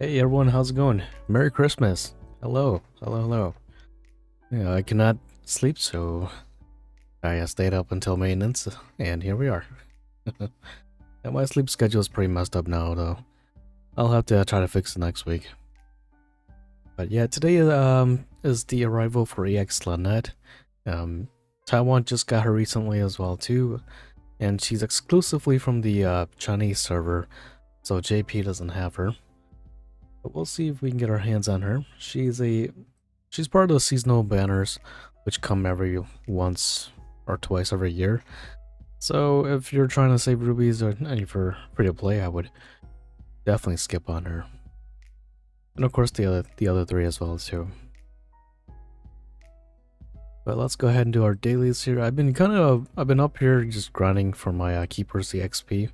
Hey everyone, how's it going? Merry Christmas. Hello, hello, hello. Yeah, I cannot sleep, so I stayed up until maintenance, and here we are. Yeah, my sleep schedule is pretty messed up now, though. I'll have to try to fix it next week. But yeah, today is the arrival for EX Lynette. Taiwan just got her recently as well too, and she's exclusively from the Chinese server, so JP doesn't have her. But we'll see if we can get our hands on her. She's part of the seasonal banners, which come every once or twice every year. So if you're trying to save rubies or any for free to play, I would definitely skip on her. And of course the other three as well too. But let's go ahead and do our dailies here. I've been up here just grinding for my keepers the XP.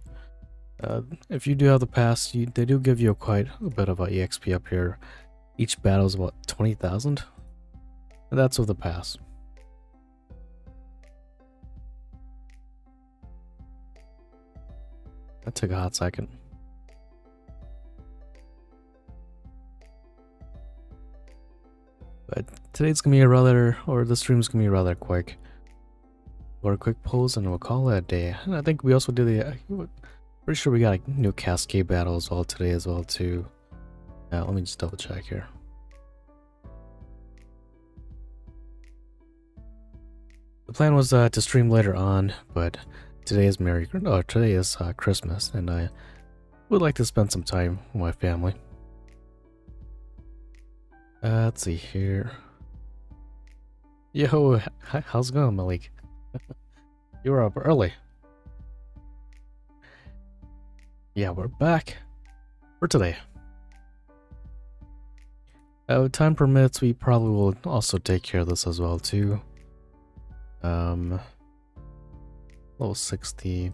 If you do have the pass, they do give you quite a bit of EXP up here. Each battle is about 20,000. And that's with the pass. That took a hot second. But today's gonna be this stream's gonna be rather quick. Or a quick pose and we'll call it a day. And I think we also do pretty sure we got a new cascade battle as well today as well too. Let me just double check here. The plan was to stream later on, but today is Christmas, and I would like to spend some time with my family. Let's see here. Yo, how's it going, Malik? You were up early. Yeah, we're back for today. Time permits, we probably will also take care of this as well too. Level 60.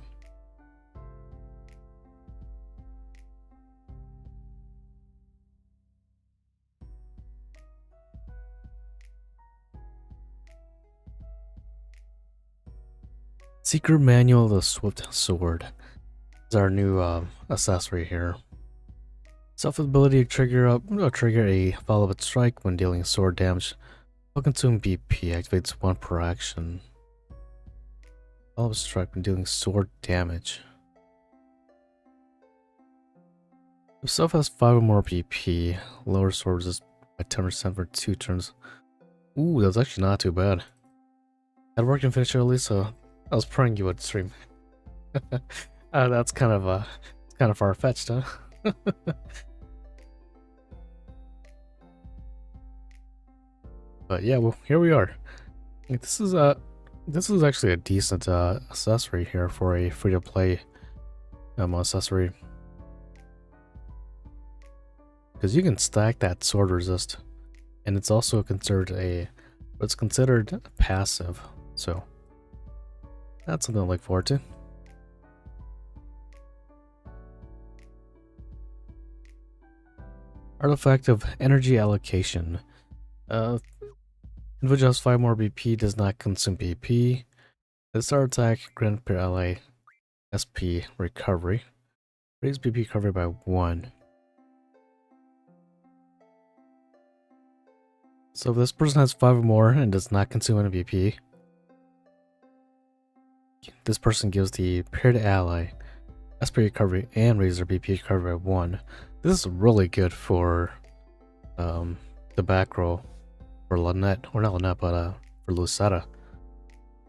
Secret Manual of the Swift Sword is our new accessory here. Self-ability to trigger a follow-up strike when dealing sword damage. Will consume BP, activates 1 per action. Follow-up strike when dealing sword damage. If self has 5 or more BP, lower sword resist by 10% for 2 turns. Ooh, that's actually not too bad. I'd worked and finished early, so I was praying you would stream. That's kind of far-fetched, huh? But yeah, well, here we are. This is actually a decent accessory here for a free-to-play accessory, because you can stack that sword resist, and it's also considered passive. So that's something to look forward to. Artifact of energy allocation. Individual has 5 more BP, does not consume BP. The start attack, grant per ally SP recovery. Raise BP recovery by 1. So if this person has 5 or more and does not consume any BP, this person gives the paired ally SP recovery and raises their BP recovery by 1. This is really good for the back row for Lynette, or not Lynette, but for Lucetta,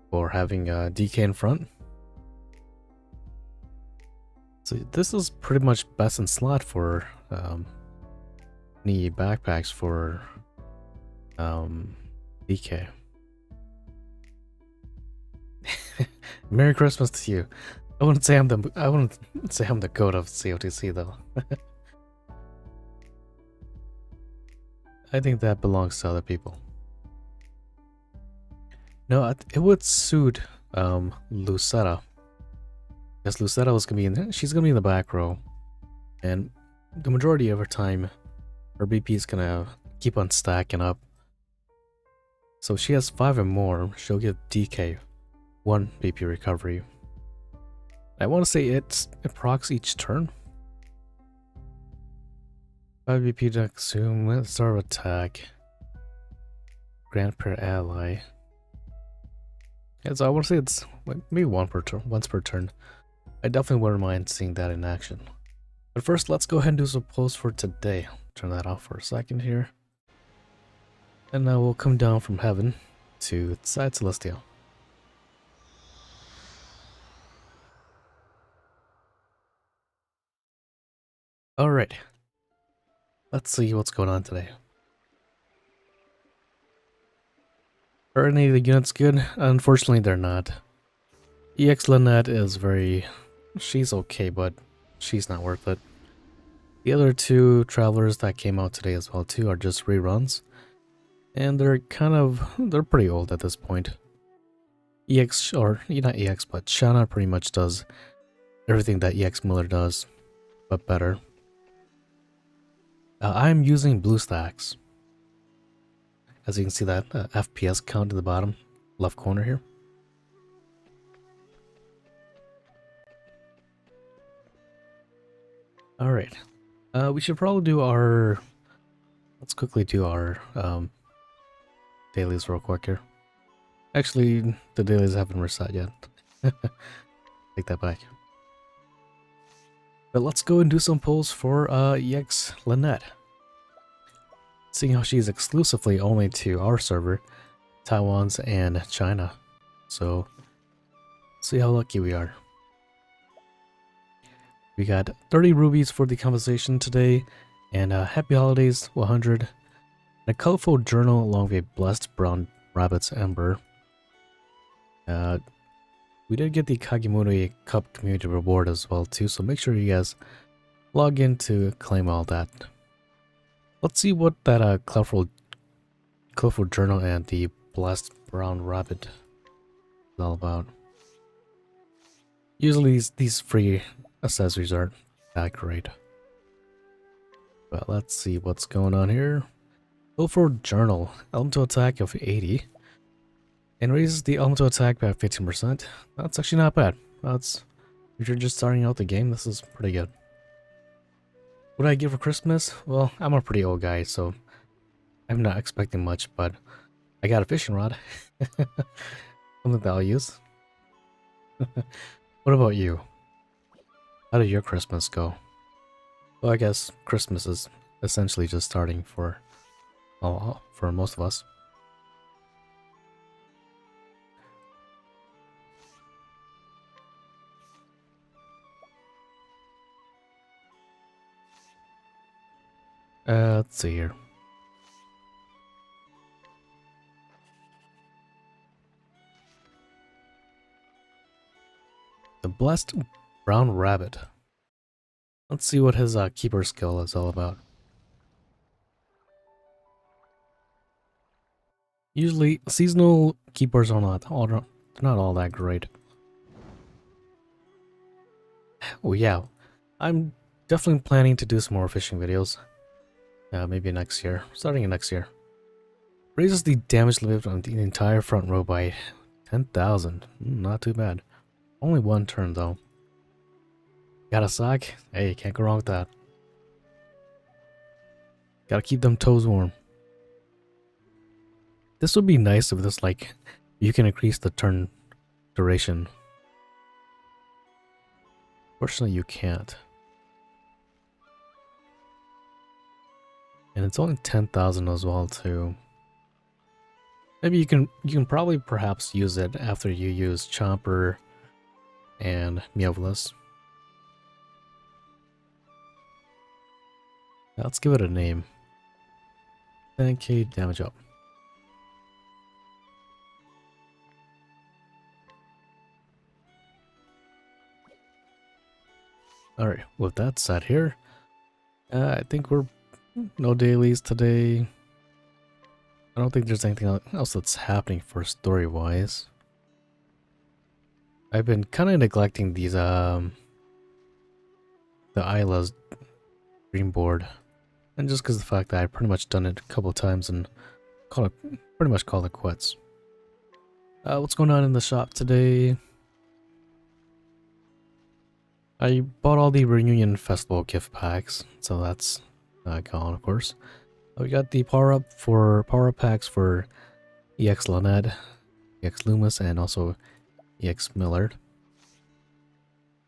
for having DK in front. So this is pretty much best in slot for any backpacks for DK. Merry Christmas to you. I wouldn't say I'm the goat of COTC though. I think that belongs to other people. No, it would suit Lucetta. Because Lucetta was she's gonna be in the back row, and the majority of her time, her BP is gonna keep on stacking up. So if she has 5 or more, she'll give DK 1 BP recovery. I want to say it procs each turn. 5 BP to consume. Let's start with attack. Grant per ally. Yeah, so I want to say it's maybe once per turn. I definitely wouldn't mind seeing that in action. But first, let's go ahead and do some polls for today. Turn that off for a second here. And now we'll come down from heaven to Side Celestial. Alright. Let's see what's going on today. Are any of the units good? Unfortunately, they're not. EX Lynette is she's okay, but she's not worth it. The other two travelers that came out today as well too are just reruns. And they're pretty old at this point. EX, or not EX, but Shanna pretty much does everything that EX Miller does, but better. I'm using BlueStacks. As you can see that FPS count at the bottom left corner here. Alright. We should probably do our... Let's quickly do our dailies real quick here. Actually, the dailies haven't reset yet. Take that back. But let's go and do some polls for EX Lynette. Seeing how she's exclusively only to our server, Taiwan's and China. So, see how lucky we are. We got 30 rubies for the conversation today, and happy holidays 100, and a colorful journal along with a blessed brown rabbit's ember. We did get the Kagemuri Cup community reward as well too, so make sure you guys log in to claim all that. Let's see what that colorful journal and the blessed brown rabbit is all about. Usually these free accessories aren't that great. But let's see what's going on here. Colorful journal, elemental attack of 80. And raises the elemental attack by 15%. That's actually not bad. If you're just starting out the game, this is pretty good. What do I give for Christmas? Well, I'm a pretty old guy, so I'm not expecting much, but I got a fishing rod. Something that I'll use. What about you? How did your Christmas go? Well, I guess Christmas is essentially just starting for most of us. Let's see here. The blessed brown rabbit. Let's see what his keeper skill is all about. Usually, seasonal keepers are not all that great. Oh yeah, I'm definitely planning to do some more fishing videos. Maybe next year, starting in next year. Raises the damage limit on the entire front row by 10,000. Not too bad. Only one turn though. Got a sack? Hey, can't go wrong with that. Gotta keep them toes warm. This would be nice if this, like, you can increase the turn duration. Fortunately, you can't. And it's only 10,000 as well, too. Maybe you can probably perhaps use it after you use Chomper and Meowvelus. Let's give it a name. 10k damage up. Alright, with that said here, I think we're no dailies today. I don't think there's anything else that's happening for story-wise. I've been kind of neglecting these, the Isla's dream board. And just because of the fact that I've pretty much done it a couple of times and pretty much called it quits. What's going on in the shop today? I bought all the Reunion Festival gift packs, so that's icon, of course. We got the power up packs for EX Lynette, EX Loomis, and also EX Millard.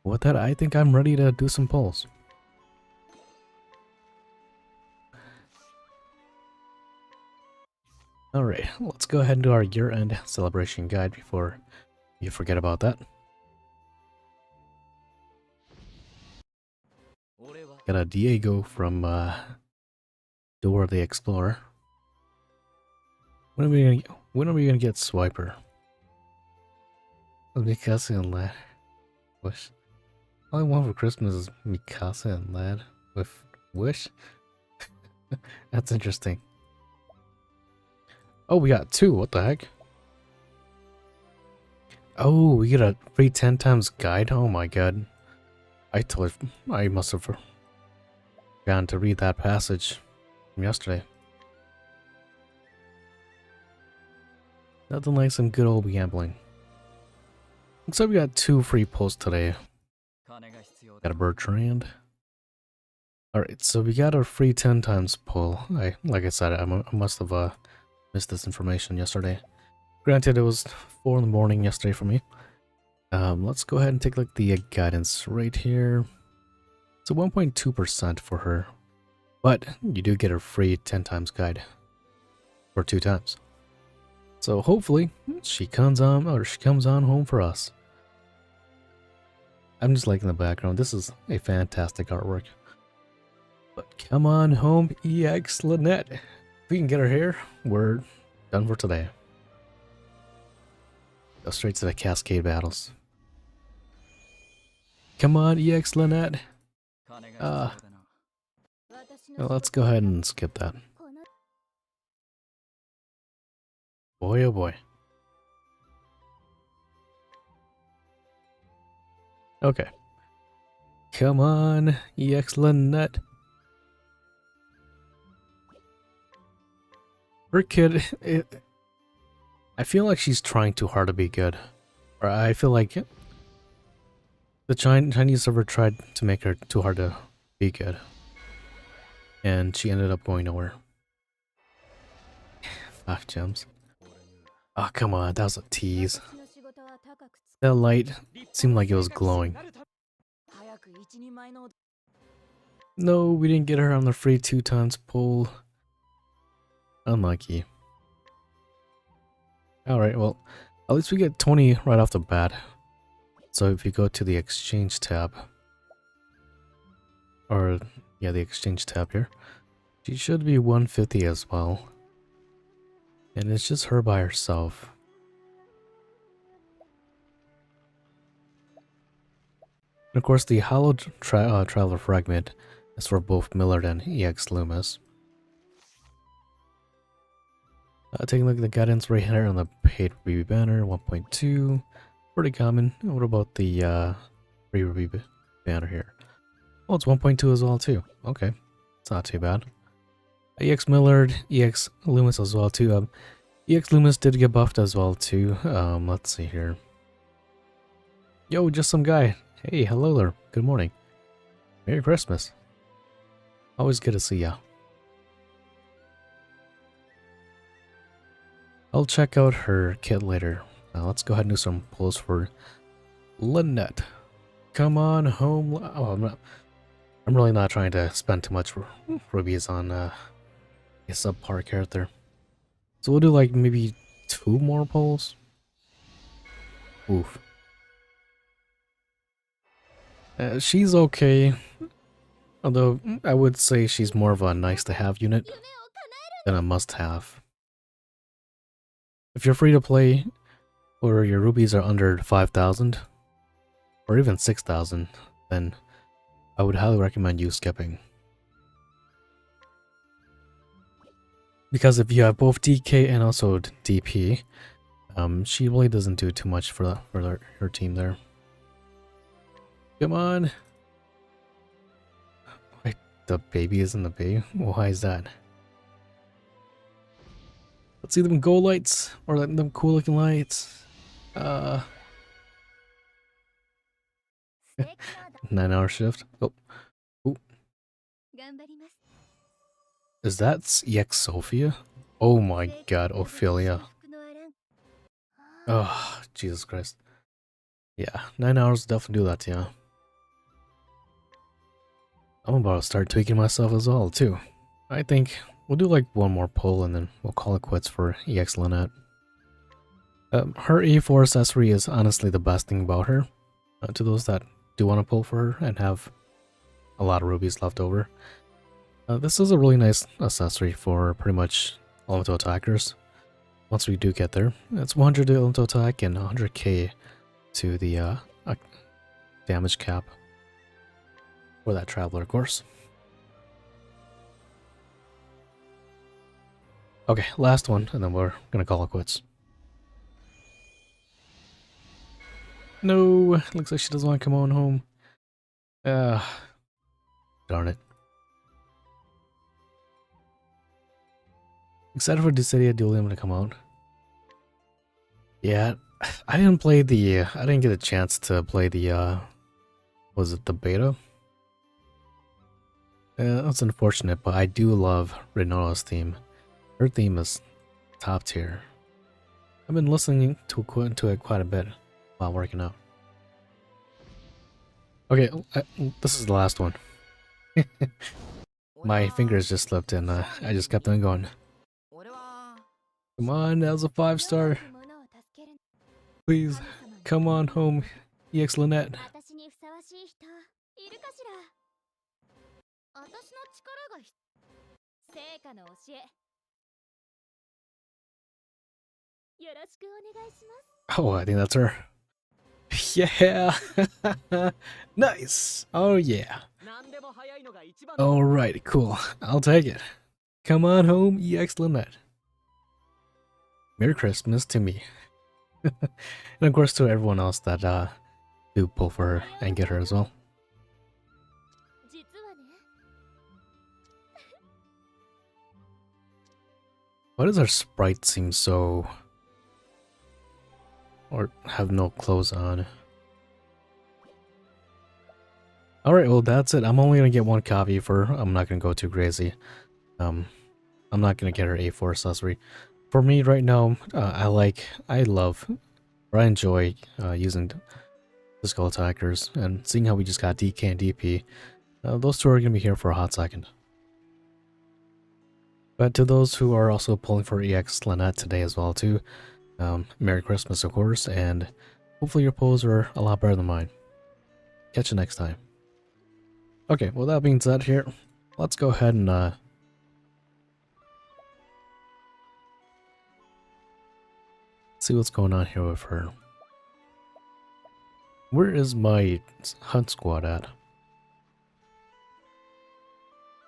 With that, I think I'm ready to do some polls. Alright, let's go ahead and do our year-end celebration guide before you forget about that. Got a Diego from Dora the Explorer. When are we gonna get Swiper? Mikasa and Lad. Wish. All I want for Christmas is Mikasa and Lad with Wish. That's interesting. Oh, we got 2. What the heck? Oh, we get a free 10 times guide. Oh my god. I must have forgotten to read that passage from yesterday. Nothing like some good old gambling. Looks like we got 2 free posts today. Got a Bertrand. Alright, so we got a free 10 times pull. Like I said, I must have missed this information yesterday. Granted, it was 4 in the morning yesterday for me. Let's go ahead and take a look at the guidance right here. It's a 1.2% for her. But you do get a free 10 times guide. For 2 times. So hopefully she comes on home for us. I'm just liking the background. This is a fantastic artwork. But come on home, EX Lynette. If we can get her here, we're done for today. Go straight to the Cascade battles. Come on, EX Lynette. Let's go ahead and skip that. Boy, oh boy. Okay. Come on, EX Lynette. Her kid, I feel like she's trying too hard to be good. Or I feel like the Chinese server tried to make her too hard to be good. And she ended up going nowhere. 5 gems. Oh, come on, that was a tease. That light seemed like it was glowing. No, we didn't get her on the free 2 times pull. Unlucky. Alright, well, at least we get 20 right off the bat. So if you go to the exchange tab, or yeah, the exchange tab here, she should be 150 as well. And it's just her by herself. And of course, the Hollow Traveler Fragment is for both Millard and EX Loomis. Taking a look at the guidance right here on the paid review banner, 1.2. Pretty common. What about the free review banner here? Oh, it's 1.2 as well too. Okay, it's not too bad. EX Millard, EX Loomis as well too. EX Loomis did get buffed as well too. Let's see here. Yo, just some guy. Hey, hello there. Good morning. Merry Christmas. Always good to see ya. I'll check out her kit later. Now let's go ahead and do some pulls for Lynette. Come on home. Oh, I'm really not trying to spend too much rubies on a subpar character. So we'll do like maybe 2 more pulls. Oof. She's okay. Although I would say she's more of a nice to have unit than a must have. If you're free to play or your rubies are under 5,000 or even 6,000, then I would highly recommend you skipping. Because if you have both DK and also DP, she really doesn't do too much for her team there. Come on! Wait, the baby is in the bay? Why is that? Let's see them gold lights, or them cool looking lights. 9-hour shift. Oh. Ooh. Is that EX Sophia? Oh my god, Ophelia. Oh, Jesus Christ. Yeah, 9 hours definitely do that to you. I'm about to start tweaking myself as well, too. I think we'll do like one more pull and then we'll call it quits for EX Lynette. Her A4 accessory is honestly the best thing about her. To those that do want to pull for her and have a lot of rubies left over. This is a really nice accessory for pretty much elemental attackers. Once we do get there, it's 100 to elemental attack and 100k to the damage cap for that traveler, of course. Okay, last one, and then we're gonna call it quits. No, looks like she doesn't want to come on home. Darn it. Excited for Dissidia Duelium to come out. Yeah, I didn't play the, I didn't get a chance to play the, was it the beta? That's unfortunate, but I do love Renora's theme. Her theme is top tier. I've been listening to it quite a bit while working out. Okay, this is the last one. My fingers just slipped and I just kept on going. Come on, that was a 5-star. Please, come on home, EX Lynette. Oh, I think that's her. Yeah! Nice! Oh yeah. Alright, cool. I'll take it. Come on home, EX Lynette. Merry Christmas to me. And of course to everyone else that do pull for her and get her as well. Why does our sprite seem so... or have no clothes on? Alright, well that's it. I'm only gonna get one copy for her. I'm not gonna go too crazy. I'm not gonna get her A4 accessory. For me right now, I love, or I enjoy using physical attackers, and seeing how we just got DK and DP, those two are gonna be here for a hot second. But to those who are also pulling for EX Lynette today as well too, Merry Christmas of course, and hopefully your pulls are a lot better than mine. Catch you next time. Okay, well that being said here, let's go ahead and see what's going on here with her. Where is my hunt squad at?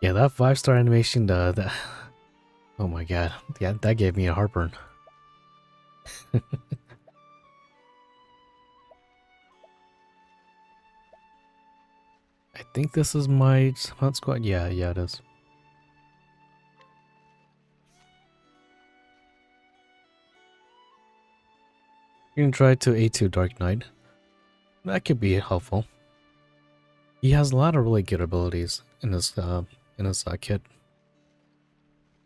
Yeah, that 5-star animation, that... Oh my god, yeah, that gave me a heartburn. I think this is my hunt squad. Yeah, it is. You can try to A2 Dark Knight. That could be helpful. He has a lot of really good abilities in his kit.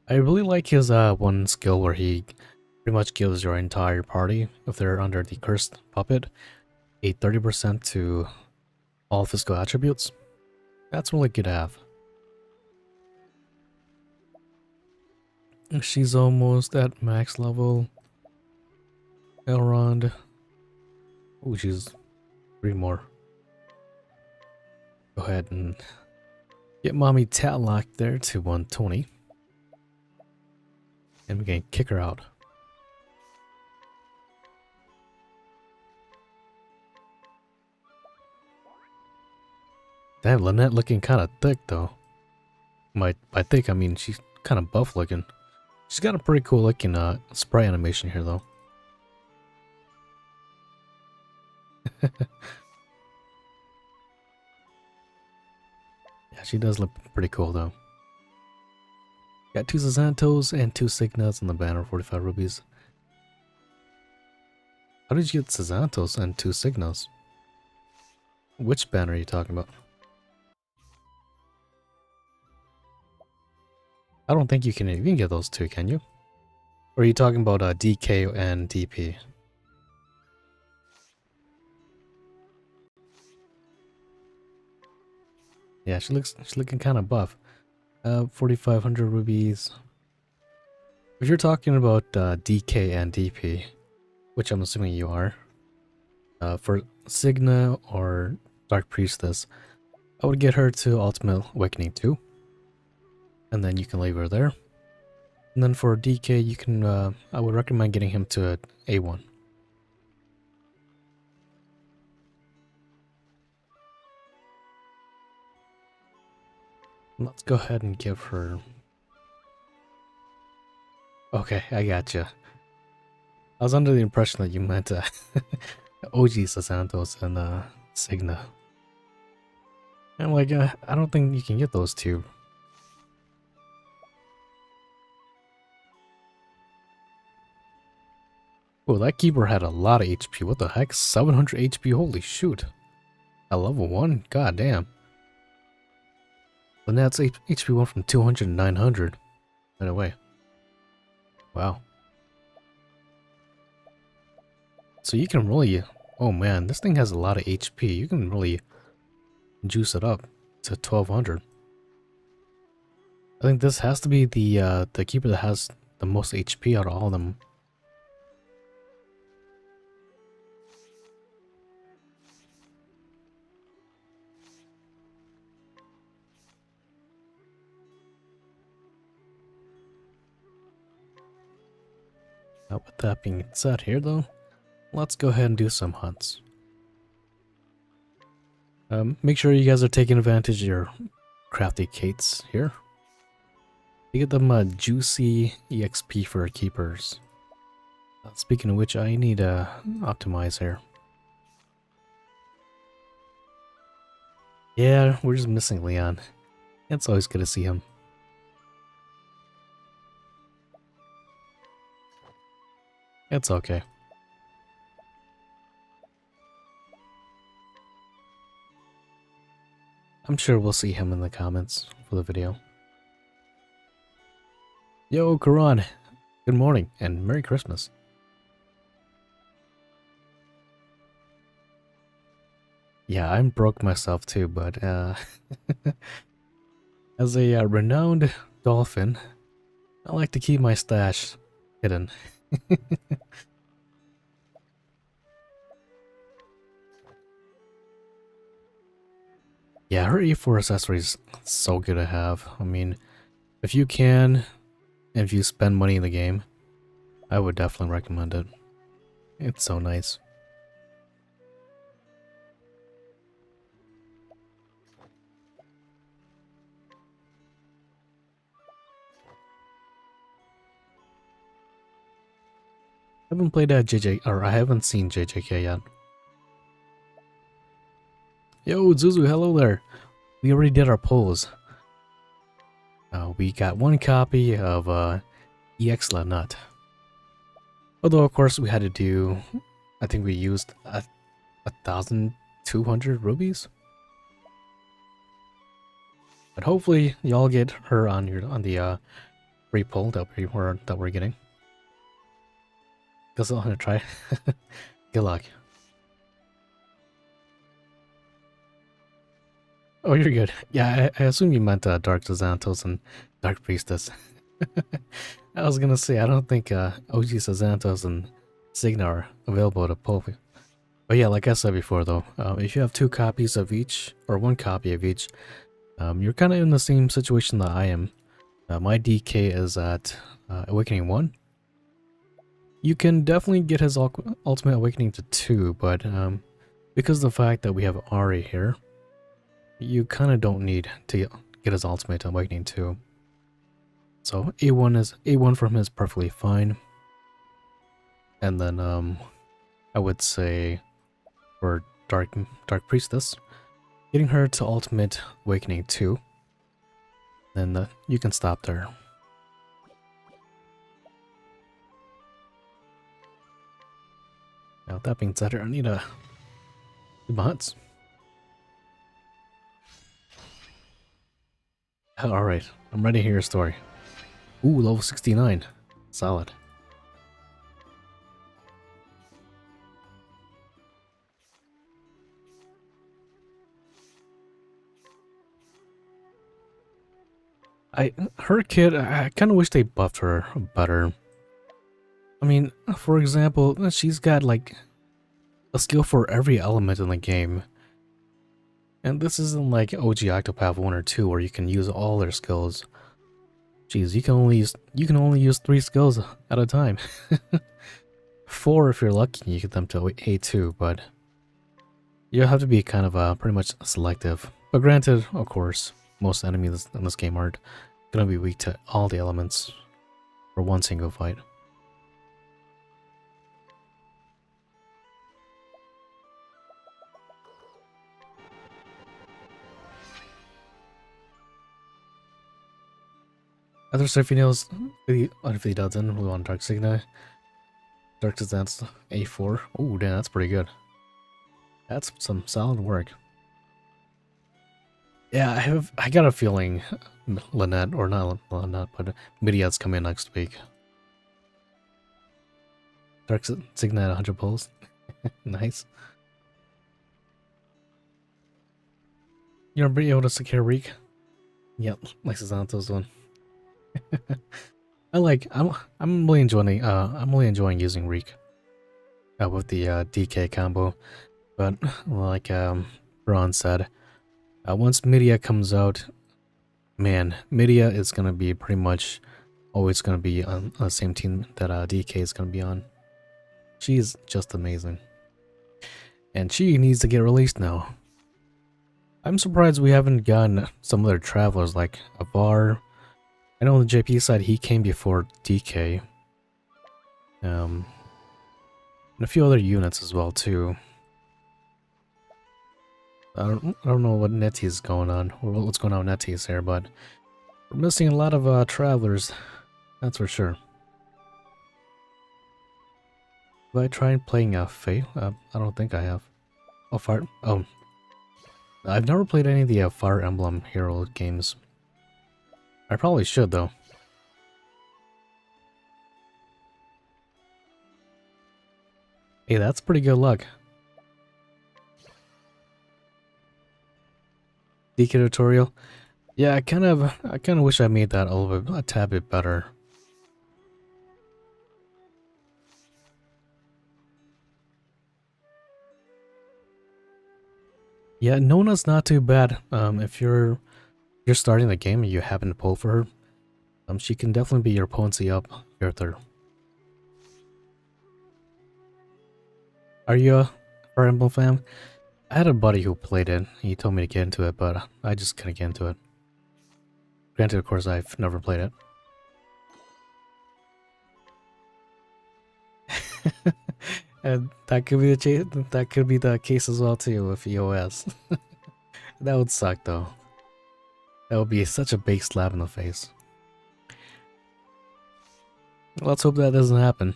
I really like his one skill where he pretty much gives your entire party, if they're under the cursed puppet, a 30% to all physical attributes. That's really good to have. She's almost at max level. Elrond. Oh, she's 3 more. Go ahead and get Mommy Tatlock there to 120. And we can kick her out. Damn, Lynette looking kind of thick though. By thick, I mean she's kind of buff looking. She's got a pretty cool looking spray animation here though. Yeah, she does look pretty cool though. Got 2 Zazantos and 2 Signas on the banner, 45 rubies. How did you get Zazantos and 2 Signas? Which banner are you talking about? I don't think you can even get those two, can you? Or are you talking about DK and DP? Yeah, she's looking kind of buff. 4,500 rubies. If you're talking about DK and DP, which I'm assuming you are, for Signa or Dark Priestess, I would get her to Ultimate Awakening 2, and then you can leave her there. And then for DK, you can, I would recommend getting him to A1. Let's go ahead and give her... Okay, I gotcha. I was under the impression that you meant OG Sasantos and Signa. I'm like, I don't think you can get those two. Oh, that keeper had a lot of HP. What the heck? 700 HP? Holy shoot. At level 1? God damn. Lynette's HP went from 200 to 900. Right away. Wow. So you can really... Oh man, this thing has a lot of HP. You can really juice it up to 1200. I think this has to be the keeper that has the most HP out of all of them. Now with that being said here though, let's go ahead and do some hunts. Make sure you guys are taking advantage of your crafty cates here. You get them juicy EXP for keepers. Speaking of which, I need to optimize here. Yeah, we're just missing Leon. It's always good to see him. It's okay. I'm sure we'll see him in the comments for the video. Yo, Karan. Good morning and Merry Christmas. Yeah, I'm broke myself too, but as a renowned dolphin, I like to keep my stash hidden. Yeah, her E4 accessory is so good to have. I mean, if you can, and if you spend money in the game, I would definitely recommend it. It's so nice. I haven't played I haven't seen JJK yet. Yo, Zuzu, hello there. We already did our polls. We got one copy of EX Lynette. Although, of course, we had to do... I think we used 1,200 rubies. But hopefully, y'all get her on the free poll that we're getting. Guess I'm gonna try. Good luck. Oh, you're good. Yeah, I assume you meant Dark Xanthos and Dark Priestess. I was gonna say, I don't think OG Xanthos and Signa are available to pull. But yeah, like I said before though, if you have 2 copies of each, or 1 copy of each, you're kind of in the same situation that I am. My DK is at Awakening 1. You can definitely get his Ultimate Awakening to 2, but because of the fact that we have Ari here, you kind of don't need to get his Ultimate Awakening 2. So A1 from him is perfectly fine. And then I would say for Dark Priestess, getting her to Ultimate Awakening 2, then you can stop there. Now, with that being said, I need to do my hunts. Alright, I'm ready to hear your story. Ooh, level 69. Solid. Her kid, I kind of wish they buffed her better. I mean, for example, she's got like a skill for every element in the game. And this isn't like OG Octopath 1 or 2 where you can use all their skills. Jeez, you can only use 3 skills at a time. 4 if you're lucky, you get them to A2, but you have to be kind of pretty much selective. But granted, of course, most enemies in this game aren't gonna be weak to all the elements for one single fight. Other stuff he knows, if he doesn't, we want Dark Signa. Dark Signa's A4. Oh, damn, that's pretty good. That's some solid work. Yeah, I got a feeling Lynette, or not Lynette, but Midia's coming next week. Dark Signa at 100 pulls. Nice. You're be able to secure Reek? Yep, like Santos one. I'm really enjoying using Reek with the DK combo, but like Braun said, once Midia comes out, man, Midia is gonna be pretty much always gonna be on the same team that DK is gonna be on. She's just amazing, and she needs to get released now. I'm surprised we haven't gotten some other travelers like Avar. I know on the JP side he came before DK. And a few other units as well too. I don't know what Nettie's going on, or what's going on with Nettie's here, but we're missing a lot of travelers, that's for sure. Have I tried playing Fae? I don't think I have. Oh, Fire. Oh, I've never played any of the Fire Emblem Hero games. I probably should though. Hey, that's pretty good luck. DK tutorial. Yeah, I kind of wish I made that a tad bit better. Yeah, Nona's not too bad. If you're starting the game and you happen to pull for her, she can definitely be your potency up character. Are you a Fire Emblem fan? I had a buddy who played it. He told me to get into it, but I just couldn't get into it. Granted, of course, I've never played it. And that could be the case as well too with EOS. That would suck though. That would be such a big slap in the face. Let's hope that doesn't happen.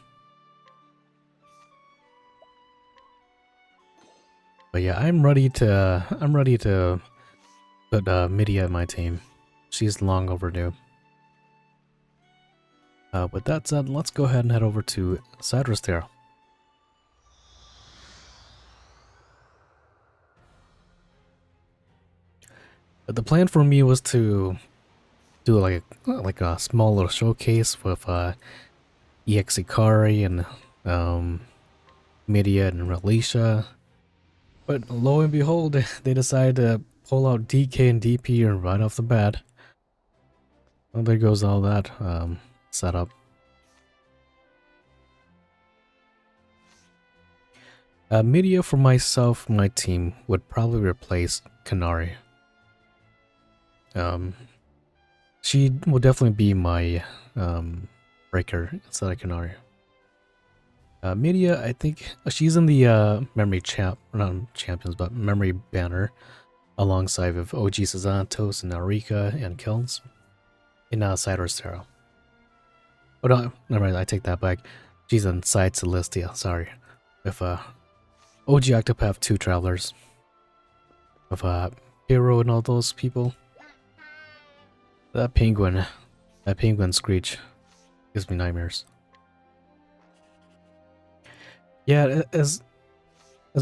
But yeah, I'm ready to put Midia in my team. She's long overdue. With that said, let's go ahead and head over to Citrus. But the plan for me was to do like a small little showcase with EX Ikari and Midia and Relisha. But lo and behold, they decided to pull out DK and DP right off the bat. Well, there goes all that setup. Midia for myself, my team would probably replace Kanari. She will definitely be my breaker instead of Kanari. Midia, I think she's in the memory not champions, but memory banner, alongside with OG Sazantos and Arika and Kilns in Citrus. Oh no, never mind, I take that back. She's inside Celestia, sorry. With OG Octopath 2 travelers. With Hero and all those people. That penguin That penguin screech gives me nightmares. Yeah, as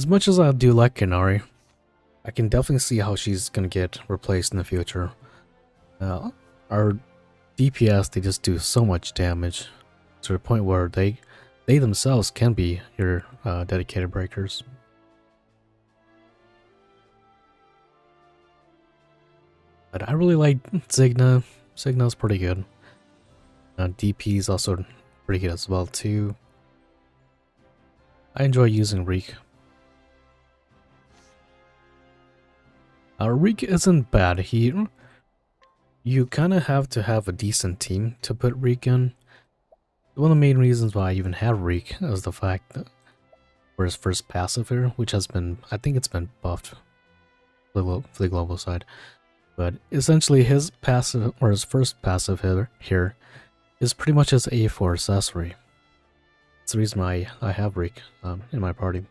much as I do like Kanari, I can definitely see how she's gonna get replaced in the future. Our DPS, they just do so much damage to the point where they themselves can be your dedicated breakers. But I really like Zigna. Zigna's pretty good. DP is also pretty good as well too. I enjoy using Reek. Reek isn't bad. You kind of have to have a decent team to put Reek in. One of the main reasons why I even have Reek is the fact that for his first passive here, which has been, I think it's been buffed for the global side. But essentially his passive, or his first passive here is pretty much his A4 accessory. That's the reason why I have Reek in my party.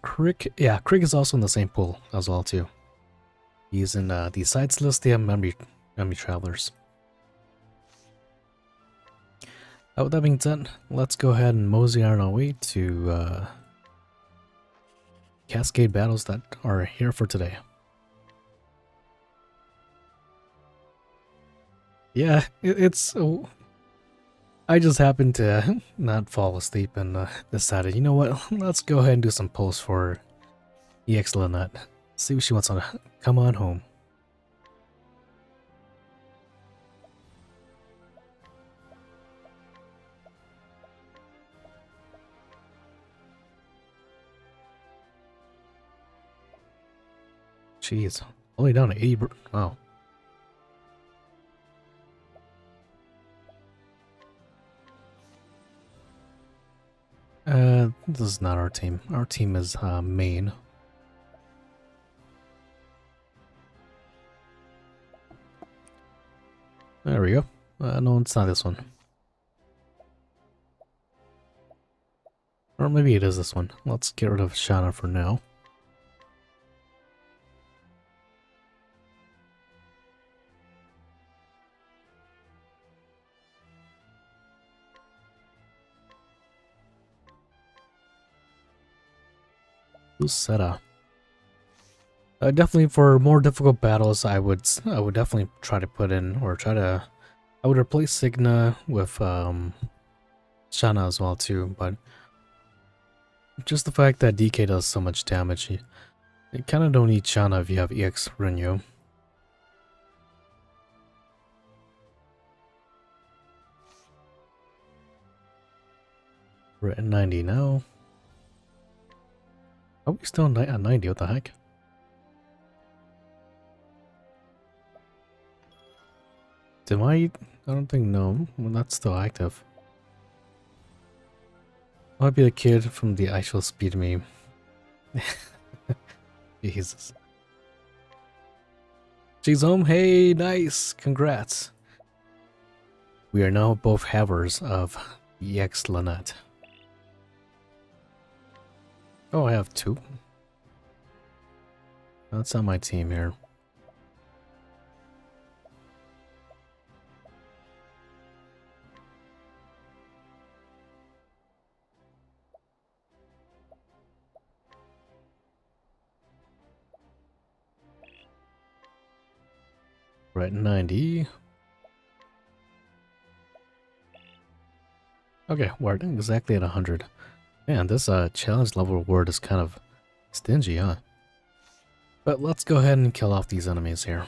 Crick is also in the same pool as well too. He's in the Side Celestia Memory Travelers. With that being said, let's go ahead and mosey on our way to Cascade battles that are here for today. Yeah, it's... I just happened to not fall asleep and decided, you know what, let's go ahead and do some posts for For Ex Lynette. See what she wants to come on home. Jeez, only down to 80. Wow. This is not our team. Our team is main. There we go. No, it's not this one. Or maybe it is this one. Let's get rid of Shana for now. Lucetta. Definitely for more difficult battles, I would definitely try to put in, or I would replace Signa with Shana as well too, but just the fact that DK does so much damage, you kind of don't need Shana if you have EX Renew. We're at 90 now. Are we still at 90? What the heck? I don't think, no. Well, that's still active. Might be the kid from the actual speed meme. Jesus. She's home. Hey, nice. Congrats. We are now both havers of For Ex Lynette. Oh, I have two. That's on my team here. We're at 90. Okay, we're exactly at 100. Man, this challenge level reward is kind of stingy, huh? But let's go ahead and kill off these enemies here.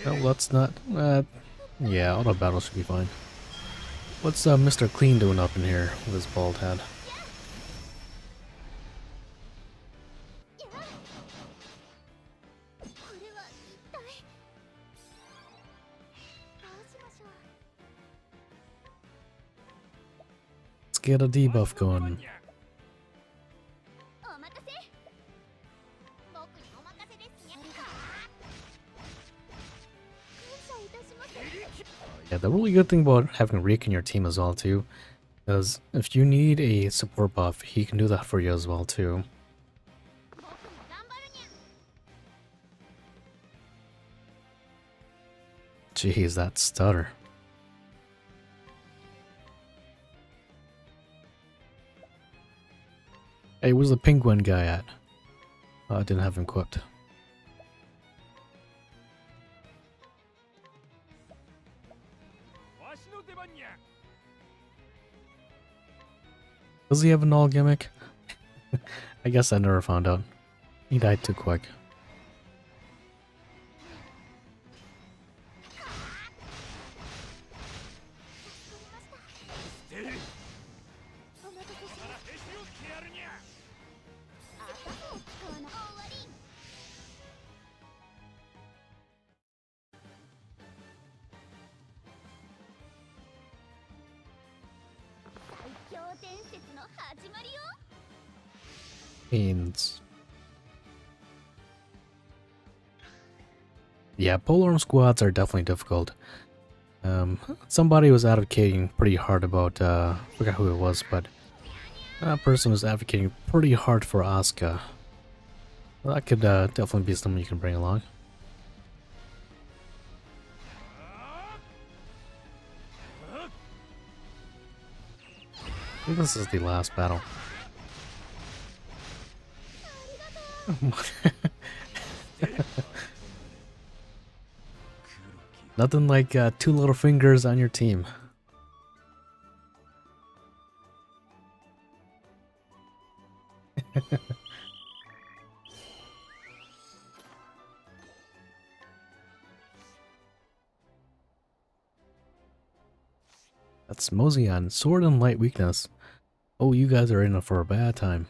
No, let's not. Yeah, auto battle should be fine. What's Mr. Clean doing up in here with his bald head? Let's get a debuff going. Yeah, the really good thing about having Reek in your team as well too, Because if you need a support buff, he can do that for you as well too. Jeez, that stutter. Hey, where's the penguin guy at? Oh, I didn't have him equipped. Does he have a null gimmick? I guess I never found out. He died too quick. Means. Yeah, polearm squads are definitely difficult. Somebody was advocating pretty hard about, I forgot who it was, but that person was advocating pretty hard for Asuka. Well, that could definitely be something you can bring along. I think this is the last battle. Nothing like two little fingers on your team. That's Mosey on Sword and Light Weakness. Oh, you guys are in it for a bad time.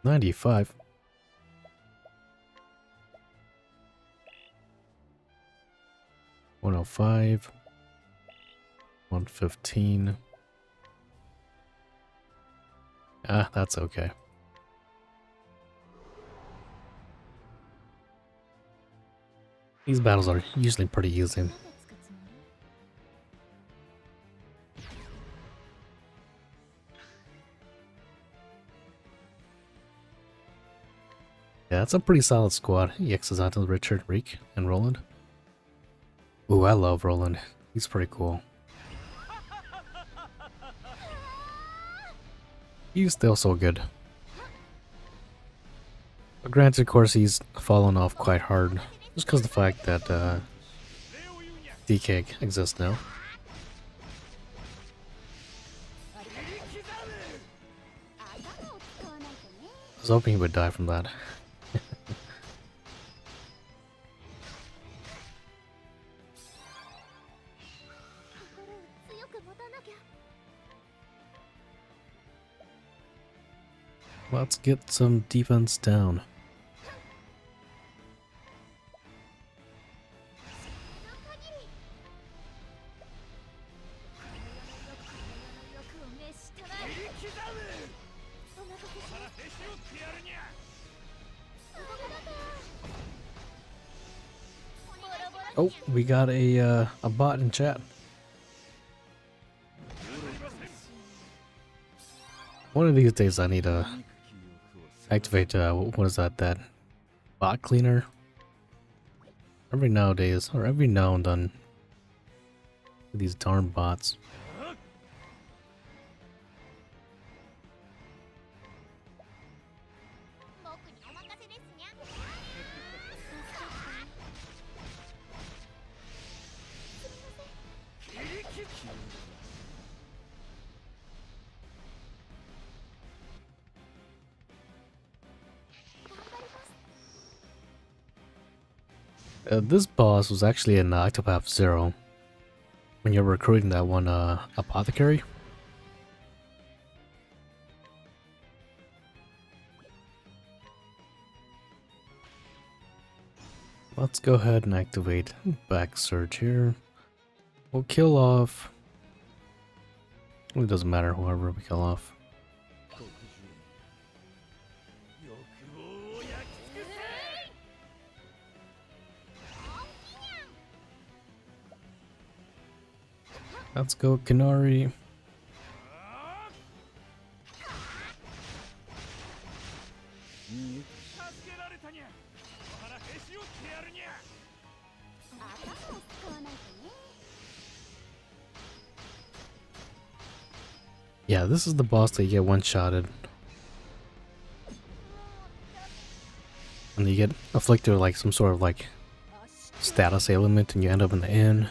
$95. 105. 115. Ah, that's okay. These battles are usually pretty easy. Yeah, that's a pretty solid squad. Yexazato, Richard, Reek, and Roland. Ooh, I love Roland. He's pretty cool. He's still so good. But granted, of course, he's fallen off quite hard. Just because of the fact that DK exists now. I was hoping he would die from that. Let's get some defense down. Oh, we got a bot in chat. One of these days I need to activate, what is that bot cleaner? Every nowadays, or every now and then. These darn bots. This boss was actually in Octopath 0 when you're recruiting that one apothecary. Let's go ahead and activate back surge here. We'll kill off. It doesn't matter whoever we kill off. Let's go, Kanari. Yeah, this is the boss that you get one-shotted. And you get afflicted with like some sort of like status ailment and you end up in the inn.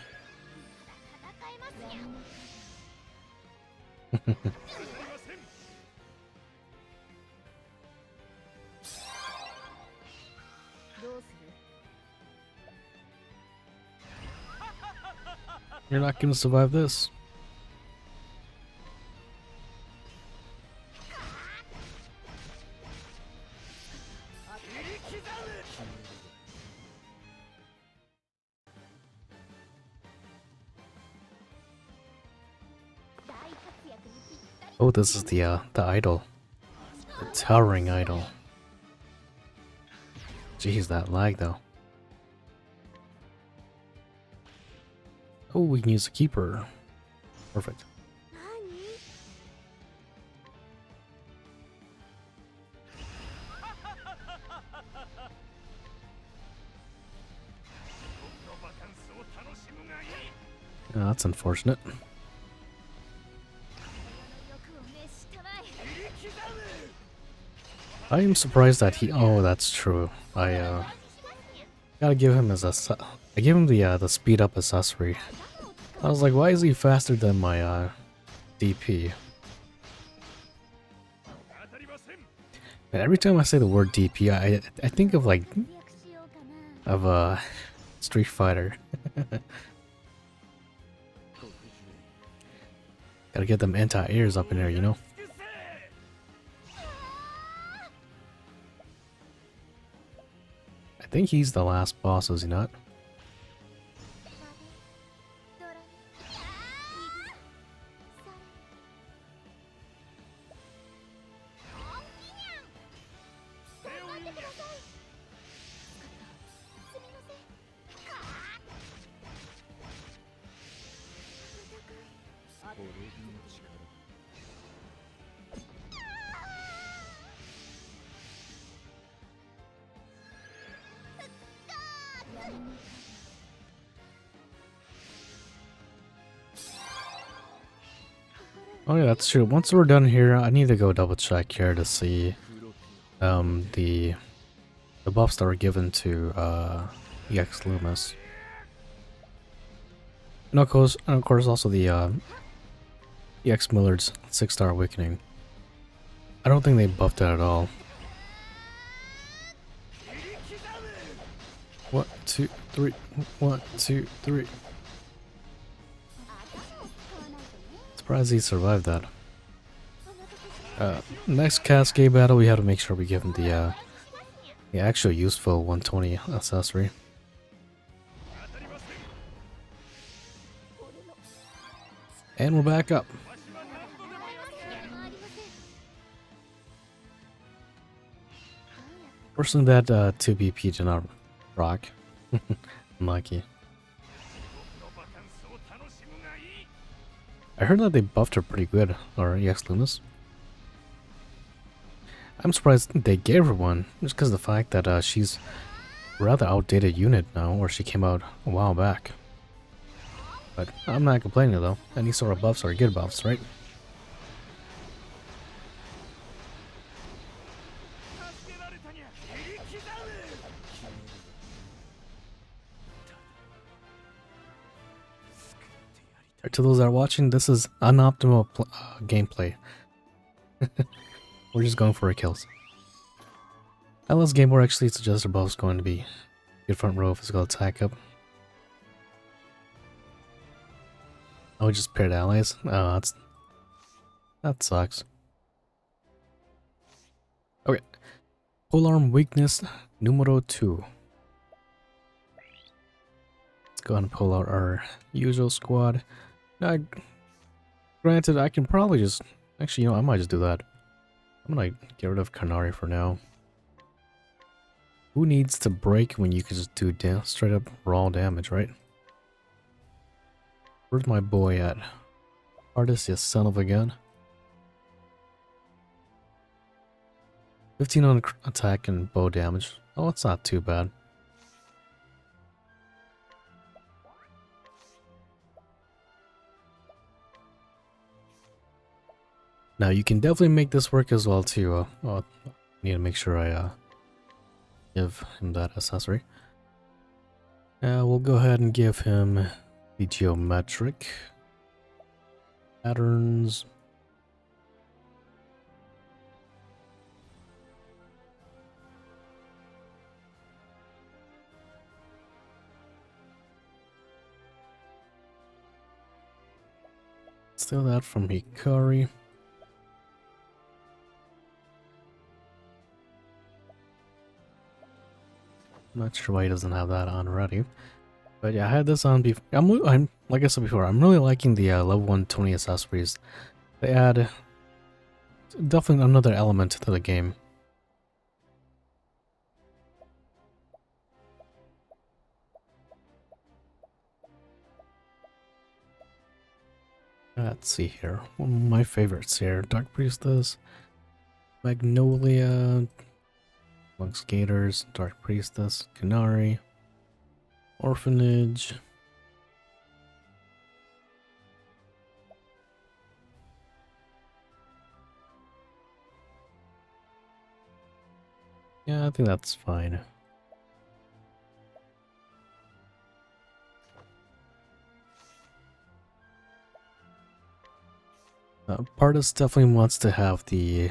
You're not gonna survive this. Oh, this is the idol. The towering idol. Jeez, that lag though. Oh, we can use a keeper. Perfect. Oh, that's unfortunate. I am surprised that he. Oh, that's true. I gotta give him his. I give him the speed up accessory. I was like, why is he faster than my DP? And every time I say the word DP, I think of like Street Fighter. Gotta get them anti-airs up in there, you know. I think he's the last boss, is he not? Oh yeah, that's true. Once we're done here, I need to go double check here to see the buffs that were given to EX Loomis. And of course also the EX Millard's 6-star awakening. I don't think they buffed it at all. 1, 2, 3. 1, 2, 3. Surprised he survived that. Next Cascade battle, we have to make sure we give him the actual useful 120 accessory. And we're back up. Fortunately, that 2 BP did not rock. Unlucky. I heard that they buffed her pretty good, or EX Loomis. I'm surprised they gave her one, just because of the fact that she's a rather outdated unit now, or she came out a while back. But I'm not complaining though. Any sort of buffs are good buffs, right? To those that are watching, this is unoptimal gameplay. We're just going for a kills. Unless game more actually suggests our buff's going to be good front row physical attack up. Oh, we just paired allies? Oh, that sucks. Okay. Polearm weakness numero 2. Let's go ahead and pull out our usual squad. Now, granted, I can probably just... Actually, you know, I might just do that. I'm gonna get rid of Kanari for now. Who needs to break when you can just do straight up raw damage, right? Where's my boy at? Artist, you son of a gun. 15 on attack and bow damage. Oh, it's not too bad. Now you can definitely make this work as well too. Well, I need to make sure I give him that accessory. We'll go ahead and give him the geometric patterns. Steal that from Hikari. I'm not sure why he doesn't have that on already. But yeah, I had this on before. I'm like I said before, I'm really liking the level 120 accessories. They add definitely another element to the game. Let's see here. One of my favorites here. Dark Priestess, Magnolia, Monk Skaters, Dark Priestess, Canary, Orphanage. Yeah, I think that's fine. Pardus definitely wants to have the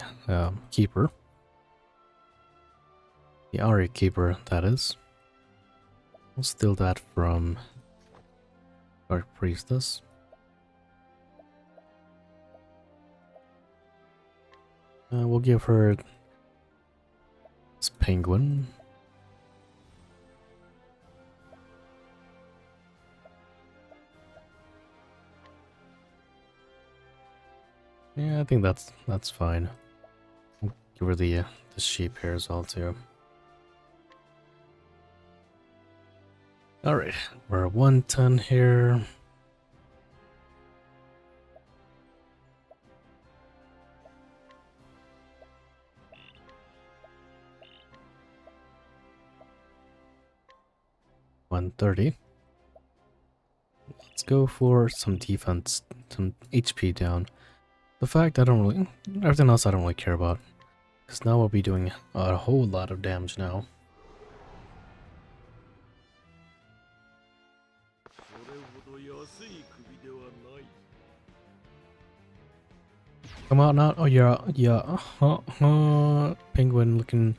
Keeper. The Ari Keeper, that is. We'll steal that from Dark Priestess. We'll give her this Penguin. Yeah, I think that's fine. We'll give her the sheep here as well too. Alright, we're 110 here. $130. Let's go for some defense, some HP down. The fact I don't really, everything else I don't really care about. Because now we'll be doing a whole lot of damage now. Come out now. Oh yeah. Penguin looking,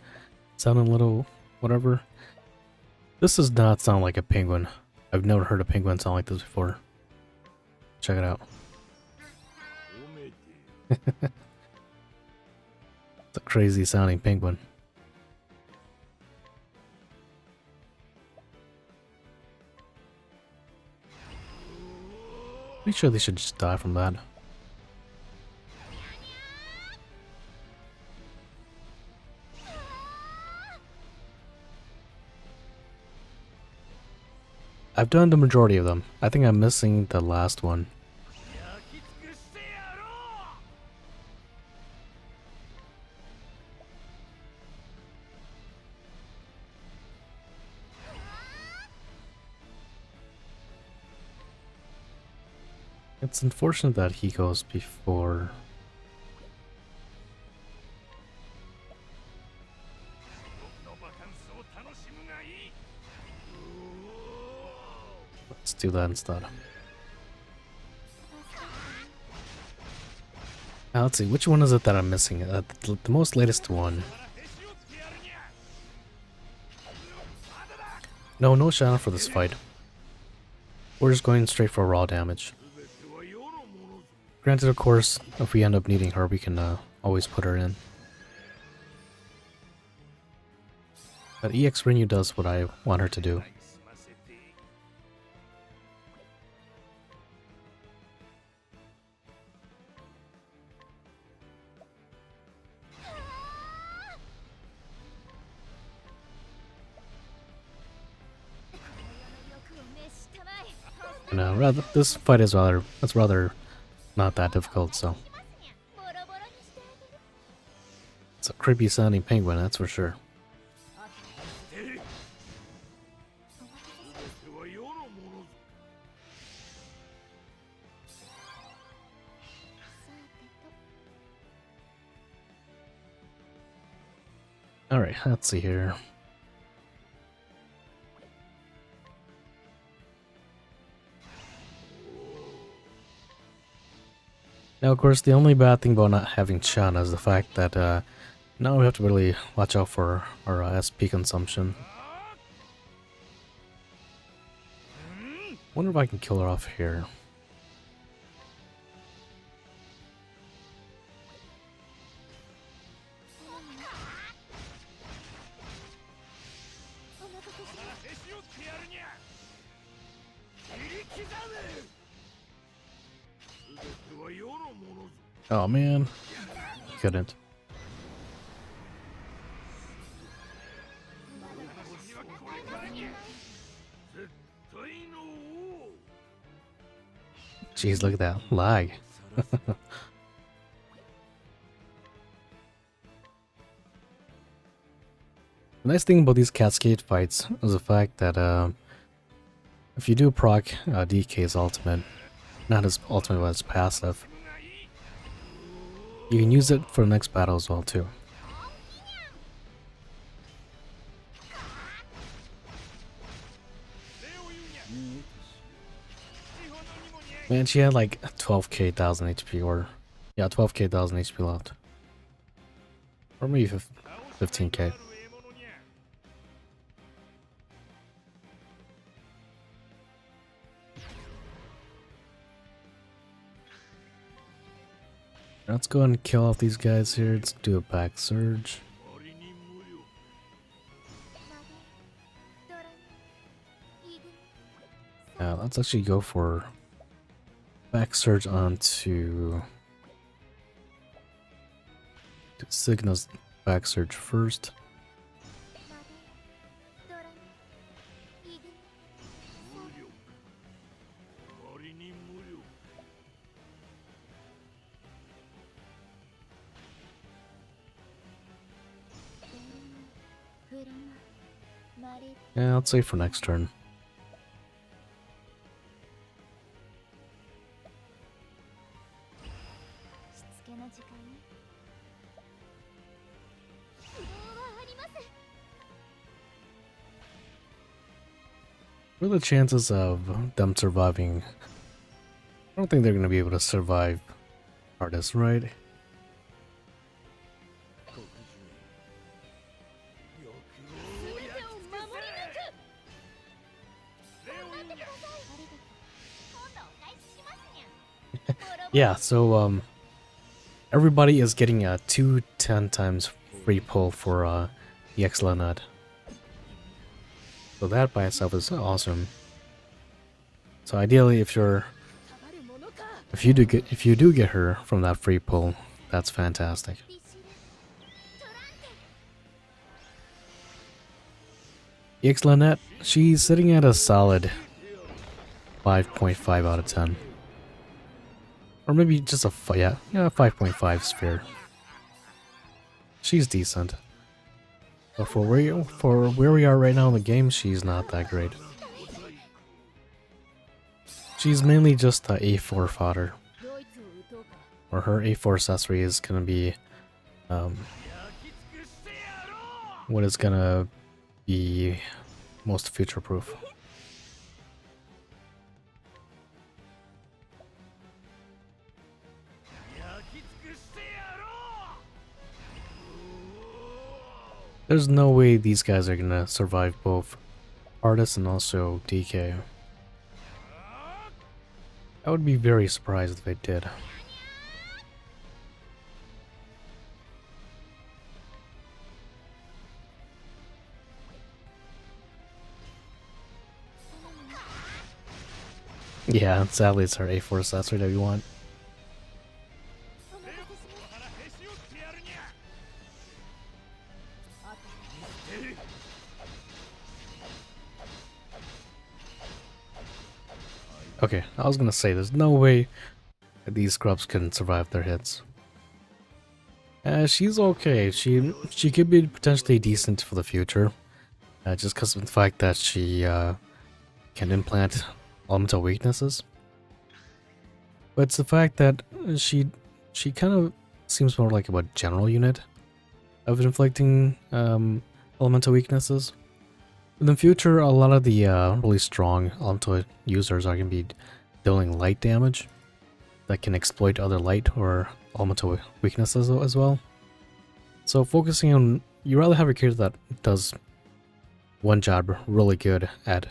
sounding a little, whatever. This does not sound like a penguin. I've never heard a penguin sound like this before. Check it out. It's a crazy sounding penguin. Pretty sure they should just die from that. I've done the majority of them. I think I'm missing the last one. It's unfortunate that he goes before. Let's do that instead. Now let's see, which one is it that I'm missing? The most latest one. No shadow for this fight. We're just going straight for raw damage. Granted, of course, if we end up needing her, we can always put her in. But EX Renew does what I want her to do. You know, rather this fight is rather not that difficult. So it's a creepy sounding penguin, that's for sure. All right, let's see here. Now, of course, the only bad thing about not having Chan is the fact that now we have to really watch out for our SP consumption. Wonder if I can kill her off here. Oh man, couldn't. Jeez, look at that lag. The nice thing about these cascade fights is the fact that if you do proc DK's ultimate, not his ultimate but his passive, you can use it for the next battle as well too. Man, she had like 12k 1000 HP, or yeah, 12k 1000 HP left, or maybe 15k. Let's go ahead and kill off these guys here. Let's do a back surge. Let's actually go for back surge onto Signa's back surge first. Yeah, let's say for next turn. What are the chances of them surviving? I don't think they're going to be able to survive Artist, right? Yeah, so everybody is getting a 210 times free pull for For Ex Lynette. So that by itself is awesome. So ideally, if you do get her from that free pull, that's fantastic. For Ex Lynette, she's sitting at a solid 5.5 out of 10. Or maybe just a 5.5 sphere. She's decent. But for where we are right now in the game, she's not that great. She's mainly just a A4 fodder. Or her A4 accessory is gonna be what is gonna be most future proof. There's no way these guys are gonna survive both Artist and also DK. I would be very surprised if they did. Yeah, sadly it's our A4 accessory that we want. Okay, I was gonna say there's no way that these scrubs can survive their hits. She's okay. She could be potentially decent for the future, just because of the fact that she can implant elemental weaknesses. But it's the fact that she kind of seems more like a general unit of inflicting elemental weaknesses. In the future, a lot of the really strong elemental users are going to be dealing light damage that can exploit other light or elemental weaknesses as well. So focusing on, you rather have a character that does one job really good at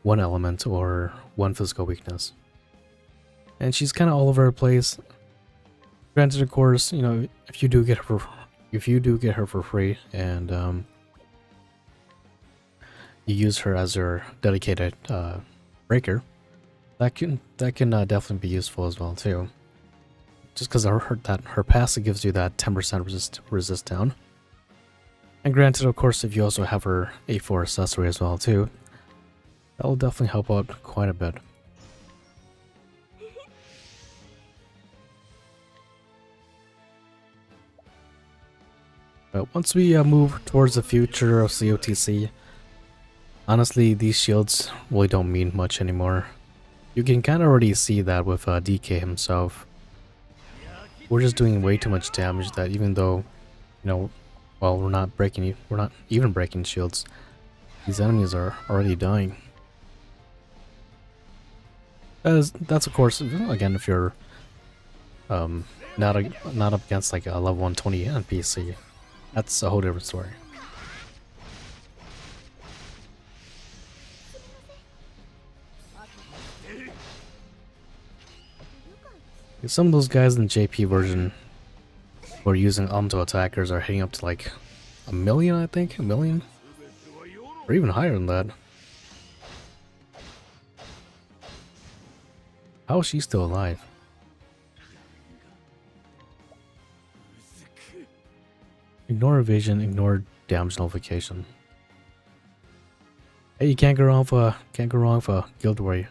one element or one physical weakness. And she's kind of all over the place. Granted, of course, you know, if you do get her for free and you use her as your dedicated breaker, that can definitely be useful as well too. Just because her passive gives you that 10% resist down. And granted, of course, if you also have her A4 accessory as well too, that will definitely help out quite a bit. But once we move towards the future of COTC, honestly, these shields really don't mean much anymore. You can kind of already see that with DK himself. We're just doing way too much damage that even though, you know, well, we're not even breaking shields, these enemies are already dying. That's of course, again, if you're not up against like a level 120 NPC, that's a whole different story. Some of those guys in the JP version who are using elemental attackers are hitting up to like 1,000,000, I think, 1,000,000, or even higher than that. How is she still alive? Ignore evasion, ignore damage nullification. Hey, you can't go wrong with a Guild Warrior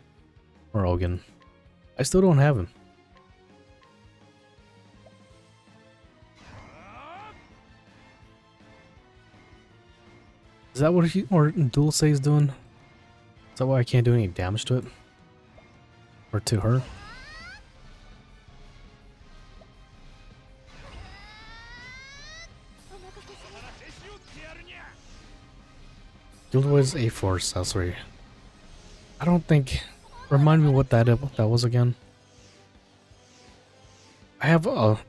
or Ogan. I still don't have him. Is that what Dual Say's doing? Is that why I can't do any damage to it? Or to her? Guild Warrior's A4 accessory. I don't think... Remind me what that was again. I have a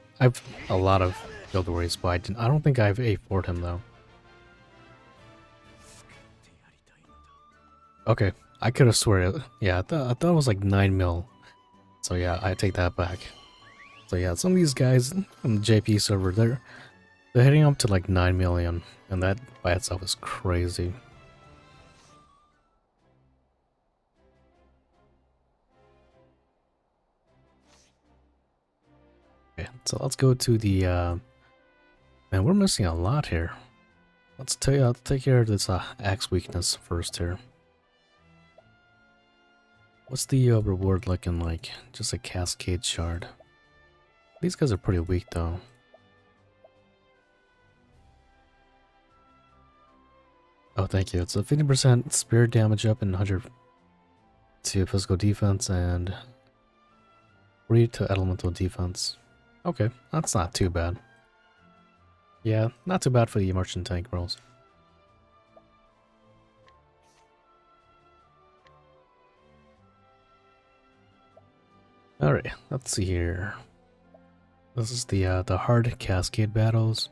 lot of Guild Warriors, but I don't think I've A4'd him though. Okay, I could have sworn it. Yeah, I thought it was like 9 mil. So yeah, I take that back. So yeah, some of these guys on the JP server, they're hitting up to like 9 million, and that by itself is crazy. Okay, so let's go to the man, we're missing a lot here. Let's take care of this axe weakness first here. What's the reward looking like? Just a cascade shard. These guys are pretty weak though. Oh, thank you. It's a 50% spirit damage up and 100 to physical defense and 40 to elemental defense. Okay, that's not too bad. Yeah, not too bad for the merchant tank rolls. Alright, let's see here. This is the hard cascade battles.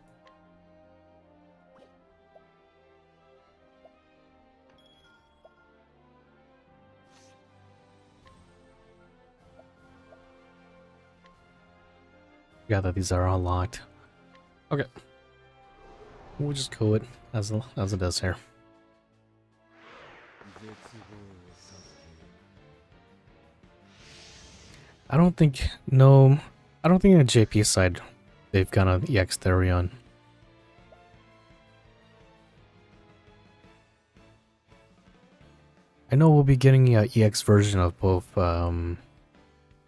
Yeah, that these are unlocked. Okay. We'll just go it as it is here. I don't think on the JP side they've got an EX Therion. I know we'll be getting a EX version of both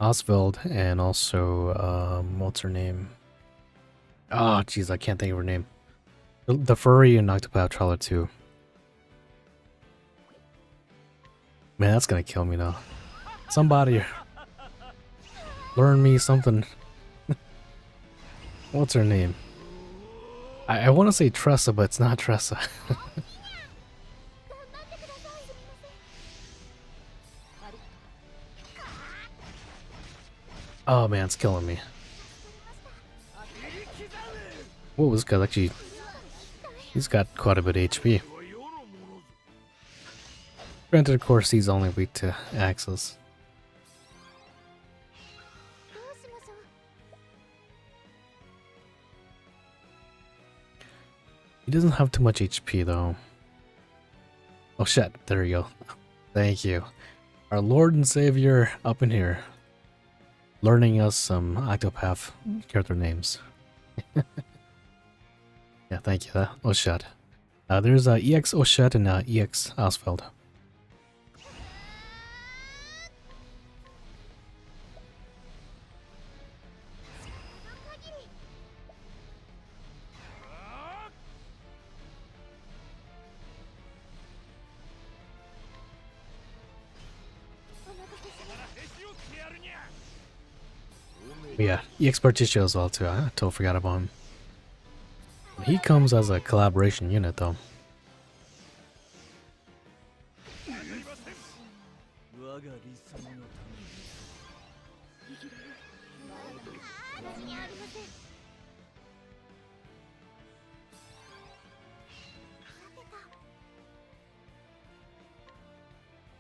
Osvald and also what's her name? Oh, jeez, I can't think of her name. The furry and Octopath Traveler 2. Man, that's gonna kill me now. Somebody learn me something. What's her name? I want to say Tressa, but it's not Tressa. Oh man, it's killing me. What was good? Actually, he's got quite a bit of HP. Granted, of course, he's only weak to Axis. He doesn't have too much HP though. Oh shit, there you go. Thank you. Our Lord and Savior up in here. Learning us some Octopath character names. Yeah, thank you. Oshet. There's EX Oshet and EX Osvald. Yeah, EX Particio as well too. I totally forgot about him. He comes as a collaboration unit though.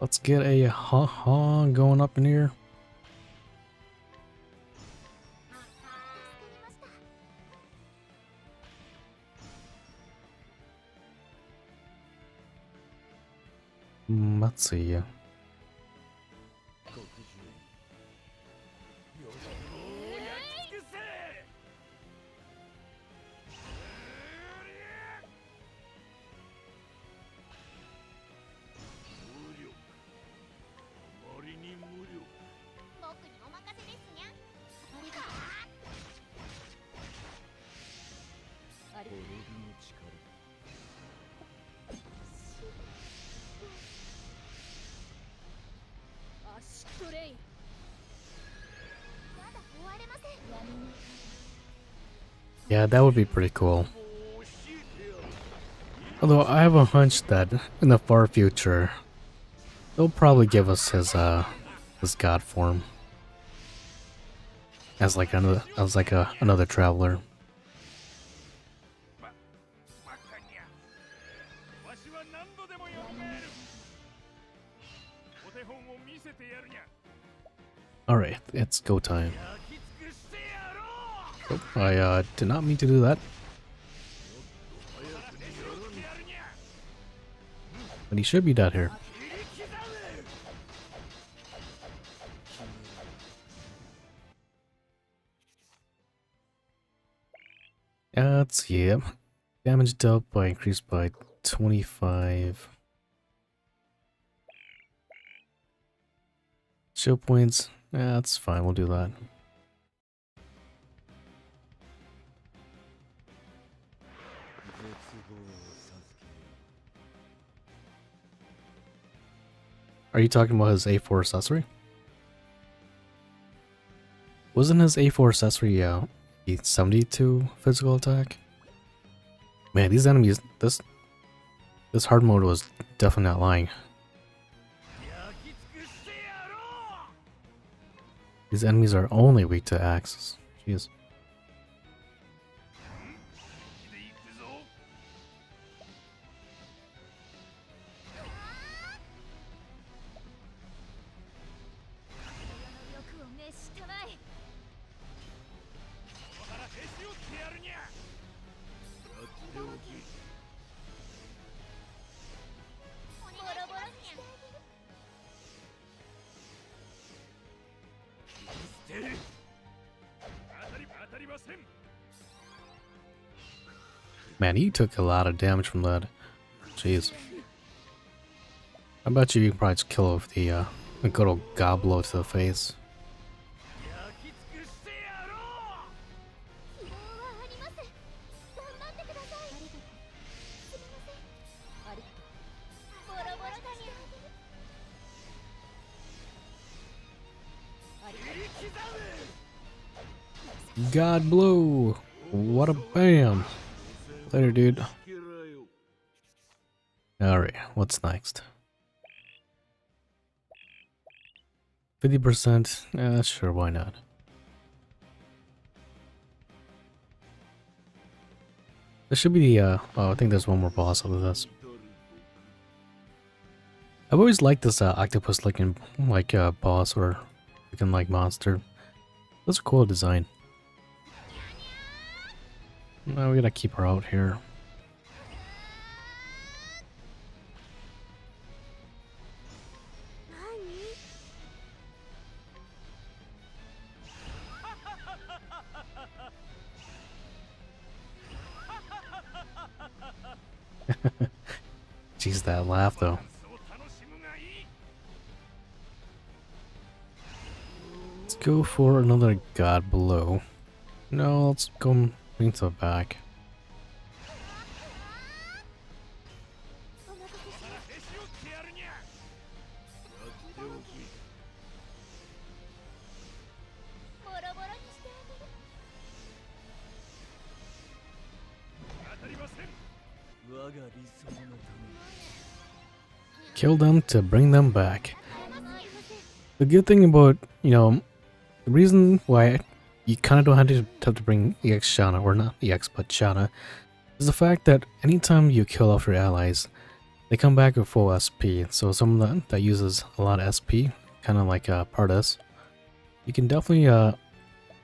Let's get a ha-ha going up in here. Let's see. Yeah, that would be pretty cool. Although I have a hunch that in the far future, they'll probably give us his god form as like another traveler. Alright, it's go time. Oh, I did not mean to do that. But he should be dead here. Let's see. Damage dealt by increased by 25. Show points. That's fine, we'll do that. Are you talking about his A4 accessory? Wasn't his A4 accessory 72 physical attack? Man, these enemies, this hard mode was definitely not lying. These enemies are only weak to axes. Jeez. Man, he took a lot of damage from that. Jeez. I bet you can probably just kill with the a good old goblo to the face. God blow! What a bam! Later, dude. Alright, what's next? 50%? Sure, why not? There should be the, oh, I think there's one more boss after this. I've always liked this octopus looking like boss or looking like monster. That's a cool design. No, we gotta keep her out here. Jeez, that laugh though. Let's go for another god below. No, let's go into the back. Kill them to bring them back. The good thing about, you know, the reason why you kind of don't have to bring EX Shana, or not EX, but Shana, is the fact that anytime you kill off your allies, they come back with full SP. So someone that uses a lot of SP, kind of like Pardes, you can definitely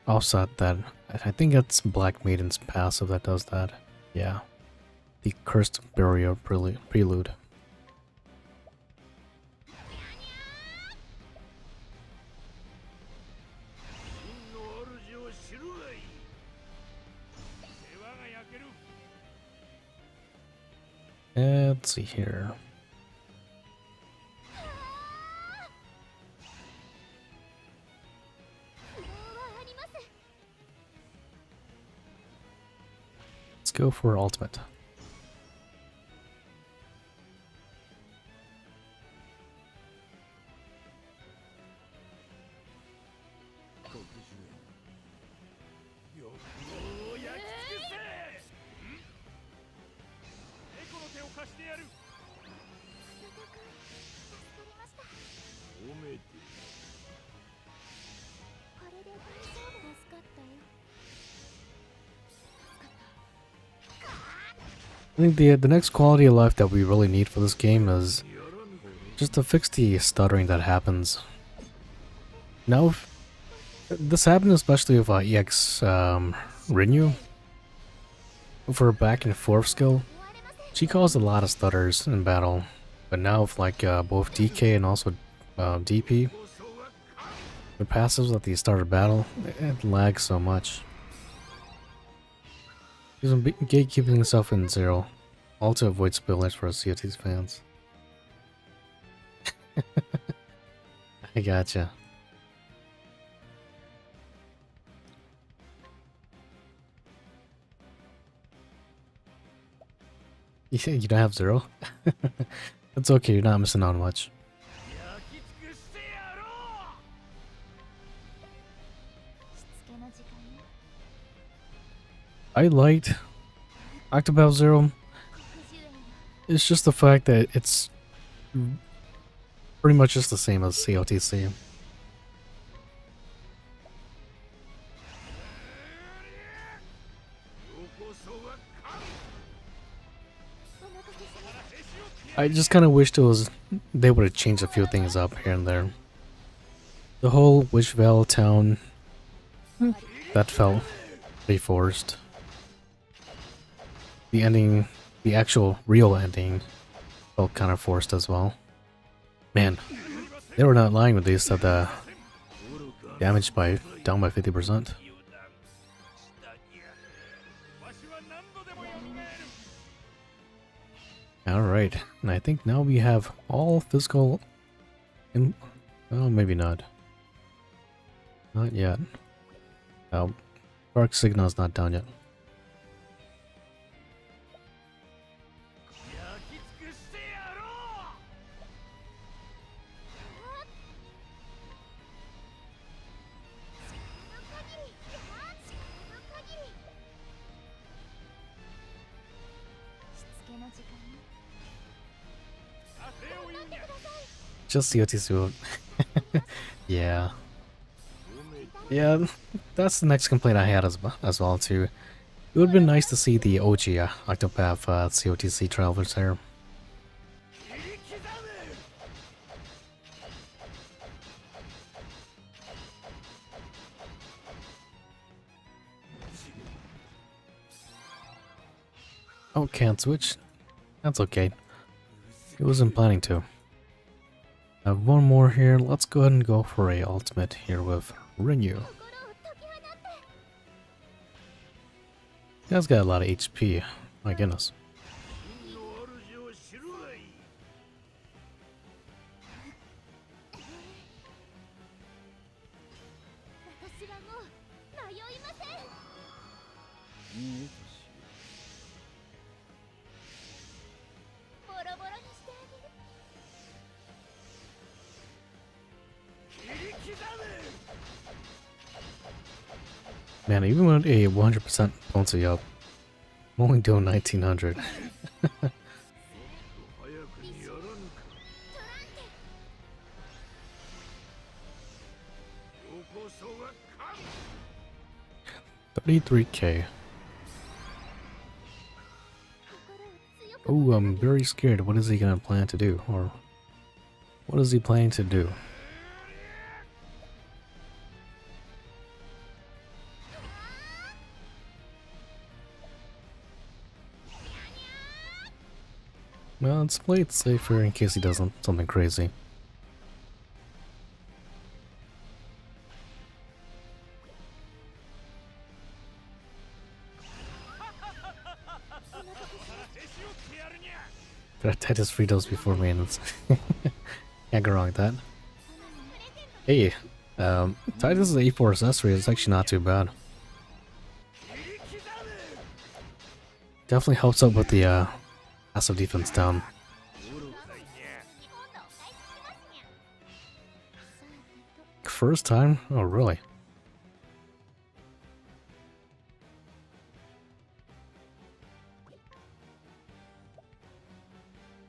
offset that. I think that's Black Maiden's passive that does that. Yeah. The Cursed Barrier Prelude. Let's see here. Let's go for ultimate. I think the next quality of life that we really need for this game is just to fix the stuttering that happens. Now, this happened especially with EX Rinyu. With her back and forth skill, she caused a lot of stutters in battle. But now with like both DK and also DP, the passives at the start of battle, it lags so much. He's gatekeeping himself in 0, all to avoid spoilers for COT's fans. I gotcha. You don't have 0? That's okay, you're not missing out much. I liked Octopath Zero. It's just the fact that it's pretty much just the same as COTC. I just kind of wished they would have changed a few things up here and there. The whole Wishvale town, that felt pretty forced. The ending, the actual real ending, felt kind of forced as well. Man, they were not lying when they said the damage down by 50%. Alright, and I think now we have all physical in... Oh, maybe not. Not yet. Oh, Dark Signal's not down yet. Just COTC. Yeah. Yeah, that's the next complaint I had as well too. It would have been nice to see the OG Octopath COTC travelers there. Oh, can't switch? That's okay. It wasn't planning to. I have one more here. Let's go ahead and go for a ultimate here with Renew. Guy's got a lot of HP. My goodness. Man, even with a 100% potency up, I'm only doing 1900. $33K. Oh, I'm very scared. What is he gonna plan to do? Or what is he planning to do? Well, let's play it safer in case he does something crazy. Gotta Titus Fritos before maintenance. Can't go wrong with that. Hey, Titus' A4 accessory is actually not too bad. Definitely helps out with the passive defense down. First time? Oh, really?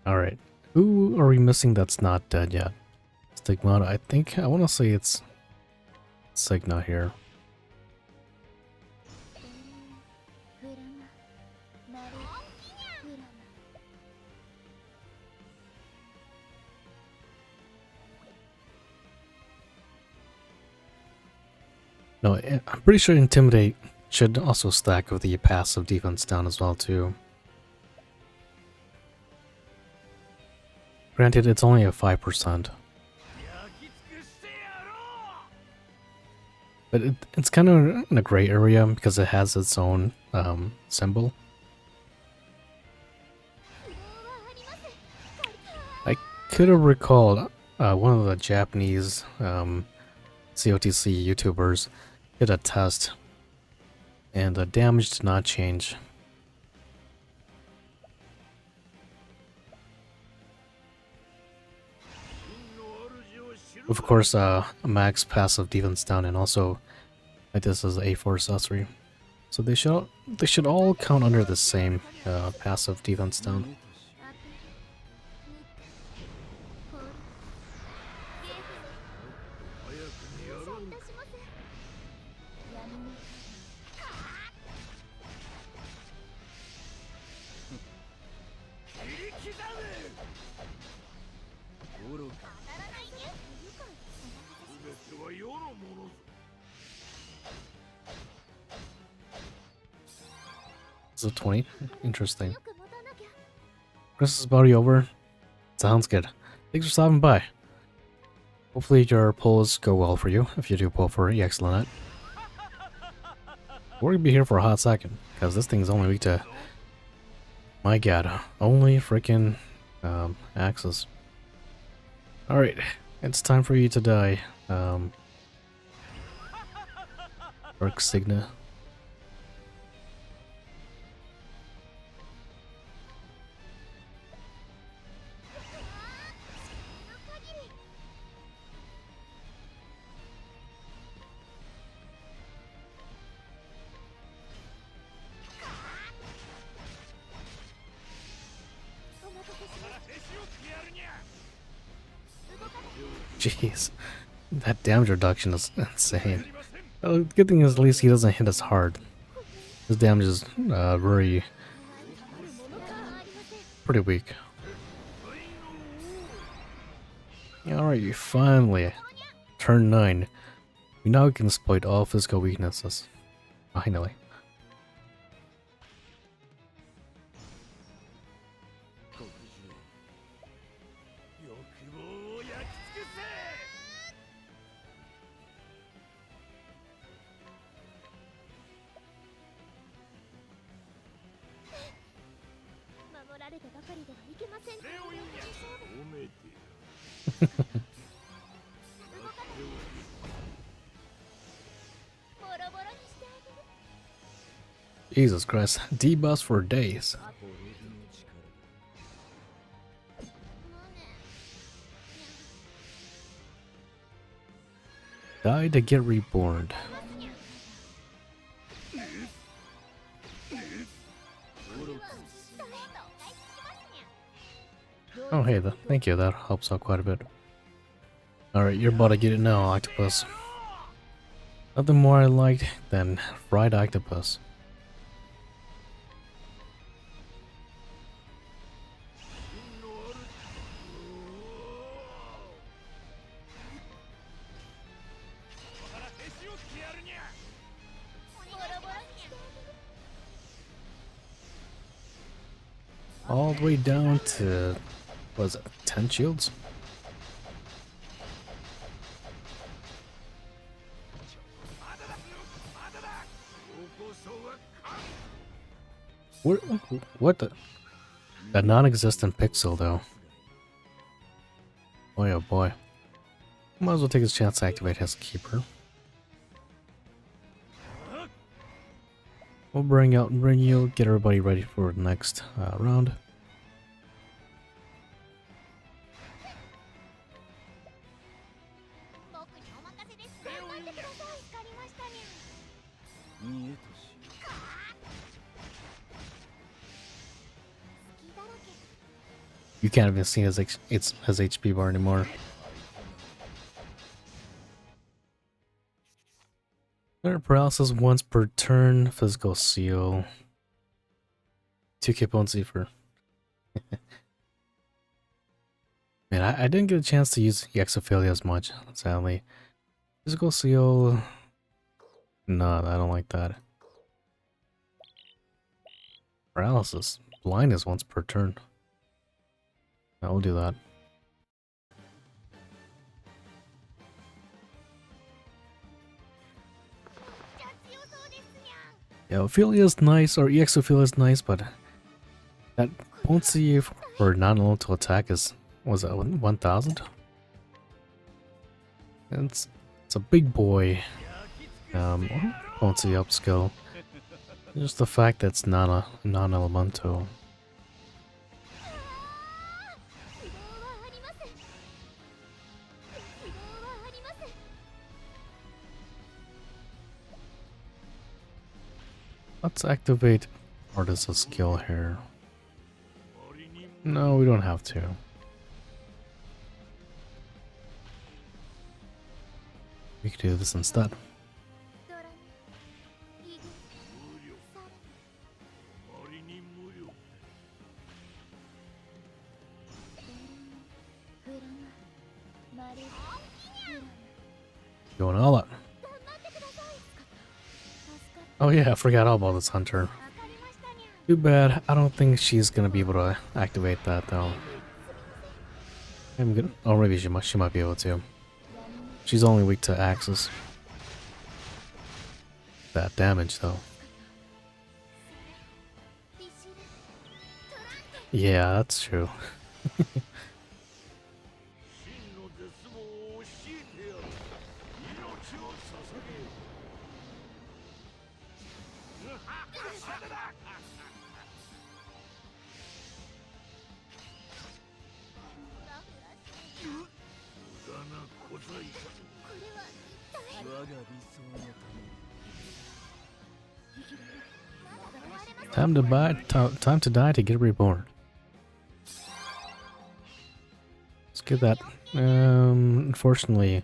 Alright. Who are we missing that's not dead yet? Stigmata. I think, I want to say it's Signa here. No, I'm pretty sure Intimidate should also stack with the passive defense down as well too. Granted, it's only a 5%. But it's kind of in a gray area because it has its own symbol. I could have recalled one of the Japanese COTC YouTubers did a test, and the damage did not change. Of course, max passive defense down, and also like this is A4 accessory, so they should all count under the same passive defense down. This is a 20. Interesting. Christmas is about over. Sounds good. Thanks for stopping by. Hopefully your pulls go well for you if you do pull for EX Lynette. We're gonna be here for a hot second because this thing's only weak to My god, only freaking axes. Alright, it's time for you to die. For Ex Lynette. Jeez, that damage reduction is insane. Well, the good thing is at least he doesn't hit us hard. His damage is very pretty weak. Alright, you finally turn 9. We now can exploit all physical weaknesses. Finally. Jesus Christ, debuffs for days. Die to get reborn. Oh hey, thank you, that helps out quite a bit. Alright, you're about to get it now, octopus. Nothing more I liked than fried octopus. All the way down to, what is it, 10 shields? What the? That non-existent pixel though. Boy oh boy. Might as well take his chance to activate his keeper. We'll bring you, get everybody ready for the next round. You can't even see his HP bar anymore. Their paralysis once per turn, physical seal. 2k potency for. Man, I didn't get a chance to use Exophilia as much, sadly. Physical seal. No, I don't like that. Paralysis. Blindness once per turn. I will do that. Yeah, Ophelia is nice, or Exophilia is nice, but that potency for non-elemental attack is, was that 1000? It's a big boy potency upskill. Just the fact that it's not a non-elemental. Let's activate Artisan's skill here. No, we don't have to. We could do this instead. Going all out. Oh yeah, I forgot all about this hunter. Too bad. I don't think she's gonna be able to activate that though. I'm good. Oh, maybe she might be able to. She's only weak to axes. That damage though. Yeah, that's true. Time to die to get reborn. Let's get that. Unfortunately,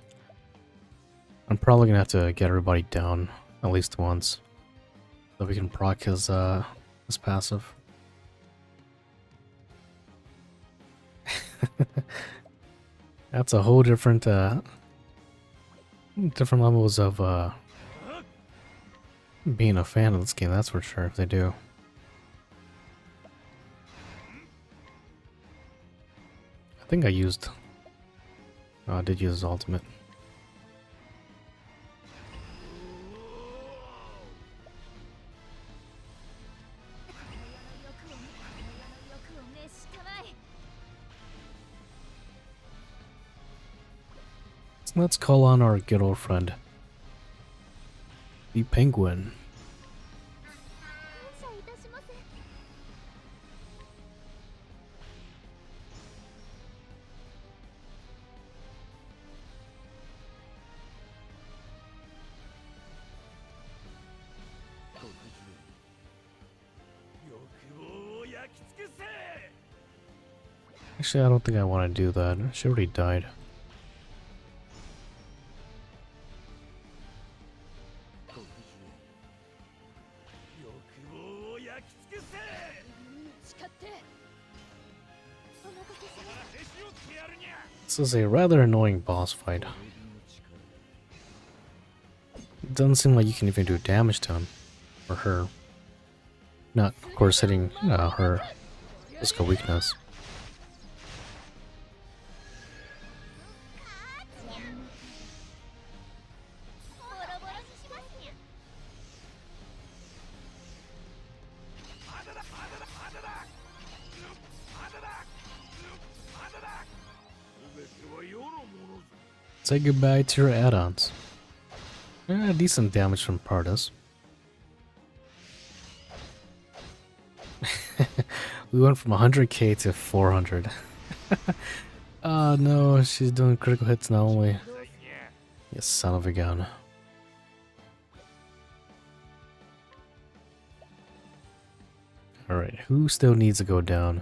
I'm probably gonna have to get everybody down at least once, so we can proc his passive. That's a whole different different levels of being a fan of this game. That's for sure. If they do. I think I used. Oh, I did use his ultimate. So let's call on our good old friend, the penguin. Actually, I don't think I want to do that. She already died. This is a rather annoying boss fight. It doesn't seem like you can even do damage to him or her. Not, of course, hitting her physical weakness. Say goodbye to your add-ons. Decent damage from Partis. We went from 100k to 400. Oh no, she's doing critical hits now only. You son of a gun. Alright, who still needs to go down?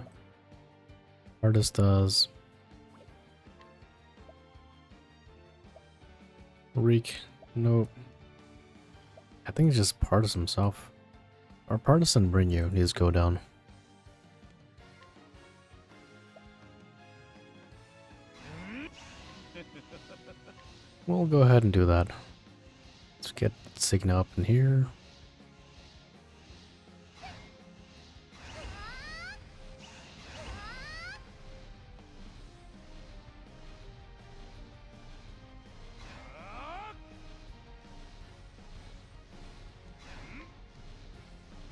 Artist does. Reek, nope. I think it's just Partis himself. Or Partis and Brinu needs to go down. We'll go ahead and do that. Let's get Signa up in here.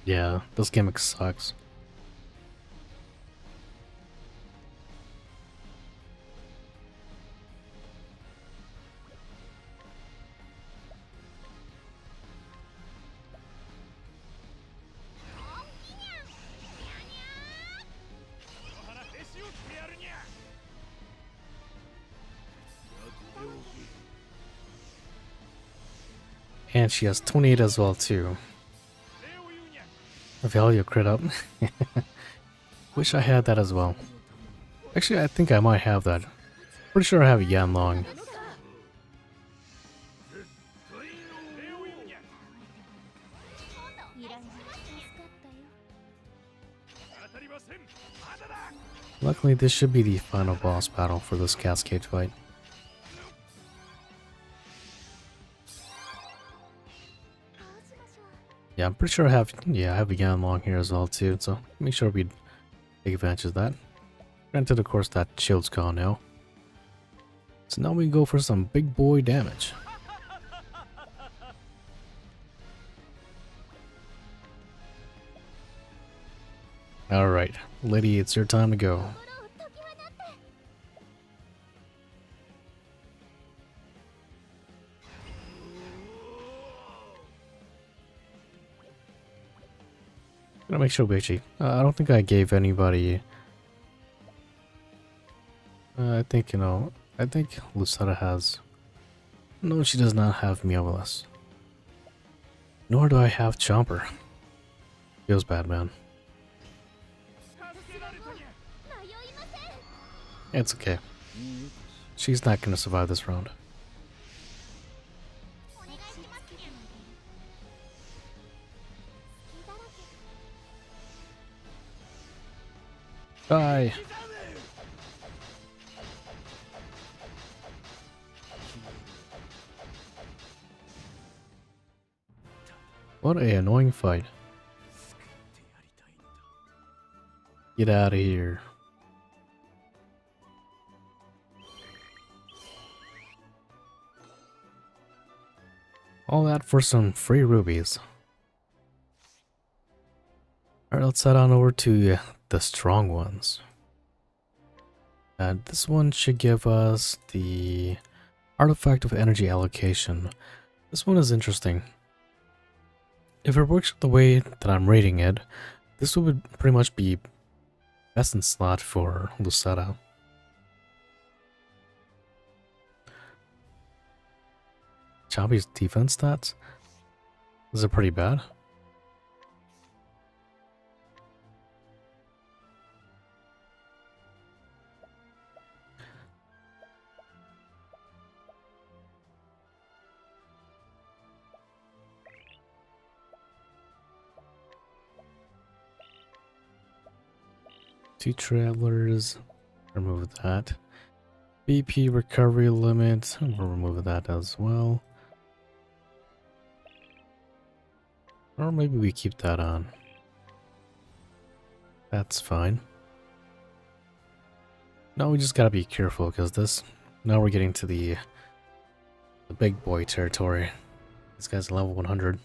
Yeah, this gimmick sucks. And she has 28 as well too. Value crit up. Wish I had that as well. Actually, I think I might have that. Pretty sure I have Yanlong. Luckily, this should be the final boss battle for this Cascade fight. Yeah, I'm pretty sure I have a Yanlong here as well too, so make sure we take advantage of that. Granted, of course, that shield's gone now. So now we can go for some big boy damage. Alright, lady, it's your time to go. Gonna make sure, Bichi. I don't think I gave anybody. I think, you know, I think Lucetta has. No, she does not have Meowless. Nor do I have Chomper. Feels bad, man. It's okay. She's not gonna survive this round. Die! What a annoying fight. Get out of here. All that for some free rubies. Alright, let's head on over to the strong ones. And this one should give us the artifact of energy allocation. This one is interesting. If it works the way that I'm rating it, this would pretty much be best in slot for Lucetta. Chompy's defense stats? Is it pretty bad? Two travelers, remove that. BP recovery limit, we'll remove that as well. Or maybe we keep that on. That's fine. No, we just gotta be careful because this. Now we're getting to the big boy territory. These guys are level 100.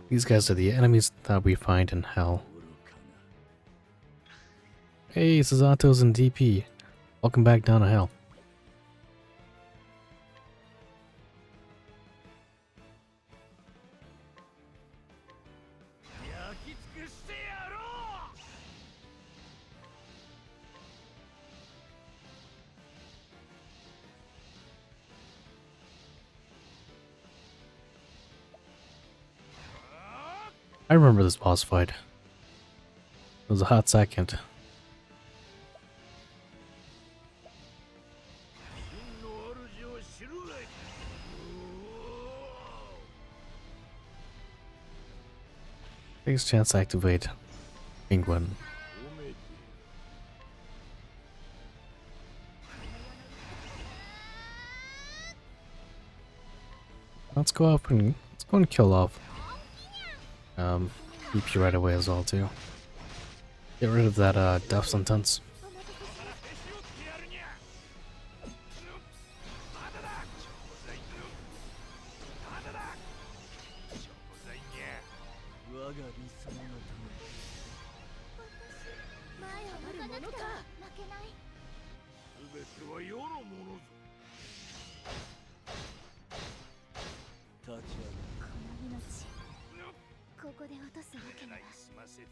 These guys are the enemies that we find in hell. Hey, Sazato's in DP. Welcome back down to hell. I remember this boss fight. It was a hot second. Takes chance to activate Penguin. Let's go up and kill off BP right away as well too. Get rid of that death sentence.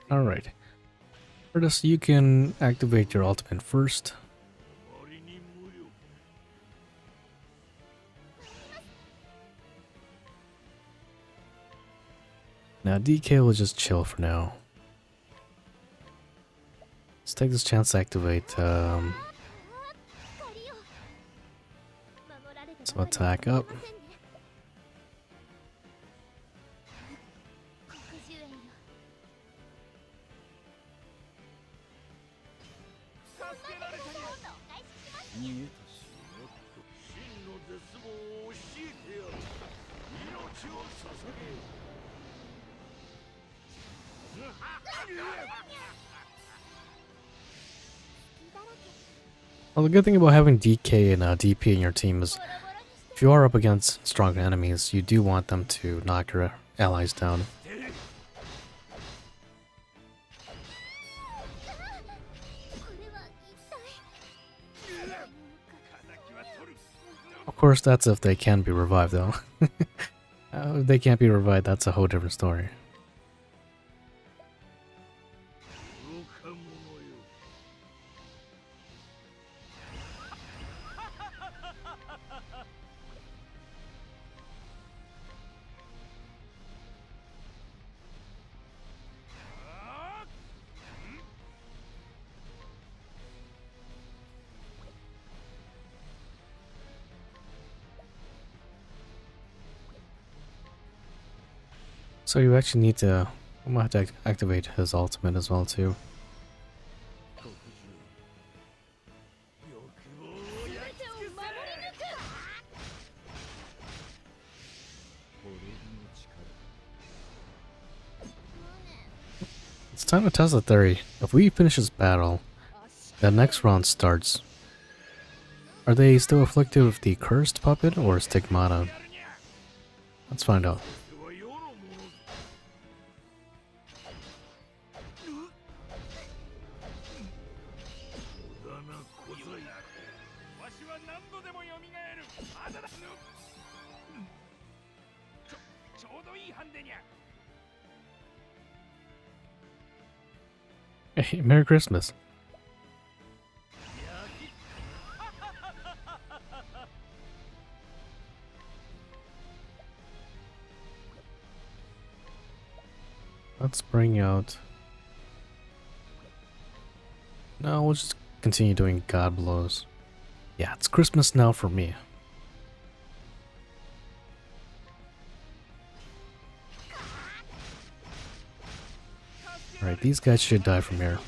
Alright. For this, you can activate your ultimate first. Now DK will just chill for now. Let's take this chance to activate some attack up. Well, the good thing about having DK and DP in your team is if you are up against stronger enemies, you do want them to knock your allies down. Of course, that's if they can be revived, though. If they can't be revived, that's a whole different story. So you actually need to... I'm gonna have to activate his ultimate as well, too. It's time to test the theory. If we finish this battle, the next round starts. Are they still afflicted with the cursed puppet or stigmata? Let's find out. Hey, Merry Christmas. Let's bring out... No, we'll just continue doing God blows. Yeah, it's Christmas now for me. Alright, these guys should die from here.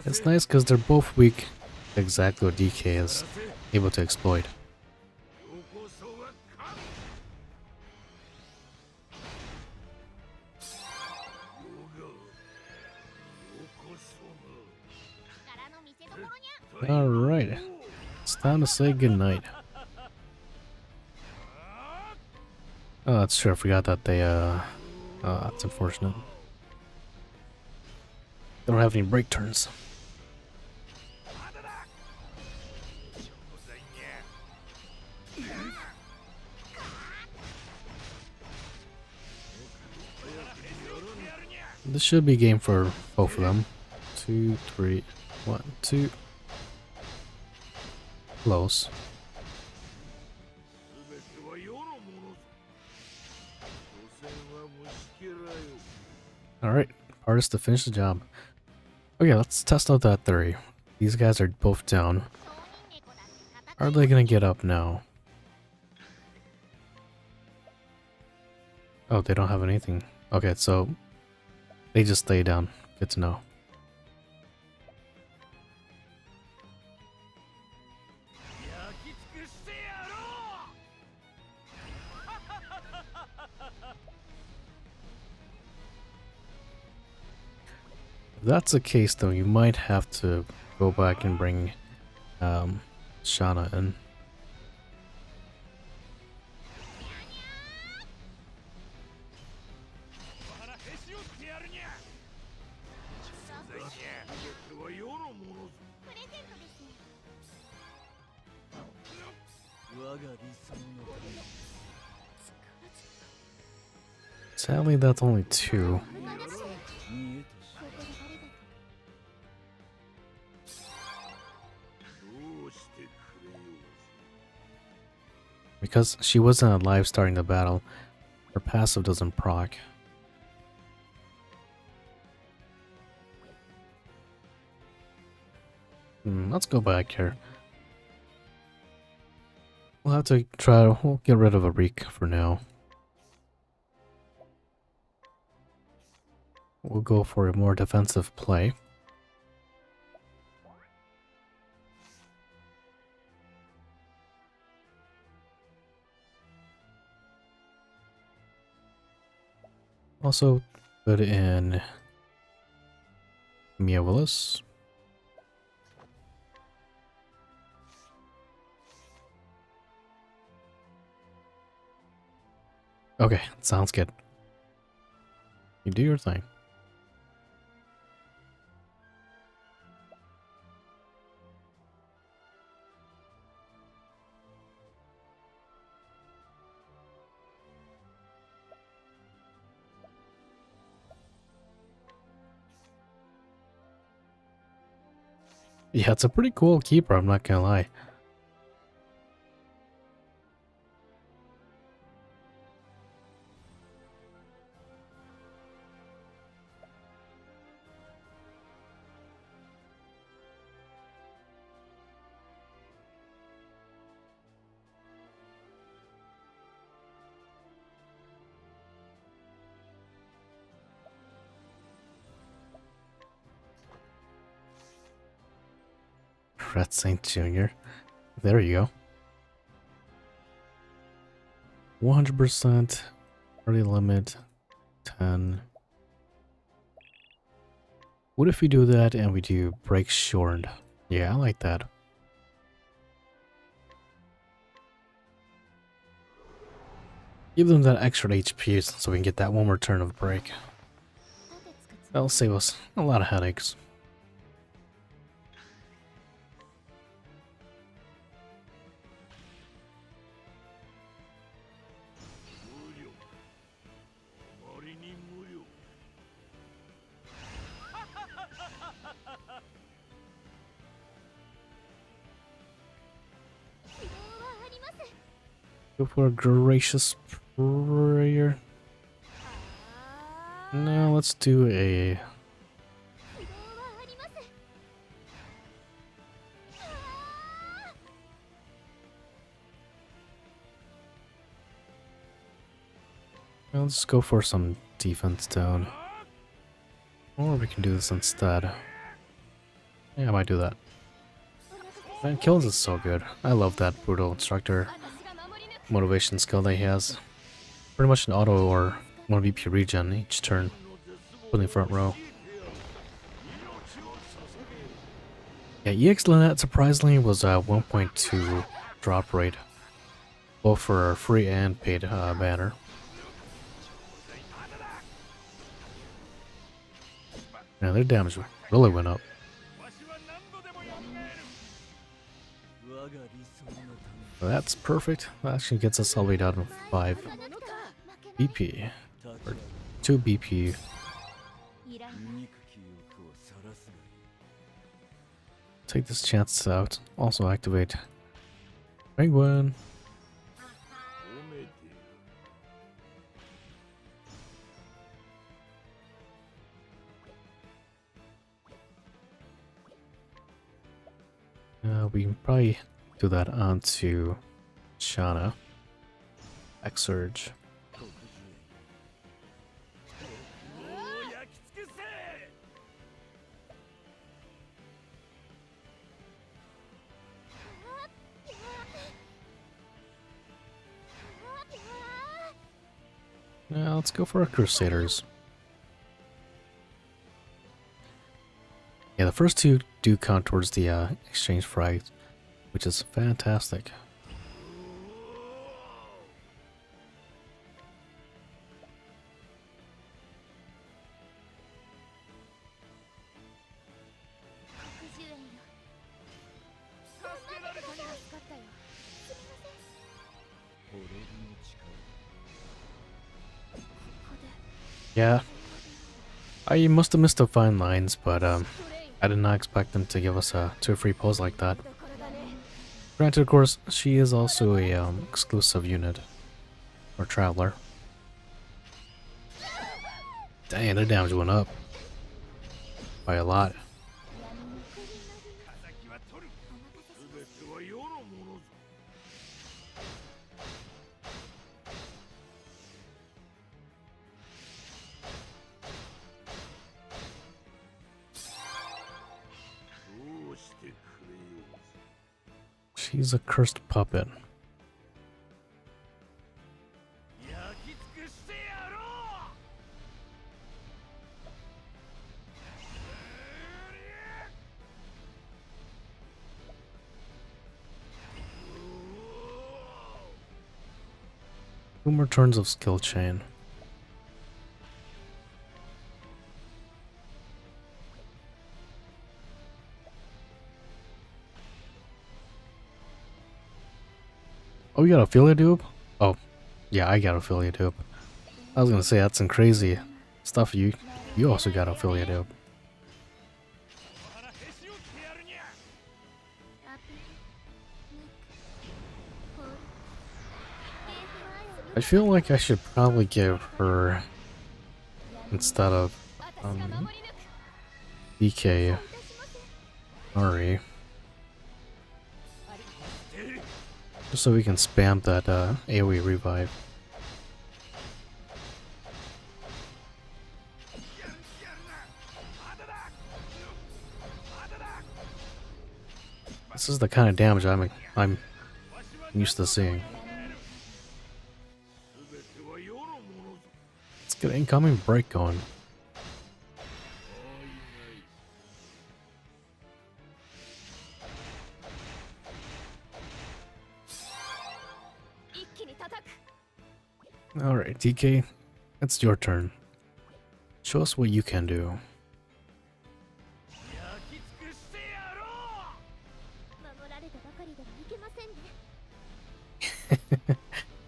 It's nice because they're both weak, exactly what DK is able to exploit. Alright, it's time to say goodnight. Oh, that's true, I forgot that they, that's unfortunate. They don't have any break turns. This should be game for both of them. 2, 3, 1, 2. Close. Alright, hardest to finish the job. Okay, let's test out that theory. These guys are both down. Are they gonna get up now? Oh, they don't have anything. Okay, so they just stay down. Good to know. If that's the case, though, you might have to go back and bring Shauna in. Sadly, that's only 2. Because she wasn't alive starting the battle, her passive doesn't proc. Let's go back here. We'll have to try, we'll get rid of a Reek for now. We'll go for a more defensive play. Also put in Mia Willis. Okay, sounds good. You do your thing. Yeah, it's a pretty cool keeper, I'm not gonna lie. Red Saint Jr. There you go. 100% early limit 10. What if we do that and we do break shortened? Yeah, I like that. Give them that extra HP so we can get that one more turn of break. That'll save us a lot of headaches. Go for a gracious prayer. No, let's do a... Let's go for some defense down. Or we can do this instead. Yeah, I might do that. Man, kills is so good. I love that brutal instructor motivation skill that he has. Pretty much an auto or 1 VP regen each turn. Put in the front row. Yeah, EX Lynette surprisingly was a 1.2 drop rate. Both for free and paid banner. Yeah, their damage really went up. That's perfect. That actually gets us all the way down to 5 BP. Or 2 BP. Take this chance out. Also activate Penguin. We can probably do that onto Shana. X-Surge. Now let's go for our Crusaders. Yeah, the first two do count towards the exchange frag, which is fantastic. Yeah, I must have missed the fine lines, but I did not expect them to give us a 2 free pulls like that. Granted, of course, she is also a exclusive unit or traveler. Dang, their damage went up by a lot. She's a cursed puppet. Two more turns of skill chain. Oh, you got affiliate dupe? Oh, yeah, I got affiliate dupe. I was gonna say that's some crazy stuff. You also got affiliate dupe. I feel like I should probably give her, instead of DK Ari, just so we can spam that AoE revive. This is the kind of damage I'm used to seeing. Let's get an incoming break going. Alright, DK, it's your turn. Show us what you can do.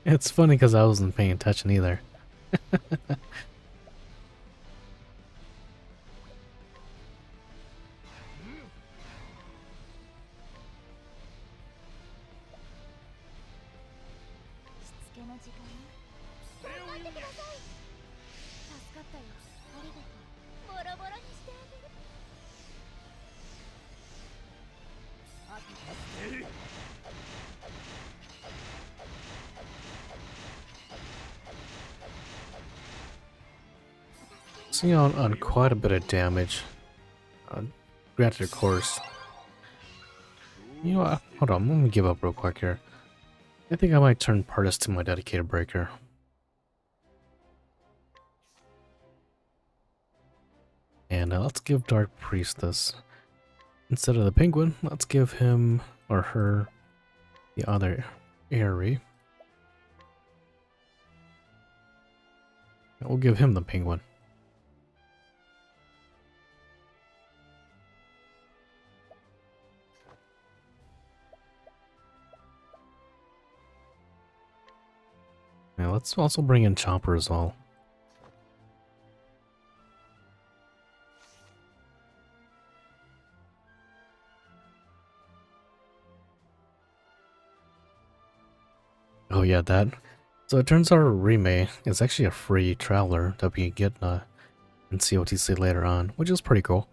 It's funny because I wasn't paying attention either. Seeing on quite a bit of damage. Granted, of course. You know what? Hold on, let me give up real quick here. I think I might turn Partis to my dedicated breaker. And let's give Dark Priestess. Instead of the penguin, let's give him or her the other Aerie. We'll give him the penguin. Now let's also bring in Chomper as well. Oh yeah, that. So it turns out Rime is actually a free traveler that we get in COTC later on, which is pretty cool.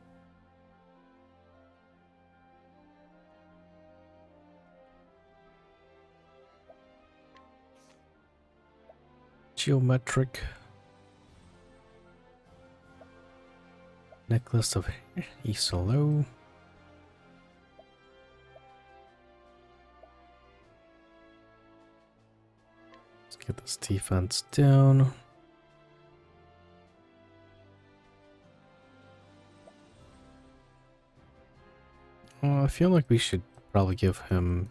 Geometric necklace of Isolo. Let's get this defense down. I feel like we should probably give him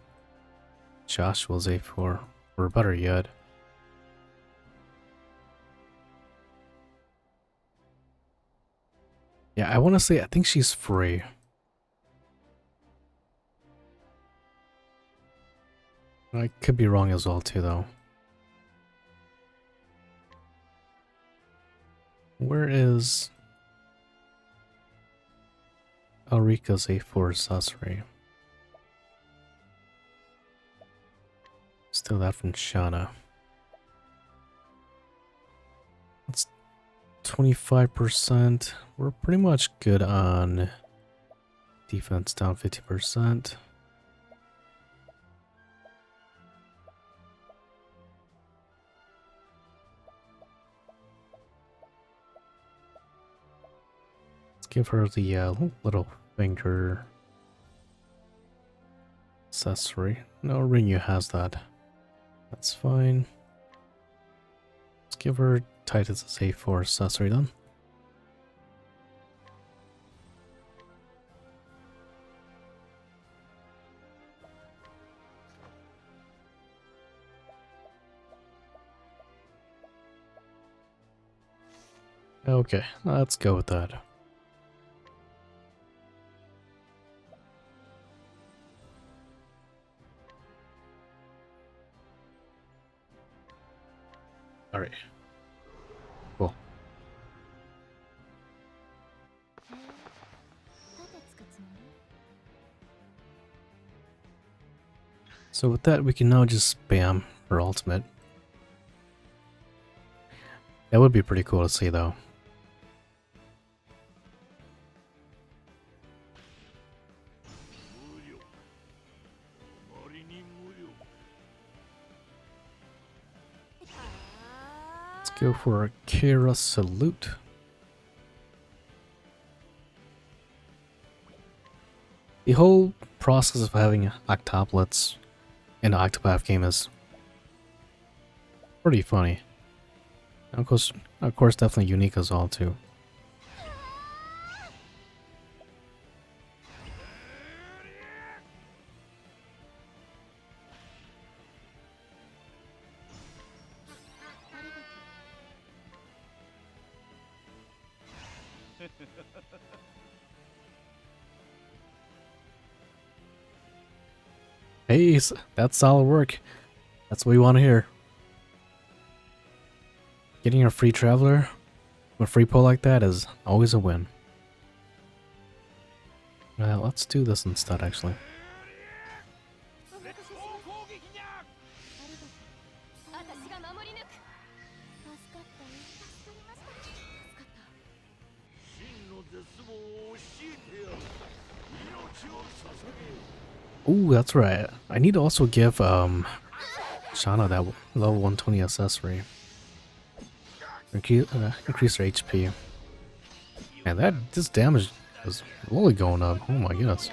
Joshua's A4, or better yet, yeah, I want to say I think she's free. I could be wrong as well too, though. Where is Elrica's A4 accessory? Steal that from Shauna. That's 25%. We're pretty much good on defense, down 50%. Let's give her the little finger accessory. No, Rinyu has that. That's fine. Let's give her Titus' A4 accessory then. Okay, let's go with that. Alright. Cool. So with that, we can now just spam her ultimate. That would be pretty cool to see, though. Let's go for a Kira Salute. The whole process of having octoplets in an Octopath game is pretty funny. And of course, definitely unique as well, too. Hey, that's solid work. That's what we want to hear. Getting a free traveler, a free pull like that is always a win. Let's do this instead, actually. Ooh, that's right. I need to also give Shauna that level 120 accessory. Increase her HP. Man, this damage is really going up. Oh my goodness.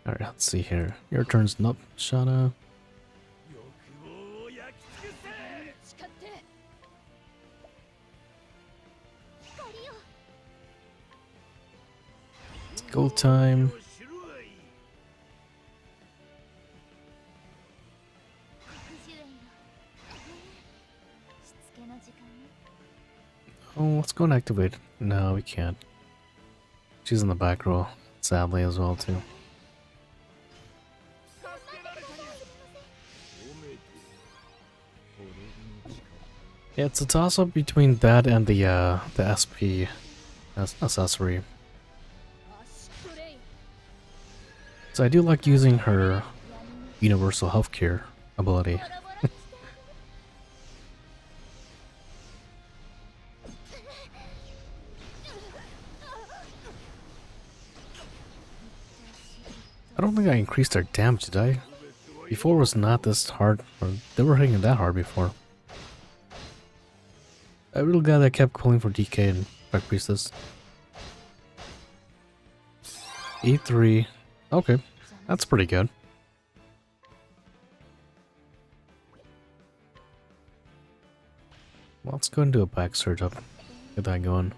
Alright, let's see here. Your turn's up, Shauna. It's go time. Oh, let's go and activate. No, we can't. She's in the back row, sadly, as well, too. Yeah, it's a toss-up between that and the SP accessory. So I do like using her universal healthcare ability. I don't think I increased their damage, did I? Before it was not this hard, or they were hitting it that hard before. I really glad I kept calling for DK and Dark Priestess. E3. Okay, that's pretty good. Well, let's go and do a back surge up. Get that going.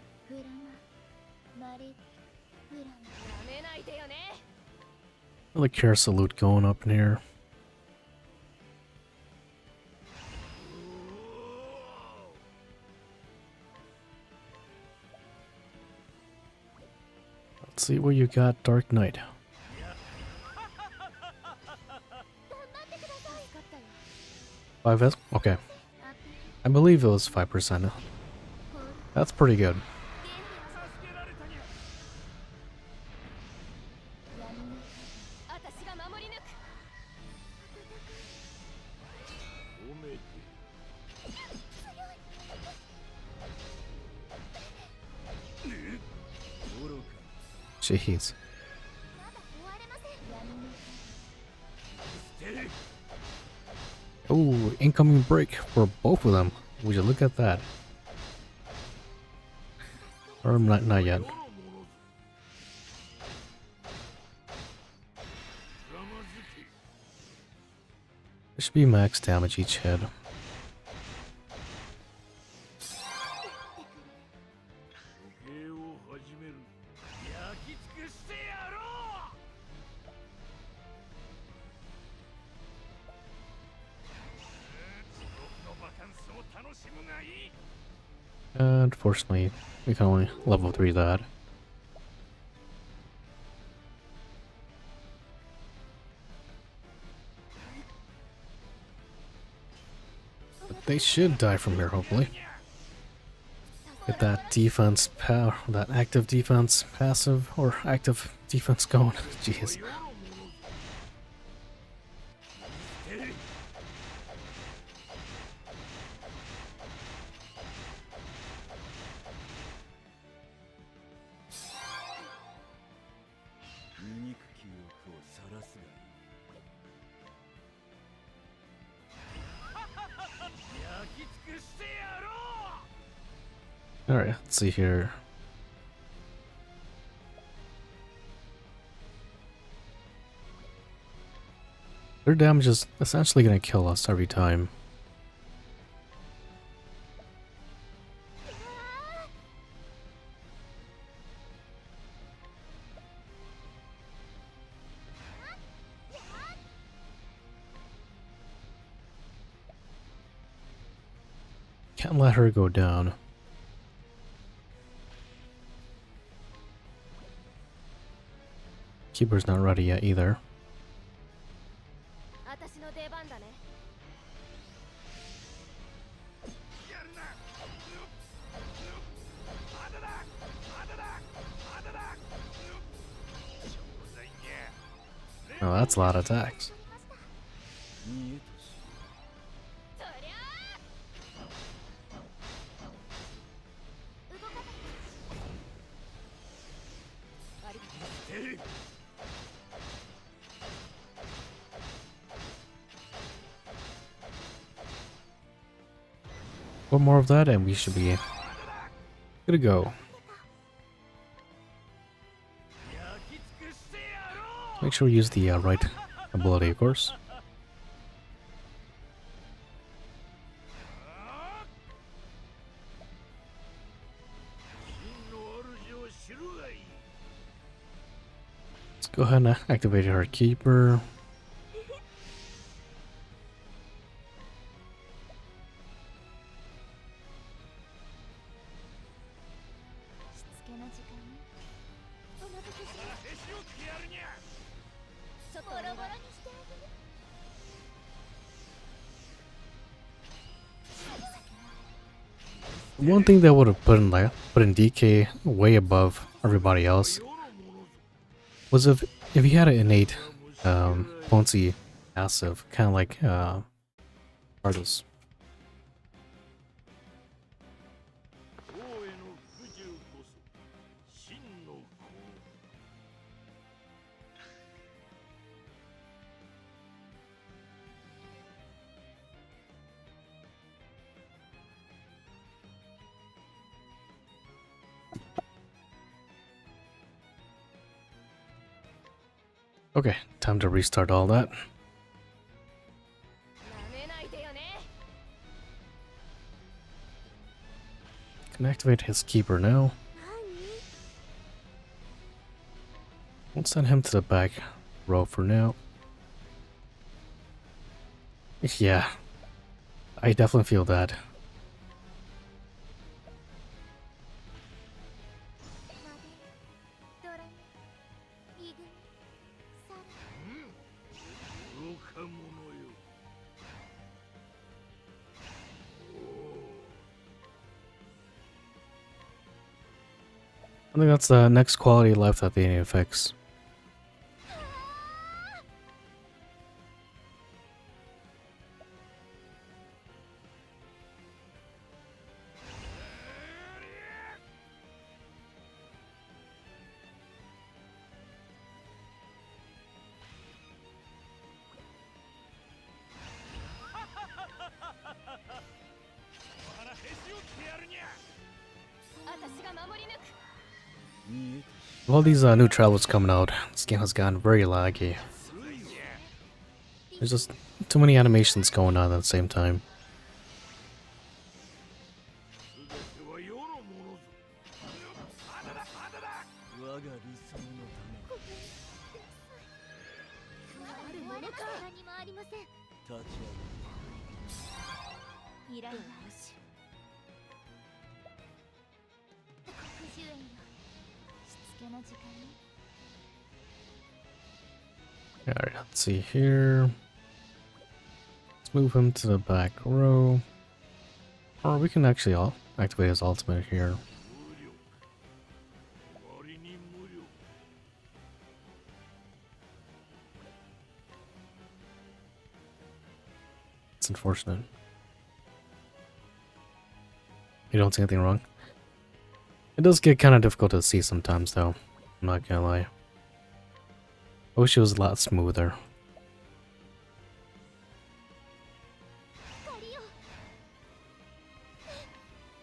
Another Kira Salute going up in here. Let's see what you got, Dark Knight. 5S? Okay. I believe it was 5%. That's pretty good. Jeez. Oh, incoming break for both of them. Would you look at that? Or not yet. There should be max damage each hit. Unfortunately, we can only level 3 that. They should die from here, hopefully. Get that defense power, that active defense passive, or active defense going. Jeez. Alright, let's see here. Their damage is essentially gonna kill us every time. Can't let her go down. Keeper's not ready yet either. Oh, that's a lot of attacks. One more of that and we should be good to go. Make sure we use the right ability, of course. Let's go ahead and activate our keeper. One thing that would have put in DK way above everybody else was if he had an innate Ponzi passive, kind of like Ardos. Okay, time to restart all that. Can activate his keeper now. We'll send him to the back row for now. Yeah, I definitely feel that. I think that's the next quality of life that they need to fix. With all these new trailers coming out, this game has gotten very laggy. There's just too many animations going on at the same time. Alright, let's see here. Let's move him to the back row. Or we can actually activate his ultimate here. It's unfortunate. You don't see anything wrong? It does get kind of difficult to see sometimes, though. I'm not gonna lie. I wish it was a lot smoother.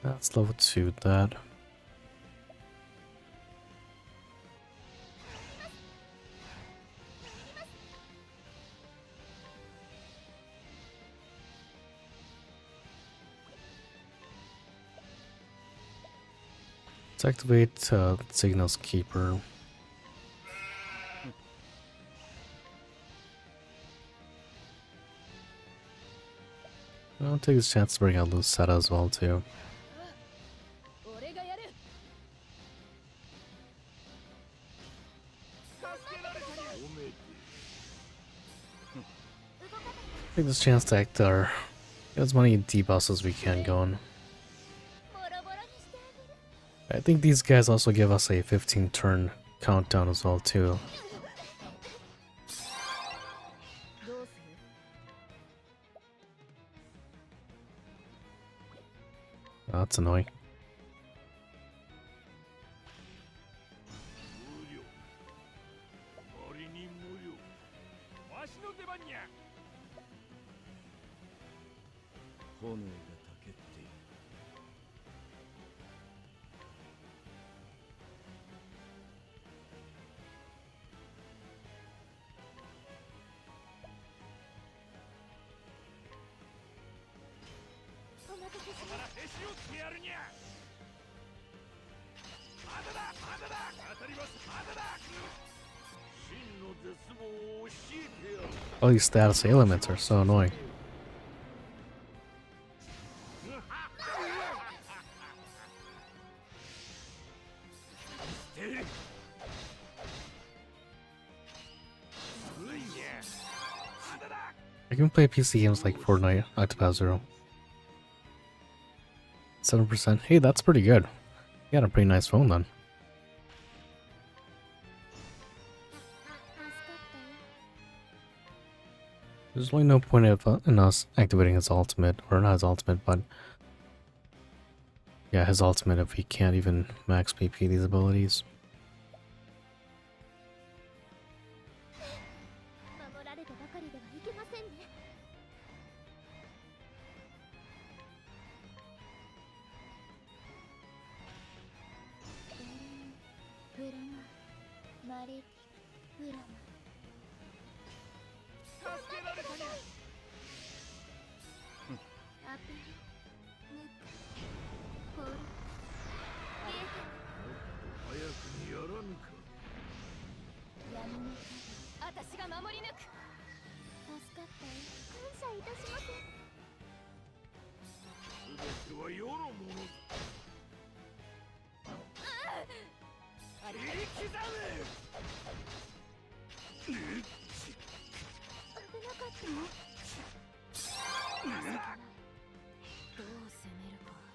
That's level 2, that. Let's activate Signal's Keeper. I'll take this chance to bring out Lucetta as well, too. Take this chance to get as many debuffs as we can going. I think these guys also give us a 15-turn countdown as well, too. Oh, that's annoying. All these status elements are so annoying. I can play PC games like Fortnite, Octopath Zero. 7%. Hey, that's pretty good. You got a pretty nice phone then. There's really no point in us activating his ultimate, or not his ultimate, but yeah, his ultimate if he can't even max PP these abilities.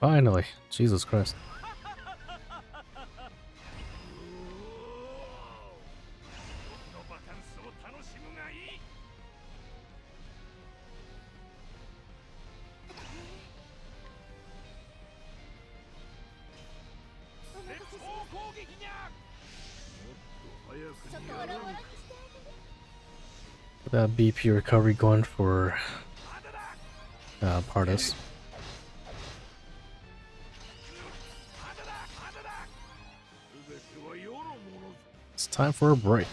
Finally, Jesus Christ. That BP recovery going for Pardus. It's time for a break.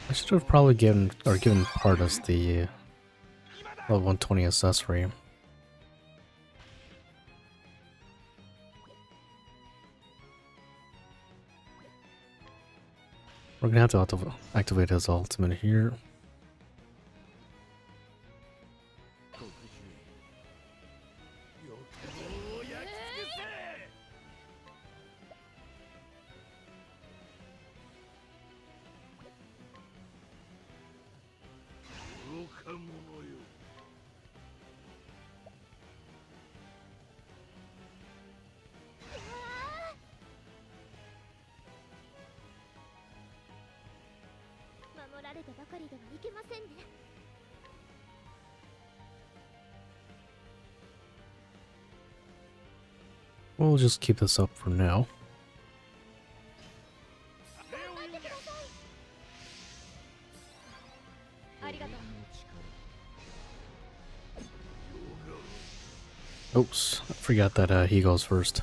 I should have probably given Pardus the level 120 accessory. We're gonna have to activate his ultimate here. We'll just keep this up for now. Oops, I forgot that he goes first.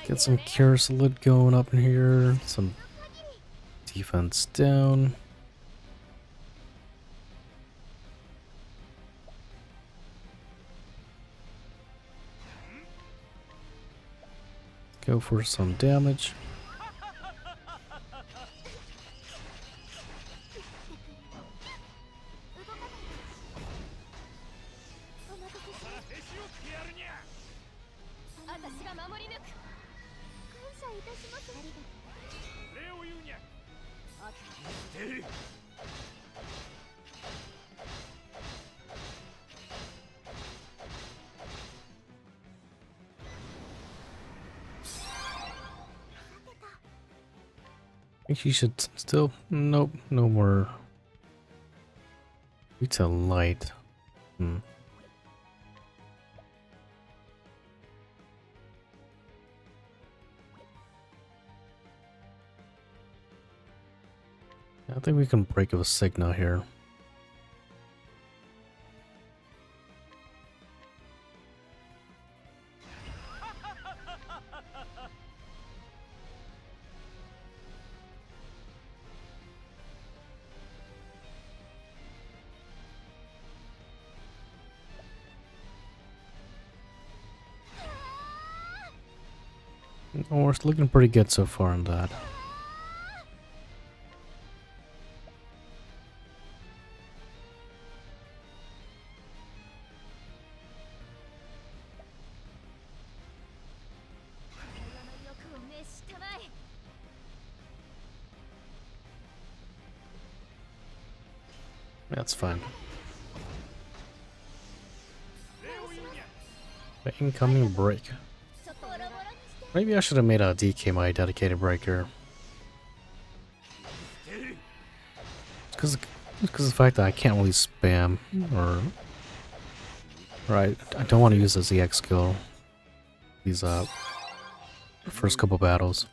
Get some Cure Salute going up in here, some defense down. Go for some damage. I think she should still. Nope, no more. Retail light. I think we can break a Signa here. Oh, we're looking pretty good so far on that. That's fine. Incoming break. Maybe I should have made a DK my dedicated breaker. Because of the fact that I can't really spam or I don't want to use this EX skill these first couple battles.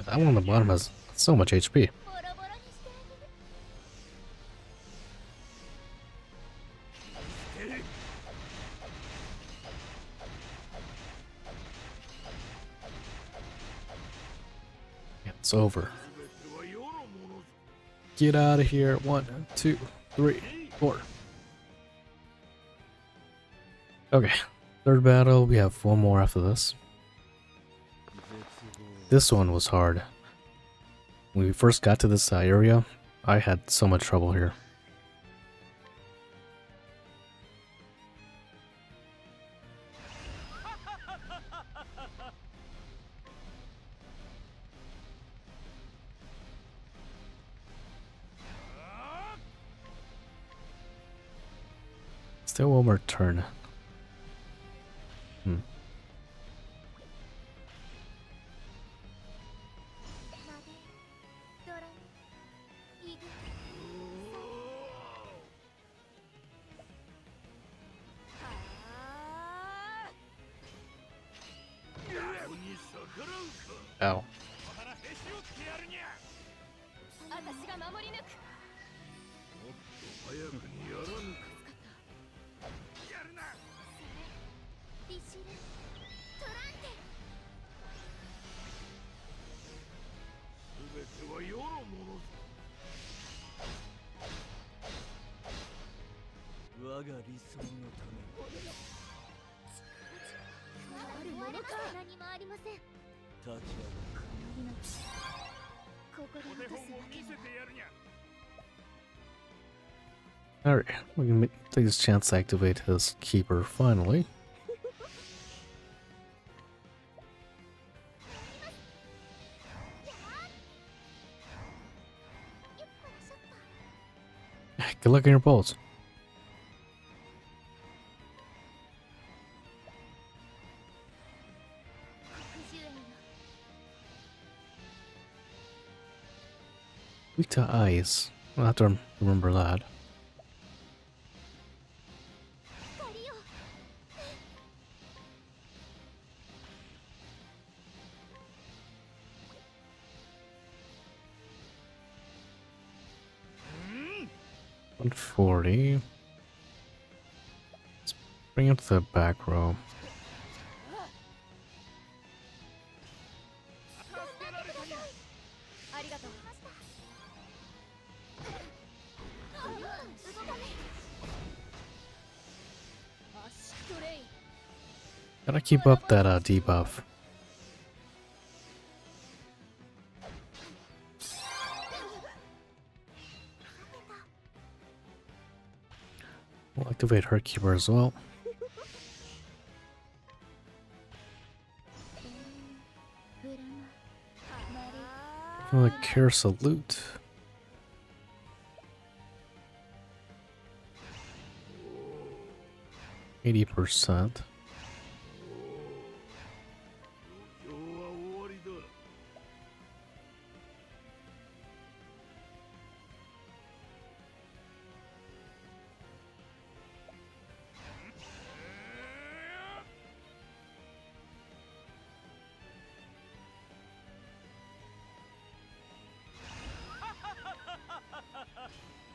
That one on the bottom has so much HP. It's over. Get out of here. 1, 2, 3, 4. Okay. Third battle. We have one more after this. This one was hard. When we first got to this area, I had so much trouble here. Still one more turn. Ow. Alright, we can take this chance to activate his keeper finally. Good luck in your polls. Weak to ice. I'll have to remember that. $140. Let's bring up the back row. Gotta keep up that debuff. We'll activate her keeper as well. The care salute. %.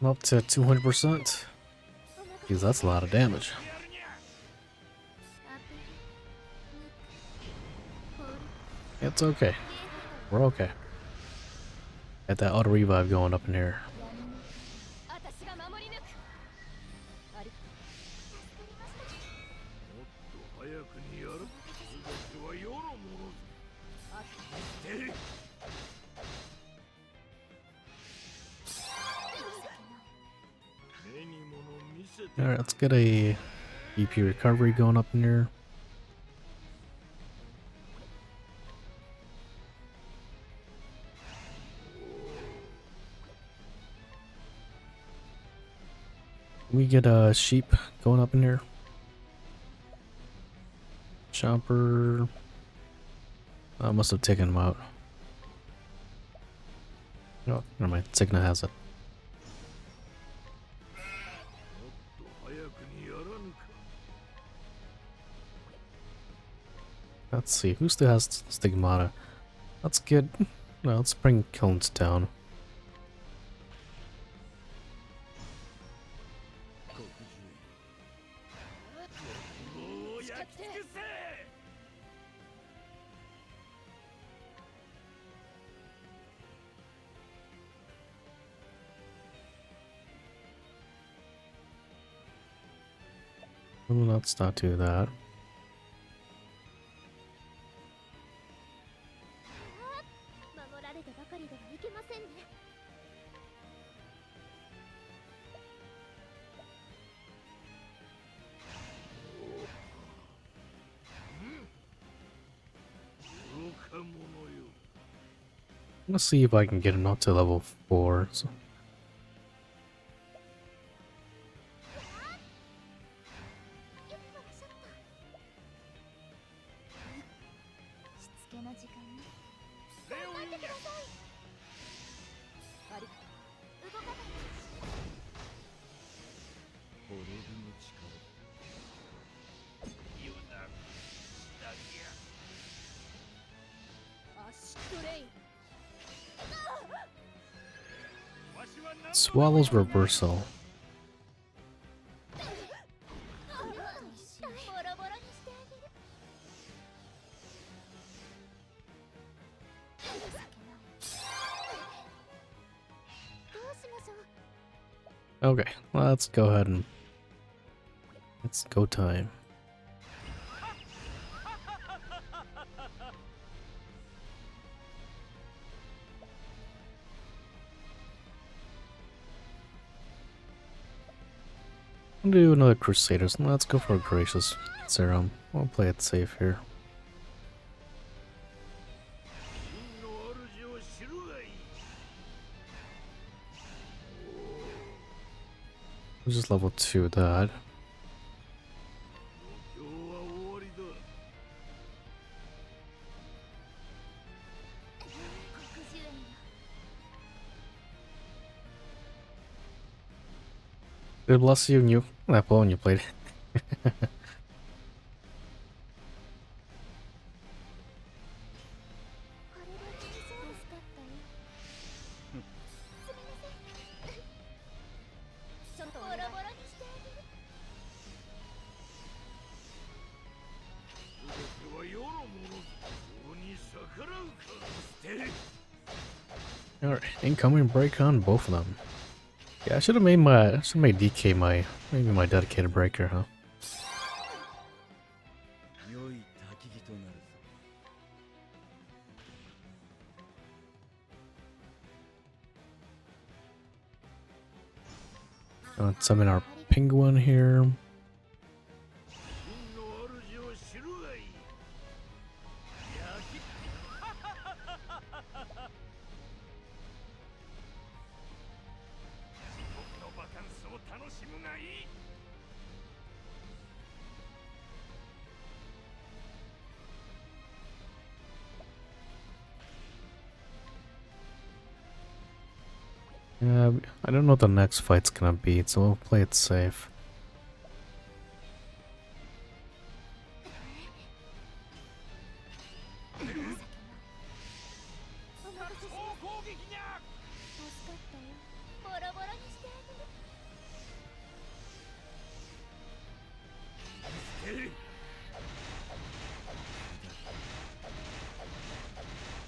I'm up to 200%. Because that's a lot of damage. It's okay. We're okay. Got that auto revive going up in here. Alright, let's get a EP recovery going up in here. We get a sheep going up in here. Chomper. I must have taken him out. Oh, never mind. Signa has it. Let's see, who still has Stigmata? Let's get... No, let's bring Kilns down. Let's not do that. Let's see if I can get him up to level 4. So. Swallow's reversal. Okay, let's go ahead and It's go time. I'll do another Crusaders. Let's go for a Gracious Serum. We'll play it safe here. We'll just level 2 that. God bless you, new that ball you played. Alright, incoming break on both of them. Yeah, I should have made DK maybe my dedicated breaker, huh? Let's summon our penguin here. Yeah, I don't know what the next fight's gonna be, so we'll play it safe.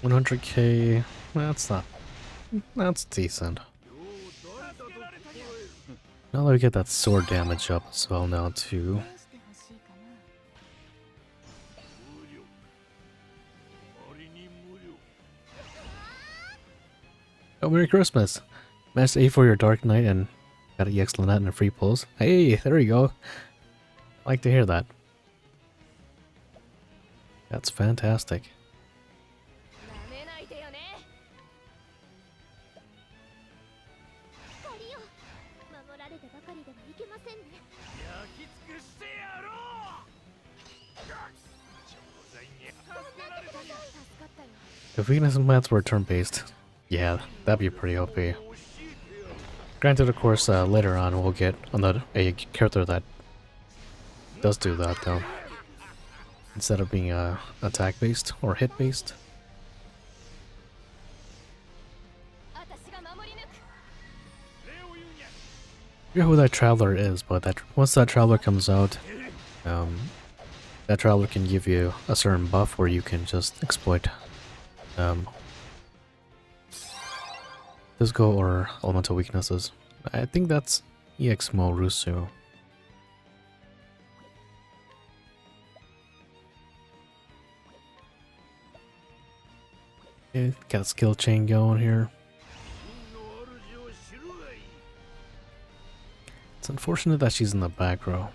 $100k, that's decent. Now that we get that sword damage up as well now too. Oh, Merry Christmas! Match A for your Dark Knight and got an EX Lynette and a free pulls. Hey, there you go. I like to hear that. That's fantastic. If weakness and mats were turn-based, yeah, that'd be pretty OP. Granted, of course, later on we'll get a character that does do that, though. Instead of being attack-based or hit-based. I forget who that traveler is, but once that traveler comes out, that traveler can give you a certain buff where you can just exploit physical or elemental weaknesses. I think that's EXMO Rusu. Okay, got a skill chain going here. It's unfortunate that she's in the back row.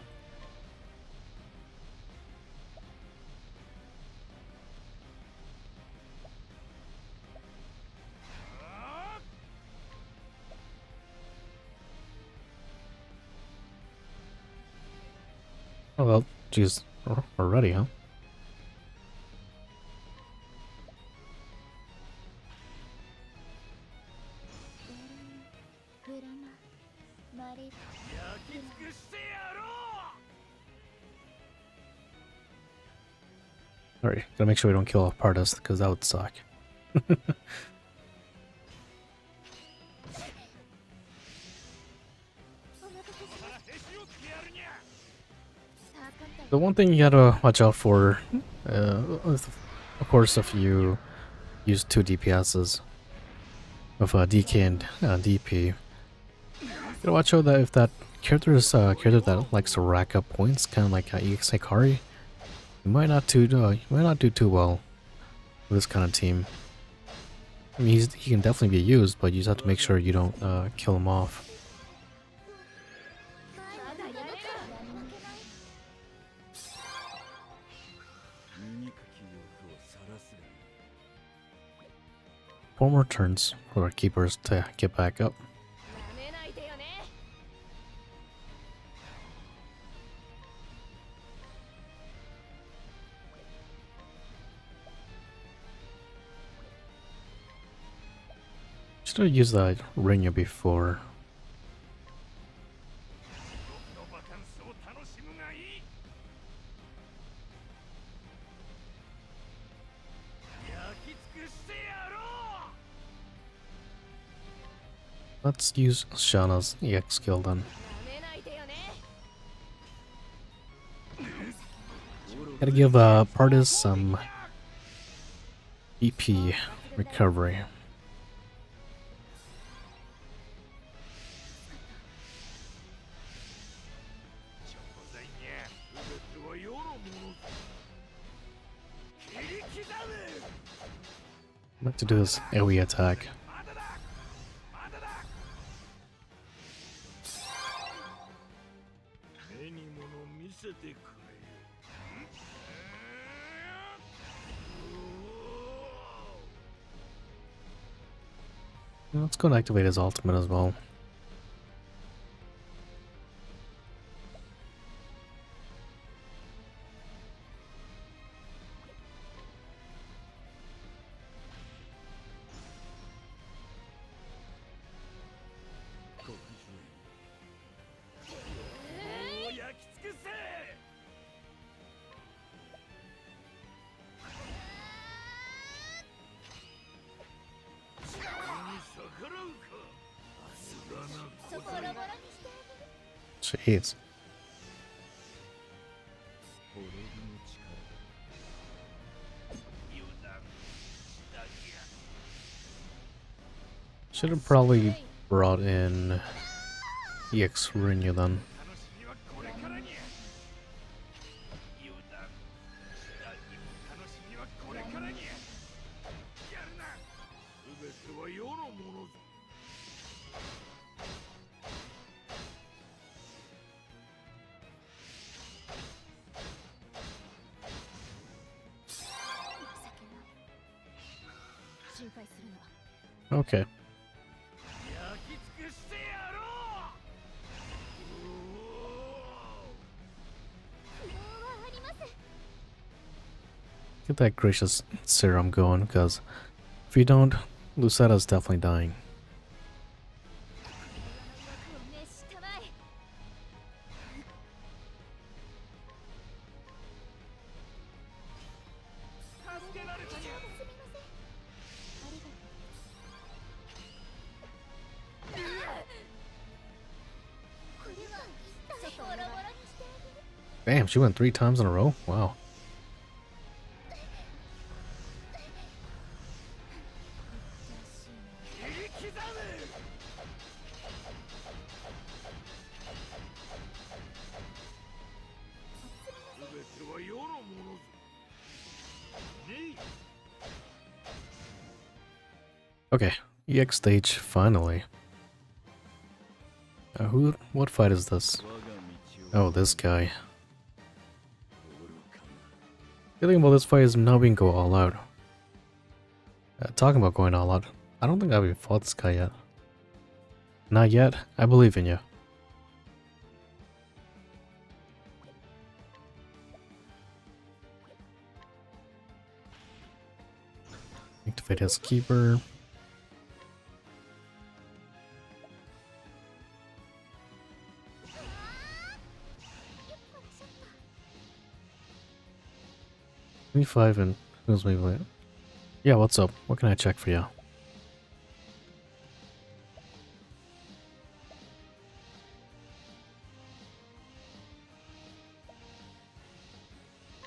Oh well, geez, we're ready, huh? Alright, gotta make sure we don't kill off Partis, because that would suck. The one thing you gotta watch out for, of course, if you use 2 DPSs of DK and DP, you gotta watch out that if that character that likes to rack up points, kind of like EX Hikari, you might not do too well with this kind of team. I mean, he can definitely be used, but you just have to make sure you don't kill him off. Four more turns for our keepers to get back up. Should have used that Rinya before. Let's use Shana's EX skill then. Gotta give Partis some EP recovery. I'm about to do this AoE attack. Let's go and activate his ultimate as well. Jeez. Should have probably brought in EX Rinya then. Okay. Get that gracious serum going, because if you don't, Lucetta's definitely dying. Damn, she went 3 times in a row? Wow. Okay, EX stage finally. What fight is this? Oh, this guy. The thing about this fight is now we can go all out. Talking about going all out, I don't think I've even fought this guy yet. Not yet? I believe in you. Activate his keeper. Me5 and who's me? Yeah, what's up? What can I check for you?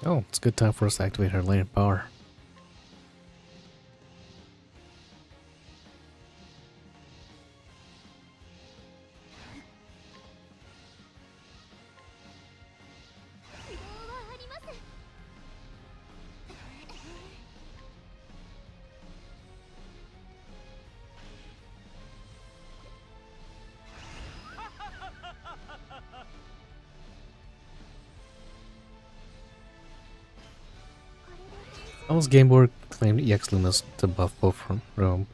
Oh, it's a good time for us to activate our lane of power. Almost Game Board claimed EX Lunas to buff both from Rome.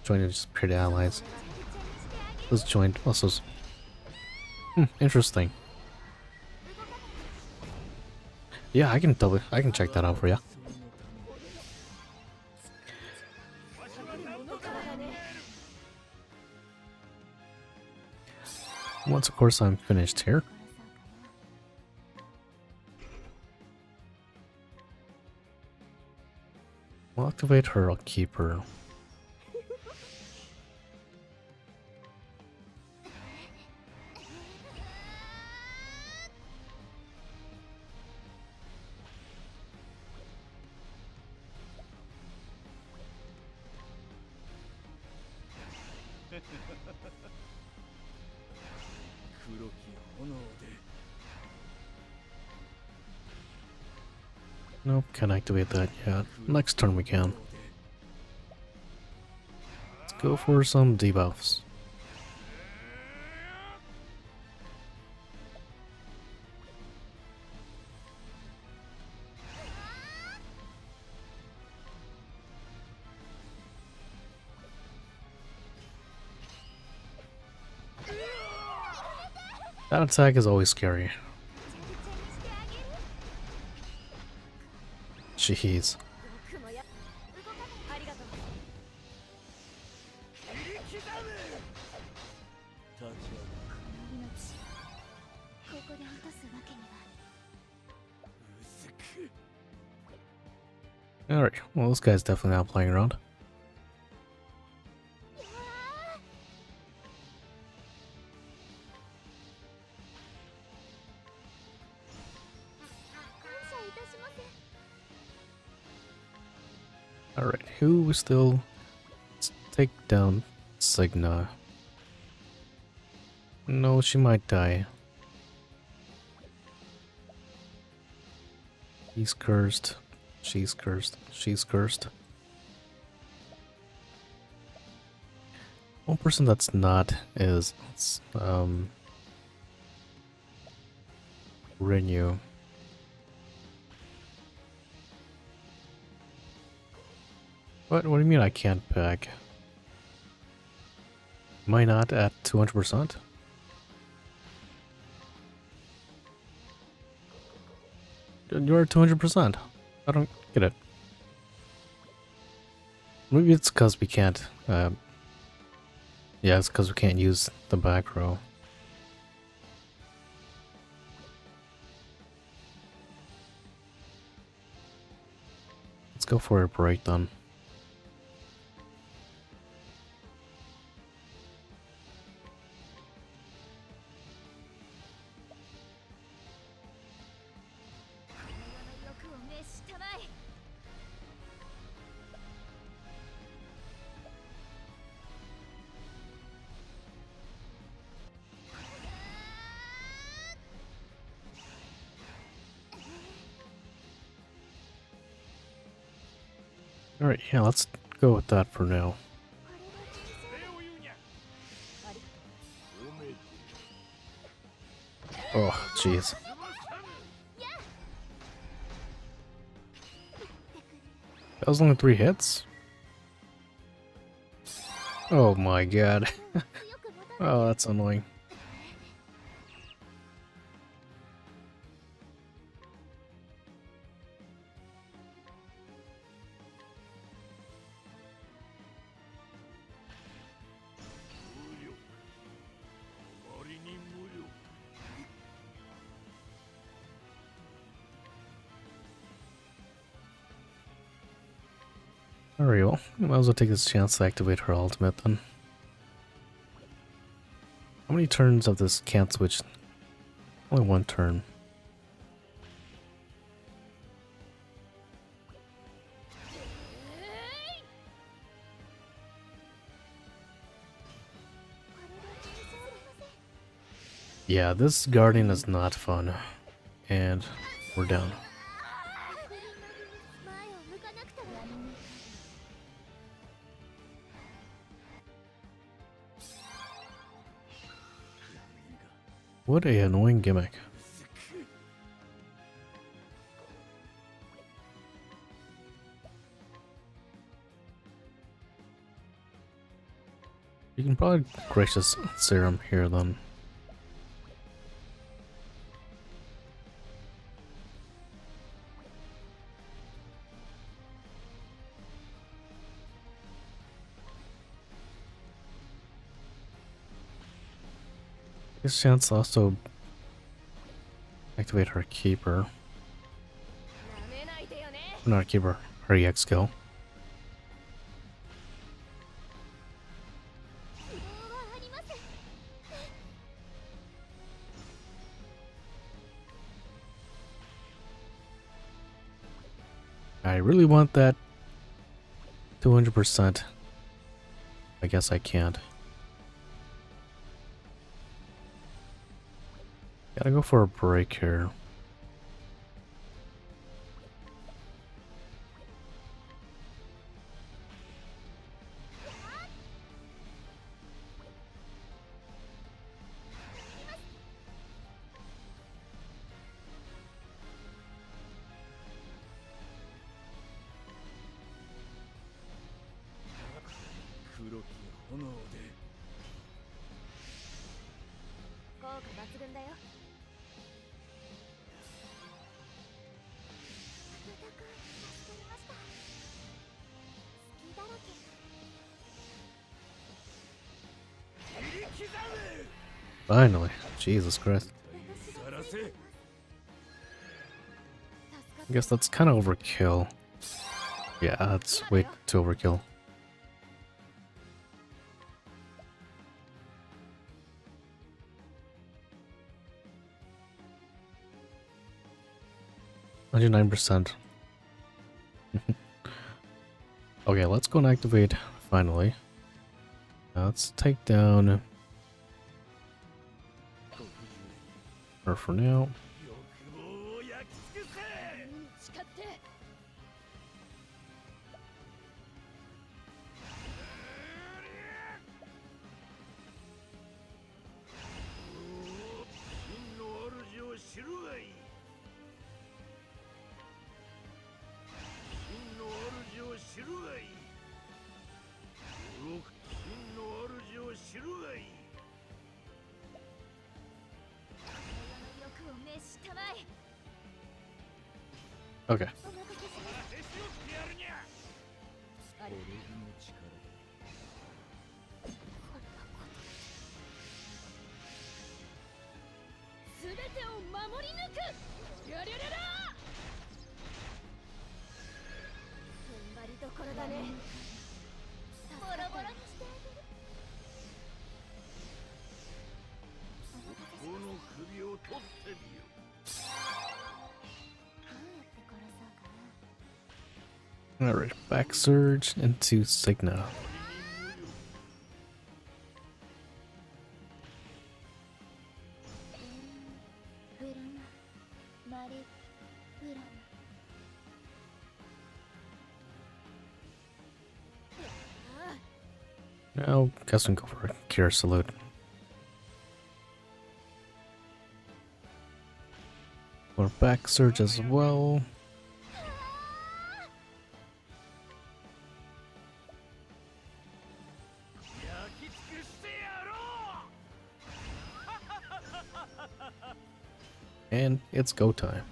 Joined just pretty allies. Was joined also. Interesting. Yeah, I can check that out for you. Once, of course, I'm finished here. I'll activate her, I'll keep her. Nope, can't activate that yet. Next turn we can. Let's go for some debuffs. That attack is always scary. Jeez. Alright, well this guy's definitely not playing around. Alright, who we still... Let's take down Signa. No, she might die. He's cursed. She's cursed. She's cursed. One person that's not is Renew. What do you mean I can't pick? Am I not at 200%? You're at 200%. I don't get it. Maybe it's because we can't, yeah, it's because we can't use the back row. Let's go for a break then. Alright, yeah, let's go with that for now. Oh, jeez. That was only 3 hits? Oh my god. Oh, that's annoying. Alright, well, might as well take this chance to activate her ultimate then. How many turns of this can't switch? Only 1 turn. Yeah, this guardian is not fun. And we're down. What a annoying gimmick. You can probably Gracious Serum here then. This chance also activate her keeper. Not keeper, her EX skill. I really want that 200%. I guess I can't. Gotta go for a break here. Finally. Jesus Christ. I guess that's kind of overkill. Yeah, that's way too overkill. %. Okay, let's go and activate finally. Let's take down her for now. Okay. Alright, back surge into Signa. Now, guess we can go for a Cure Salute. Or back surge as well. And it's go time.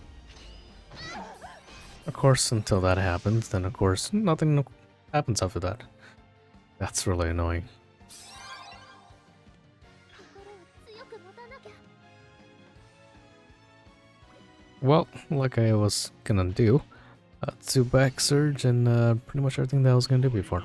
Of course, until that happens, then of course nothing happens after that. That's really annoying. Well, like I was gonna do, to back surge and pretty much everything that I was gonna do before.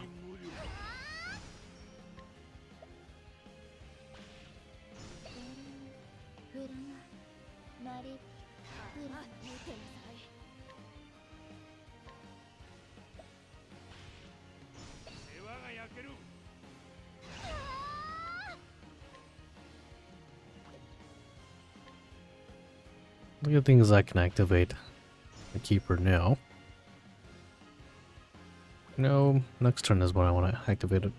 Look at things I can activate the keeper now. No, next turn is when I want to activate it.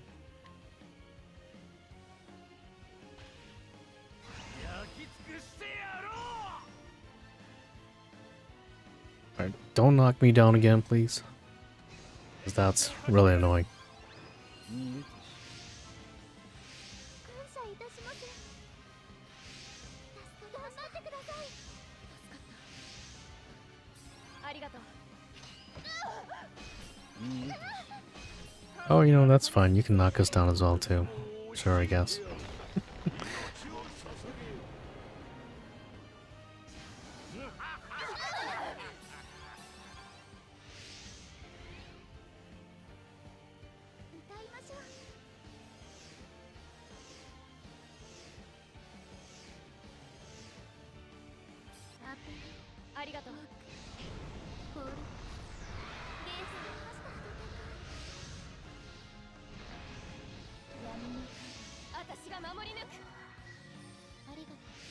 Alright, don't knock me down again, please. Because that's really annoying. Oh, you know, that's fine. You can knock us down as well, too. Sure, I guess.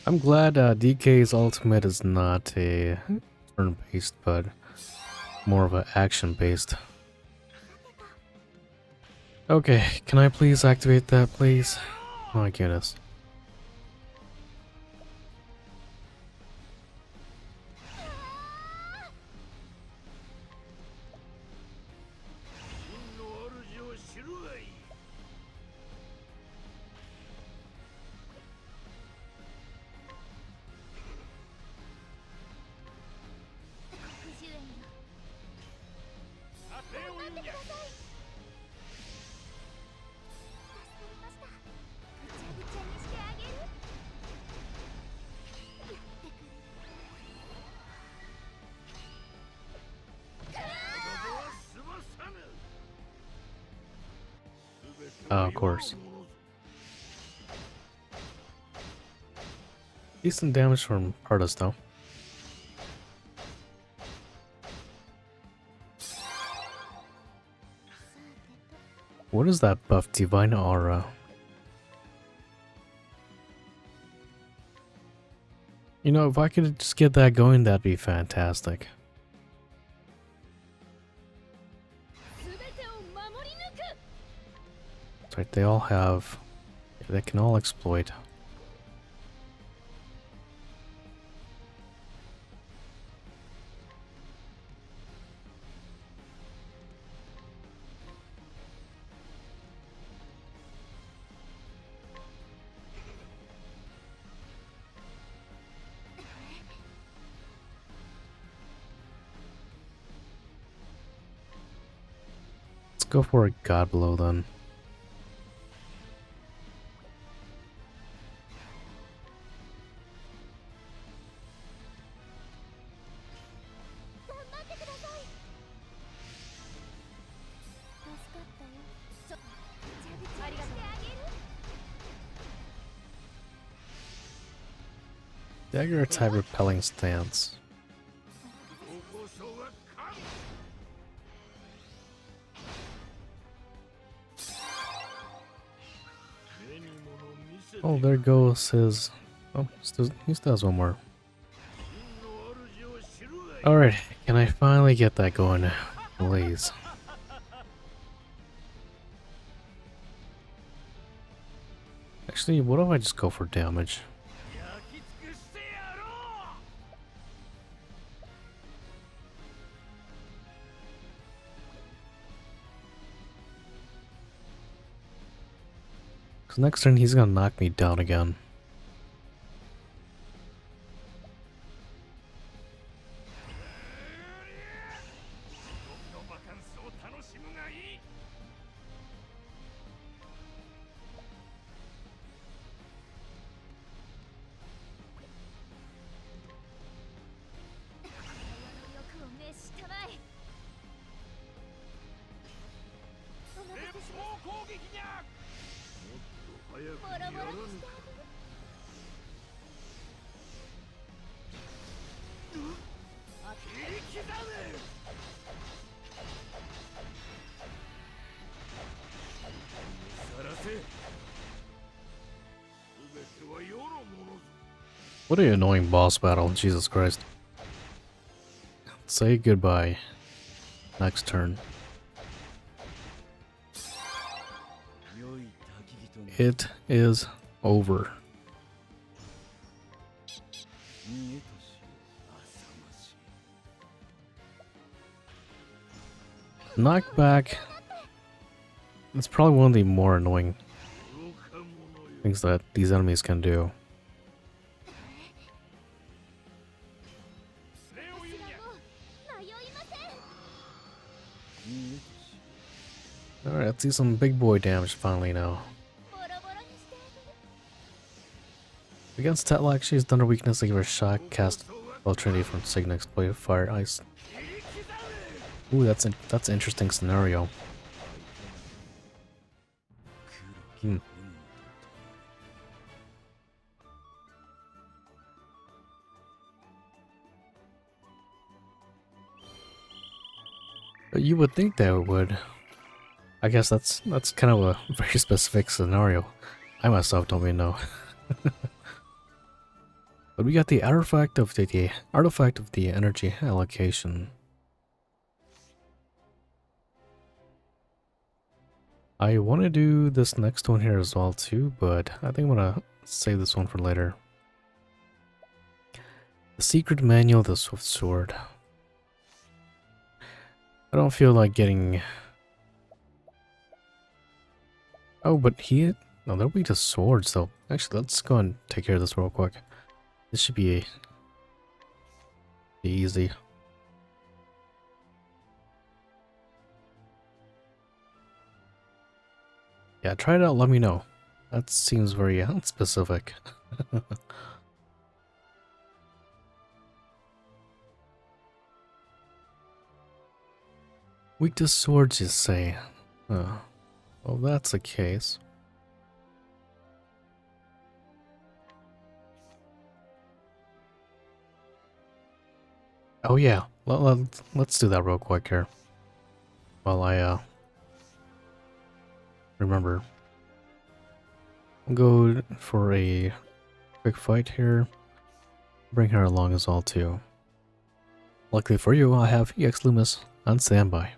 I'm glad DK's ultimate is not a turn-based, but more of an action-based. Okay, can I please activate that, please? Oh my goodness. Of course. Decent damage from Artist, though. What is that buff? Divine Aura. You know, if I could just get that going, that'd be fantastic. That's right, they all have... They can all exploit. Let's go for a God Blow then. Dagger type repelling stance. Oh, there goes his... Oh, he still has one more. Alright, can I finally get that going? Please. Actually, what if I just go for damage? Because next turn he's gonna knock me down again. What an annoying boss battle, Jesus Christ. Say goodbye. Next turn. It is over. Knockback. It's probably one of the more annoying things that these enemies can do. Alright, let's see some big boy damage finally now. Against Tetlock, she's done her weakness to give her shock, cast Trinity from Signa, exploit fire, ice. Ooh, that's an interesting scenario. But you would think that it would. I guess that's kind of a very specific scenario. I myself don't really know. But we got the artifact of the energy allocation. I want to do this next one here as well too, but I think I'm gonna save this one for later. The secret manual of the Swift Sword. I don't feel like getting... Oh, but no, they're weak to swords though. Actually, let's go and take care of this real quick. This should be easy. Yeah, try it out, let me know. That seems very specific. Weak to swords, you say? Well, that's the case. Oh yeah, let's do that real quick here. While I remember. I'll go for a quick fight here. Bring her along as well too. Luckily for you, I have EX Loomis on standby.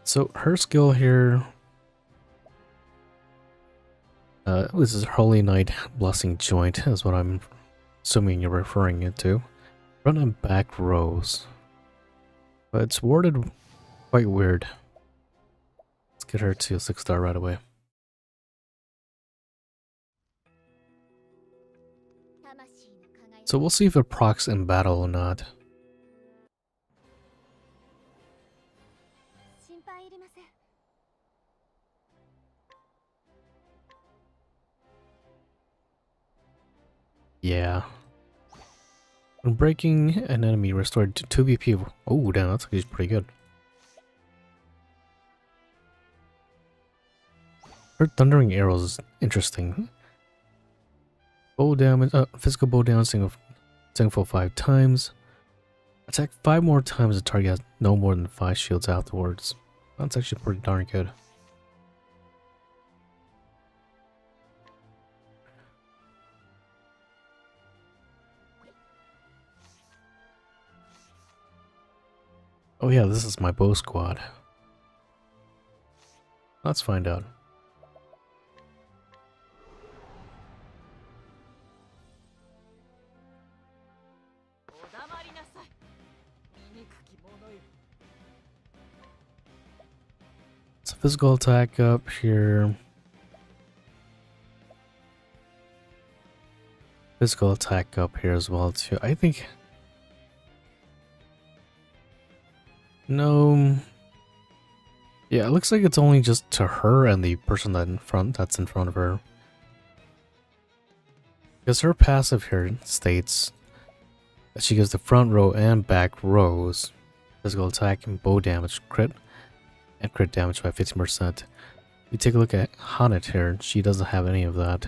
So her skill here, this is Holy Knight Blessing Joint, is what I'm assuming you're referring it to. Front and back rows. But it's worded quite weird. Let's get her to 6-star right away. So we'll see if it procs in battle or not. Yeah. When breaking an enemy, restored 2 BP. Oh, damn, that's actually pretty good. Her thundering arrows is interesting. Bow damage, physical bow damage, single 5 times. Attack 5 more times, the target has no more than 5 shields afterwards. That's actually pretty darn good. Oh yeah, this is my bow squad. Let's find out. It's a physical attack up here. Physical attack up here as well too. I think... No... Yeah, it looks like it's only just to her and the person that's in front of her. Because her passive here states that she gives the front row and back rows physical attack and bow damage crit and crit damage by 15%. We take a look at Hanet here, she doesn't have any of that.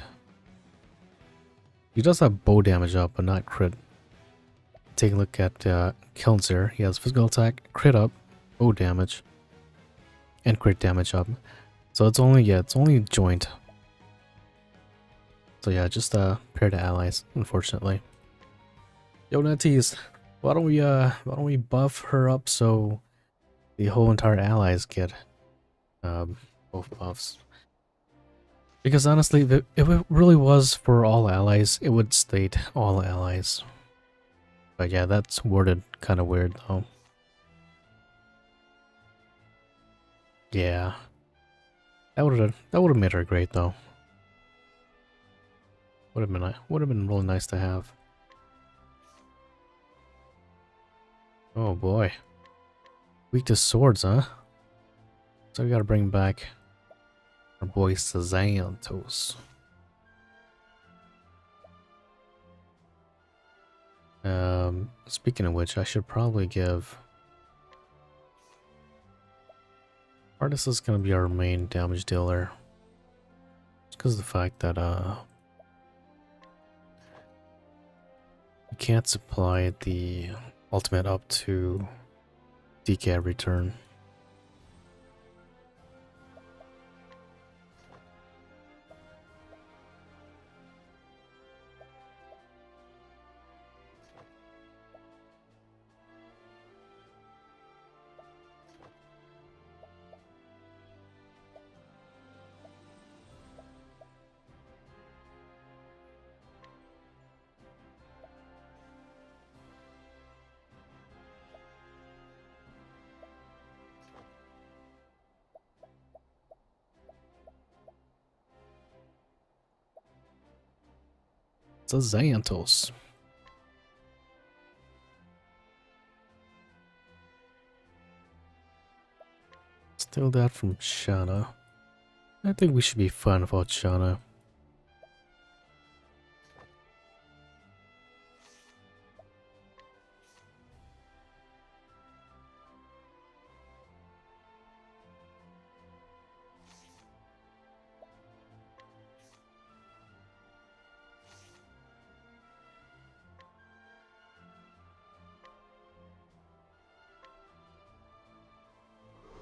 He does have bow damage up, but not crit. Take a look at Kilnzer. He has physical attack, crit up, bow damage, and crit damage up. So it's only joint. So yeah, just pair to allies, unfortunately. Yo, Netties, why don't we buff her up so the whole entire allies get both buffs? Because honestly, if it really was for all allies, it would state all allies. But yeah, that's worded kind of weird though. Yeah, that would have made her great though. Would have been really nice to have. Oh boy. Weak to swords, huh? So we gotta bring back our boy Santos. Speaking of which, I should probably give... Artist is gonna be our main damage dealer. It's because of the fact that, you can't supply the ultimate up to DK every turn. It's a Xanthos. Steal that from Shana. I think we should be fine without Shana.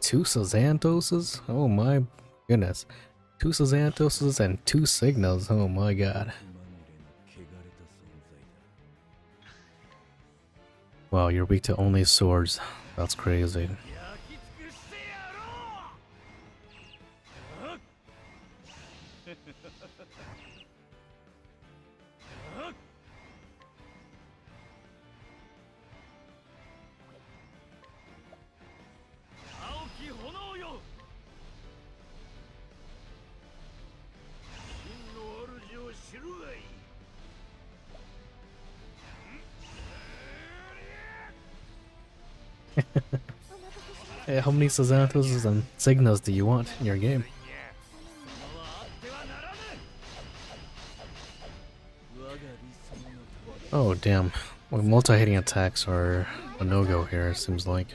Two Xanthoses? Oh my goodness. Two Xanthoses and two Signals. Oh my god. Wow, you're weak to only swords. That's crazy. Hey, how many Xanthoses and Signals do you want in your game? Oh damn. Well, multi-hitting attacks are a no-go here, it seems like.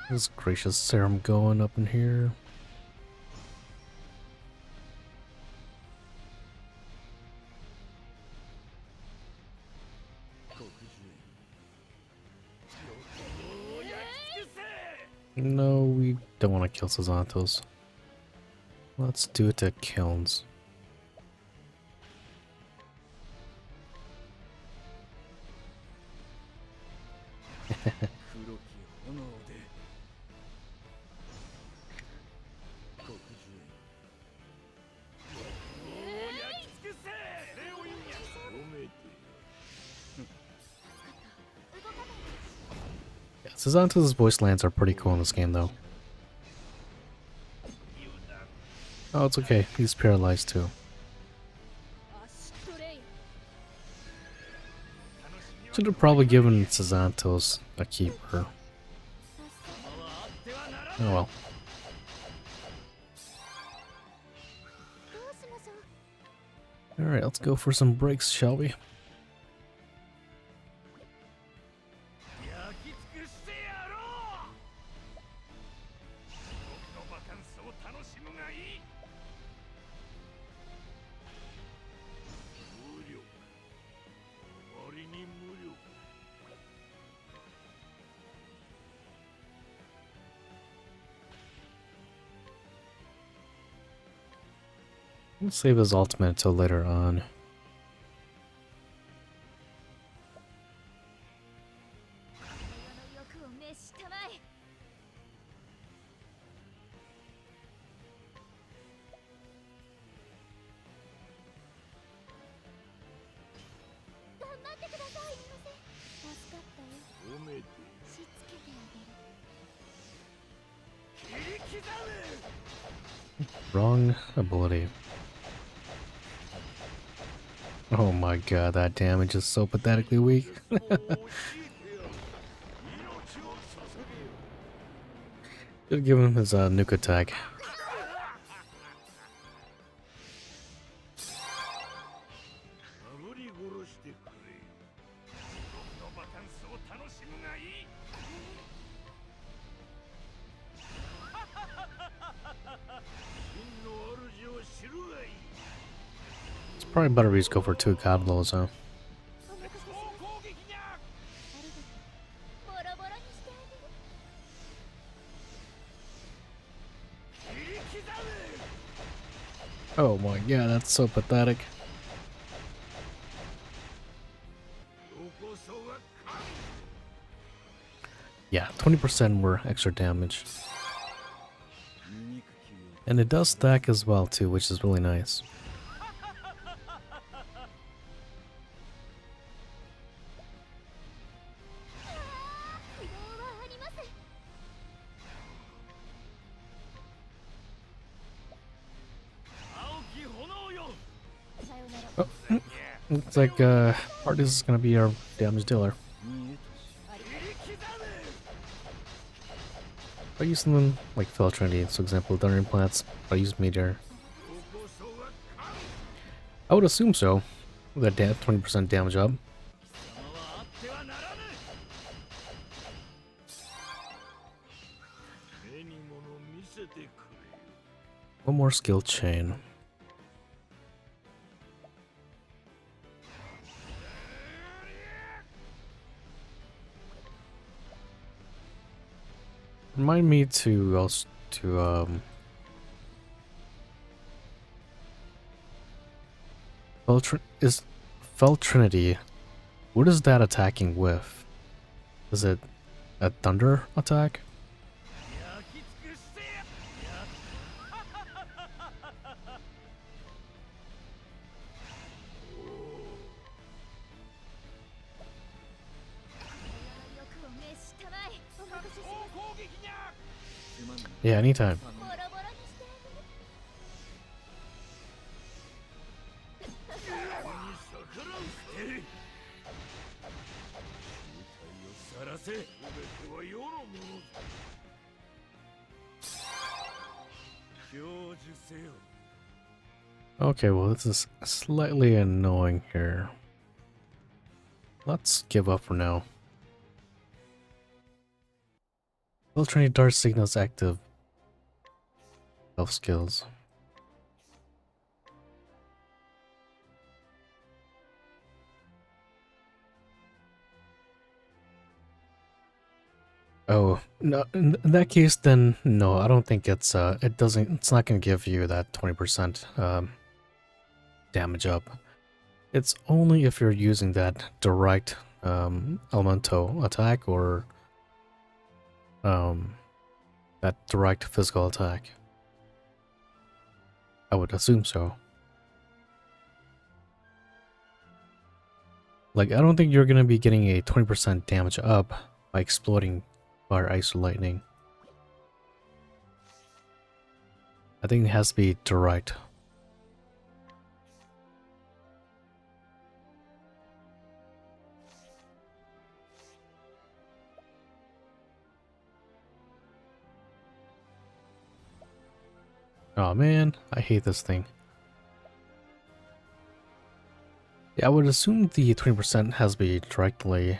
This gracious serum going up in here. No, we don't want to kill Xanthos. Let's do it to kilns. Xanthos' voice lines are pretty cool in this game, though. Oh, it's okay. He's paralyzed, too. Should have probably given Xanthos a keeper. Oh well. Alright, let's go for some breaks, shall we? We'll save his ultimate until later on. Wrong ability. Oh my god, that damage is so pathetically weak. Should give him his nuke attack. It's probably better we just go for 2 god blows, huh? Oh my god, that's so pathetic. Yeah, 20% more extra damage. And it does stack as well too, which is really nice. Oh, looks like Artis is gonna be our damage dealer. If I use something like Fell Trinity, for example, Thunder Implants, if I use Meteor, I would assume so. With that 20% damage up. One more skill chain. Remind me to also Fell Trinity. What is that attacking with? Is it a thunder attack? Yeah, anytime. Okay, well, this is slightly annoying here. Let's give up for now. Fell Trinity Dart Signals active. Self skills. Oh, no, in that case then no, I don't think it's it's not gonna give you that 20% damage up. It's only if you're using that direct elemental attack or that direct physical attack. I would assume so. Like, I don't think you're gonna be getting a 20% damage up by exploding Fire, Ice, or Lightning. I think it has to be direct. Oh man, I hate this thing. Yeah, I would assume the 20% has to be directly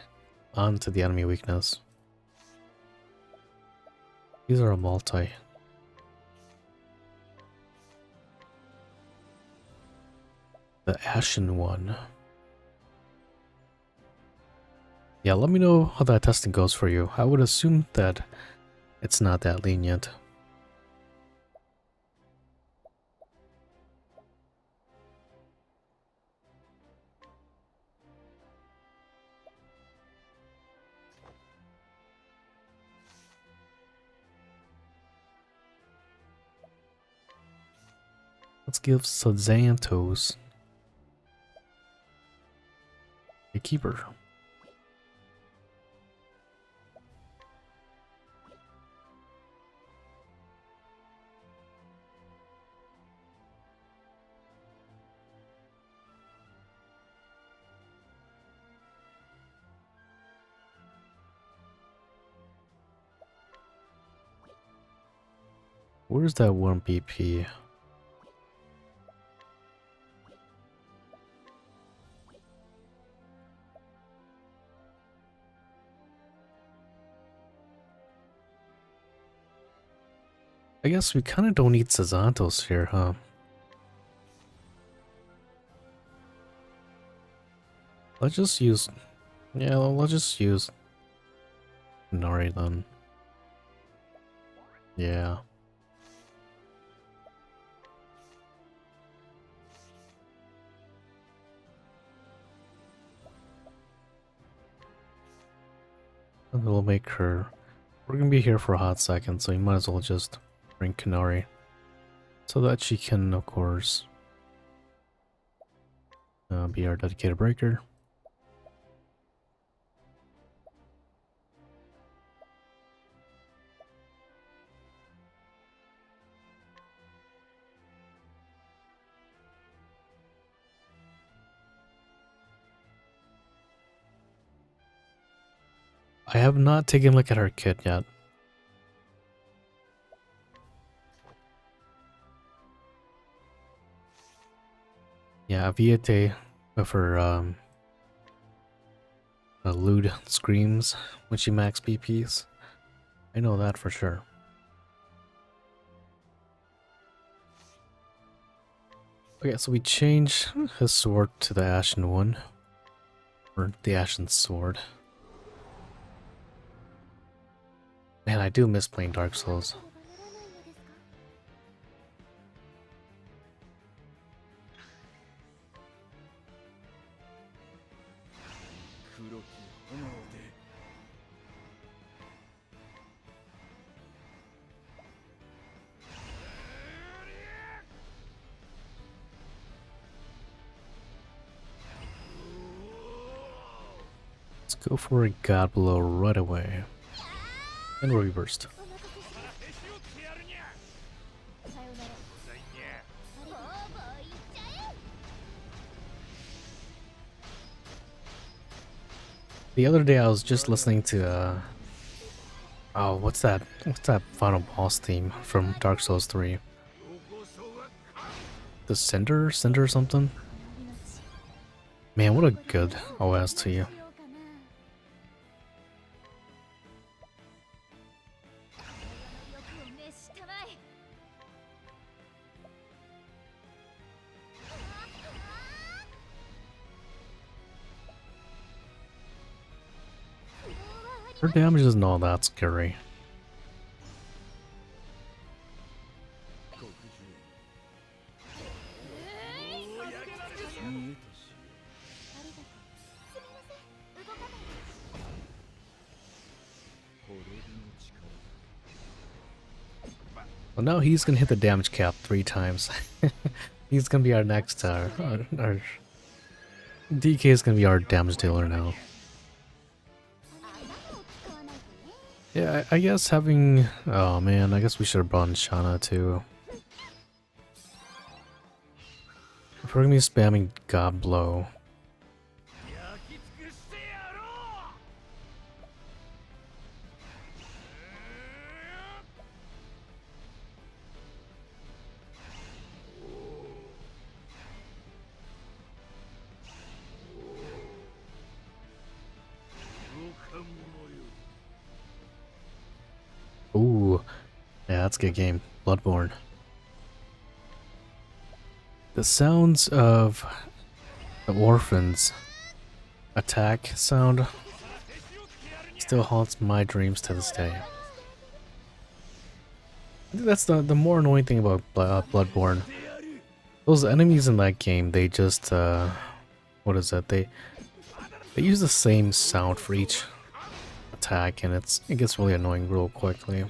onto the enemy weakness. These are a multi. The Ashen one. Yeah, let me know how that testing goes for you. I would assume that it's not that lenient. Let's give Xantos a keeper. Where's that one BP? I guess we kind of don't need Sazantos here, huh? Let's just use... Yeah, let's just use... Nari then. Yeah. And we'll make her... We're gonna be here for a hot second, so you might as well just bring Kanari. So that she can, of course, be our dedicated breaker. I have not taken a look at her kit yet. Yeah, Viete with her lewd screams when she max BPs. I know that for sure. Okay, so we change his sword to the Ashen one. Or the Ashen Sword. Man, I do miss playing Dark Souls. Let's go for a God Blow right away. And reversed. The other day I was just listening to oh, what's that final boss theme from Dark Souls 3? The Cinder or something? Man, what a good OS to you. Her damage is not that scary. Well, now he's gonna hit the damage cap 3 times. He's gonna be our next, our DK is gonna be our damage dealer now. Yeah, I guess having... Oh man, I guess we should have brought in Shana too. If we're gonna be spamming God Blow... Ooh, yeah, that's a good game. Bloodborne. The sounds of the orphans attack sound still haunts my dreams to this day. I think that's the more annoying thing about Bloodborne. Those enemies in that game, they just what is that? They use the same sound for each attack, and it gets really annoying real quickly.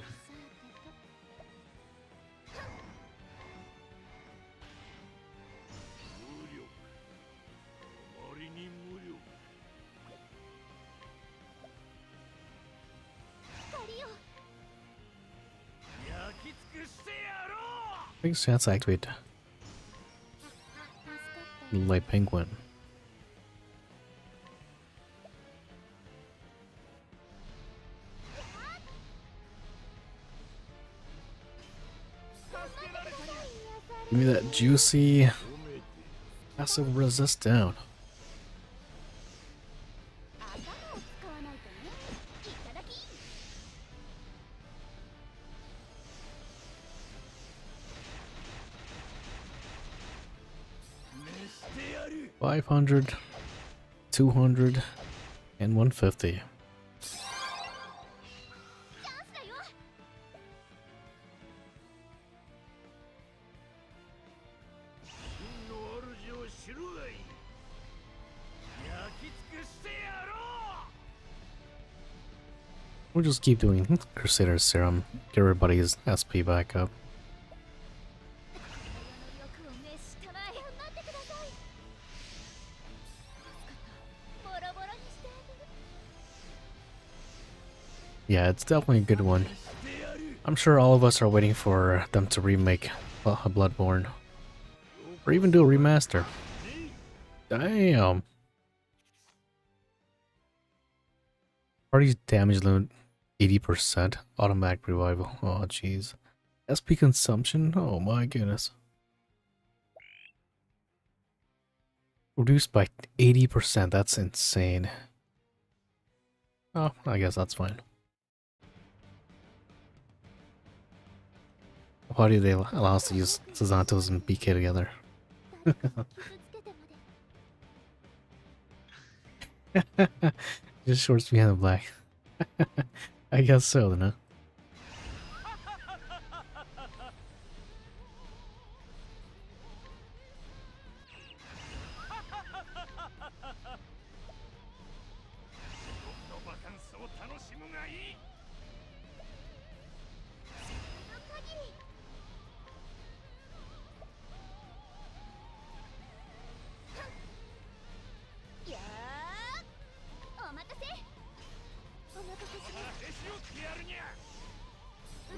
I think chance to activate Light Penguin. Give me that juicy passive resist down. $500, $200, and $150. We'll just keep doing Crusader Serum, get everybody's SP back up. Yeah, it's definitely a good one. I'm sure all of us are waiting for them to remake Bloodborne. Or even do a remaster. Damn. Party's damage limit 80%. Automatic revival. Oh jeez. SP consumption? Oh my goodness. Reduced by 80%. That's insane. Oh, I guess that's fine. Why do they allow us to use Sazantos and BK together? Just shorts behind the black. I guess so, then, huh?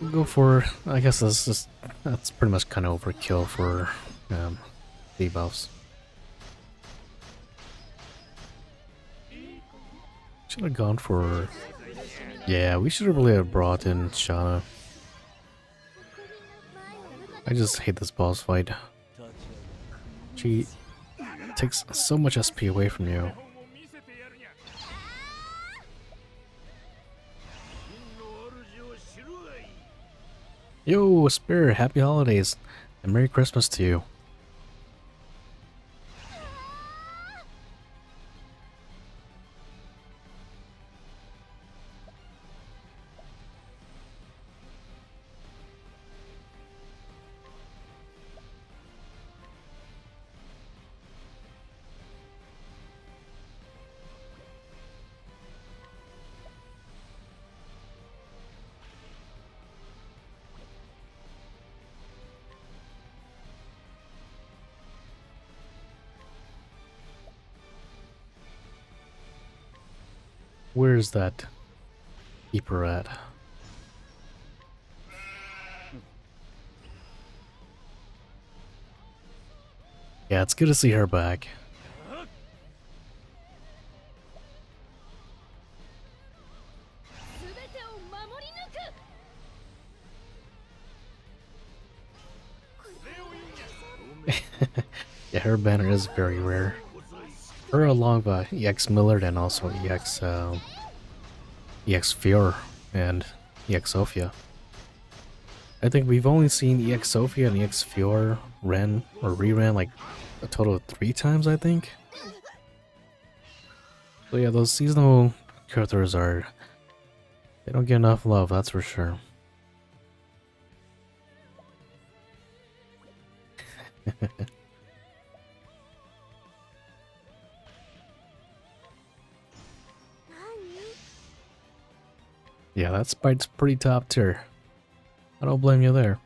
We'll go for, I guess that's pretty much kind of overkill for debuffs. Should have gone for, yeah, we should have really brought in Shana. I just hate this boss fight. She takes so much SP away from you. Yo, Spirit, happy holidays and Merry Christmas to you. Where's that keeper at? Yeah, it's good to see her back. Yeah, her banner is very rare. Her along with EX Millard and also EX Fior and EX Sophia. I think we've only seen EX Sophia and EX Fior ran or reran like a total of 3 times, I think. So yeah, those seasonal characters they don't get enough love, that's for sure. Yeah, that spite's pretty top tier. I don't blame you there.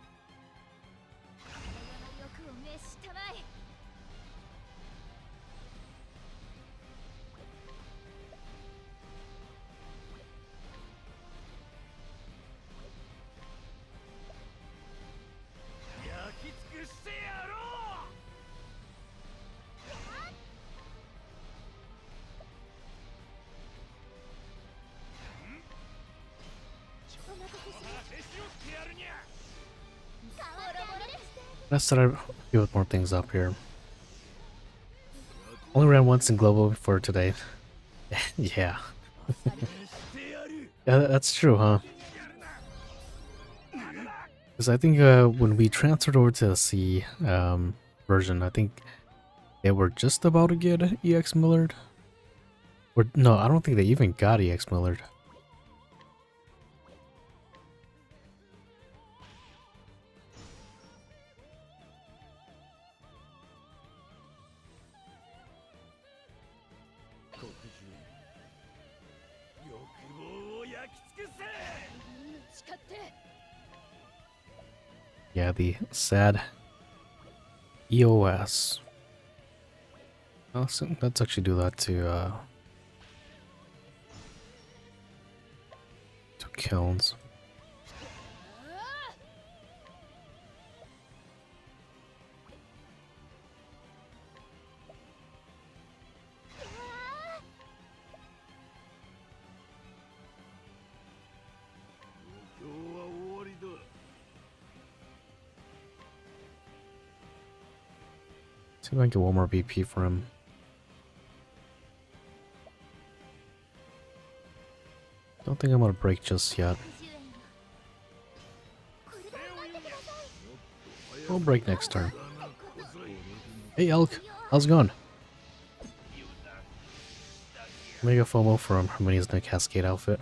That's that with more things up here. Only ran once in global for today. Yeah. Yeah, that's true, huh? Because I think when we transferred over to the C version, I think they were just about to get EX Millered. Or no, I don't think they even got EX Millered. Yeah, the sad EOS. Oh, so let's actually do that to kilns. See if I can get one more BP for him. Don't think I'm gonna break just yet. We'll break next turn. Hey Elk, how's it going? Mega FOMO from Hermione's new Cascade outfit.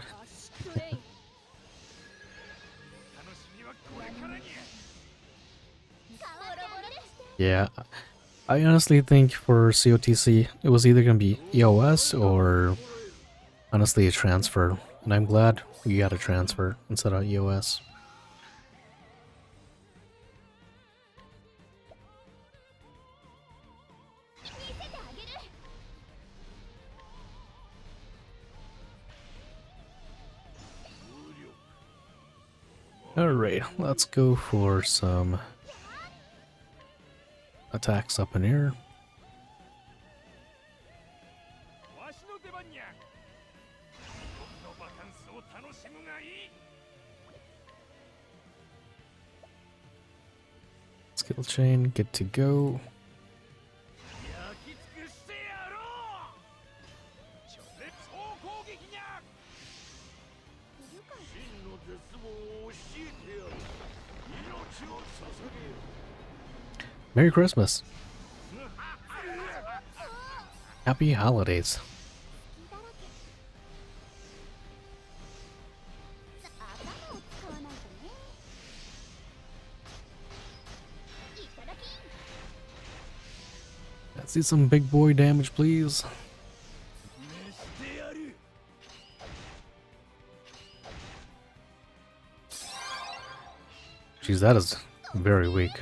Yeah, I honestly think for COTC it was either gonna be EOS or honestly a transfer, and I'm glad we got a transfer instead of EOS. Alright, let's go for some attacks up in here. Skill chain, good to go. Merry Christmas. Happy holidays. Let's see some big boy damage, please. Jeez, that is very weak.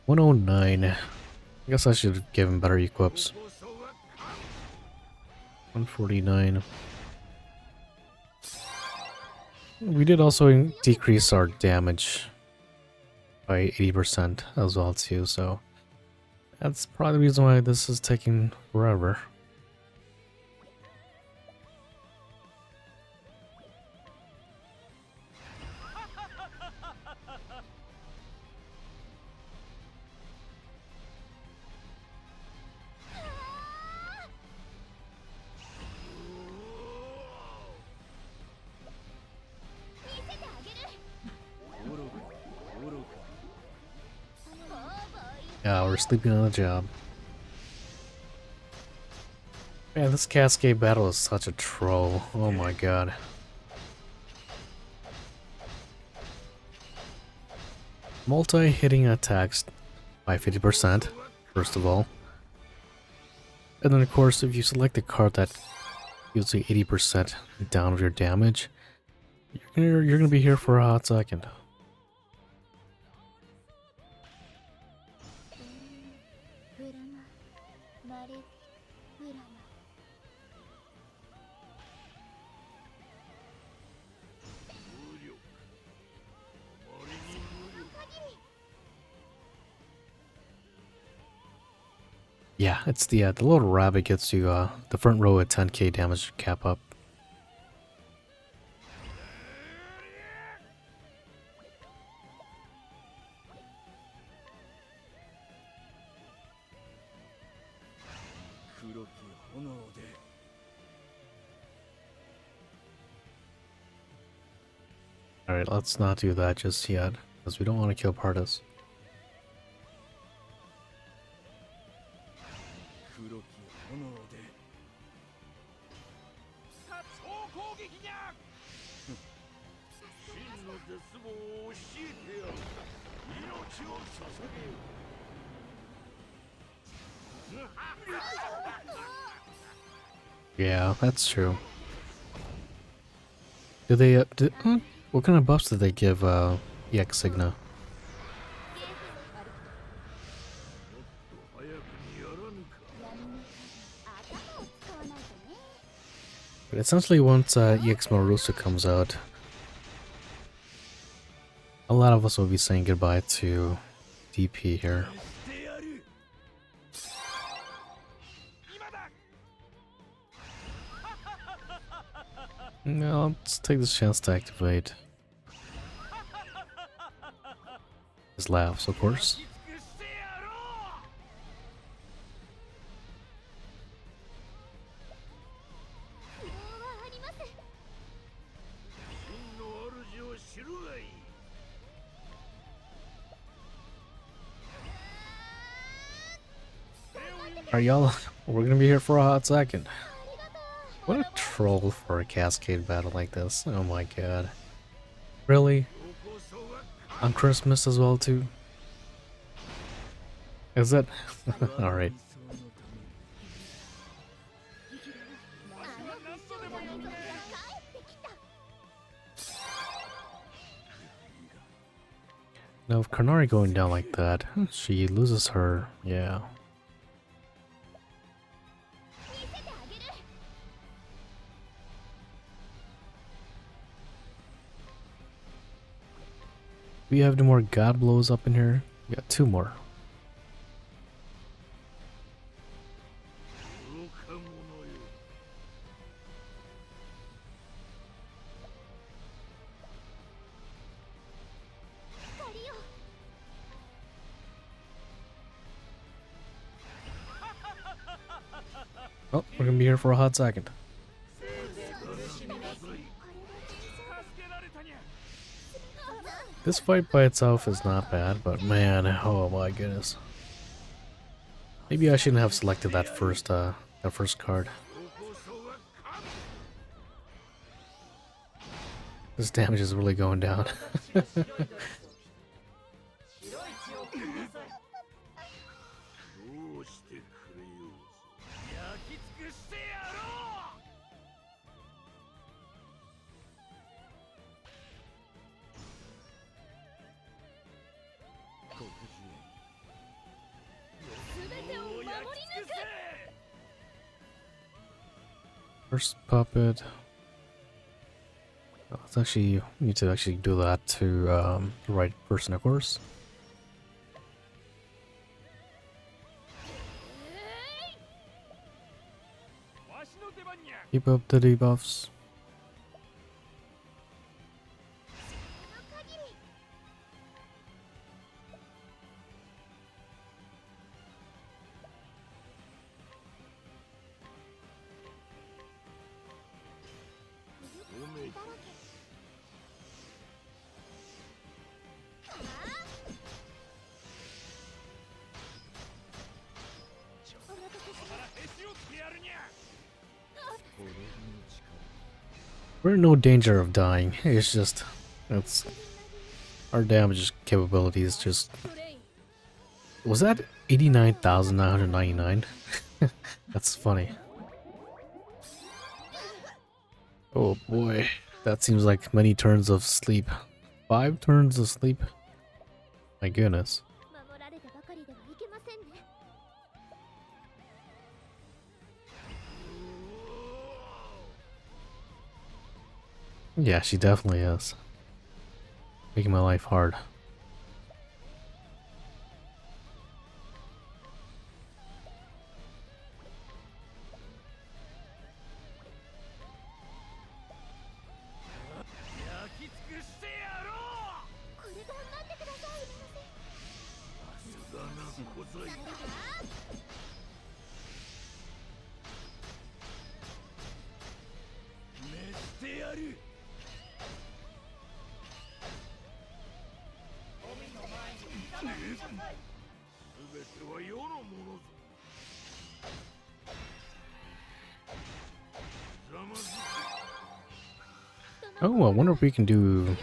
$109. I guess I should give him better equips. $149. We did also decrease our damage by 80% as well too, so that's probably the reason why this is taking forever. Yeah, we're sleeping on the job. Man, this Cascade battle is such a troll. Oh my god. Multi-hitting attacks by 50%, first of all. And then of course, if you select a card that gives you 80% down of your damage, You're gonna be here for a hot second. Yeah, it's the little rabbit gets you the front row at 10k damage cap up. Alright, let's not do that just yet, because we don't want to kill Partis. Yeah, that's true. Did they, what kind of buffs did they give, EX Signa? But essentially, once, EX Marusa comes out, a lot of us will be saying goodbye to DP here. No, let's take this chance to activate his laughs, of course. Are y'all? We're gonna be here for a hot second. What a troll for a cascade battle like this. Oh my god. Really? On Christmas as well too? Is it? Alright. Now if Karnari going down like that, she loses her, yeah. We have no more god blows up in here. We got 2 more. Oh, we're gonna be here for a hot second. This fight by itself is not bad, but man, oh my goodness. Maybe I shouldn't have selected that first card. This damage is really going down. First puppet. Oh, let's actually need to actually do that to the right person, of course. Keep up the debuffs. We're in no danger of dying. It's just, it's our damage capabilities. Just was that 89,999? That's funny. Oh boy, That seems like many turns of sleep. 5 turns of sleep? My goodness. Yeah, she definitely is. Making my life hard. Oh, I wonder if we can do...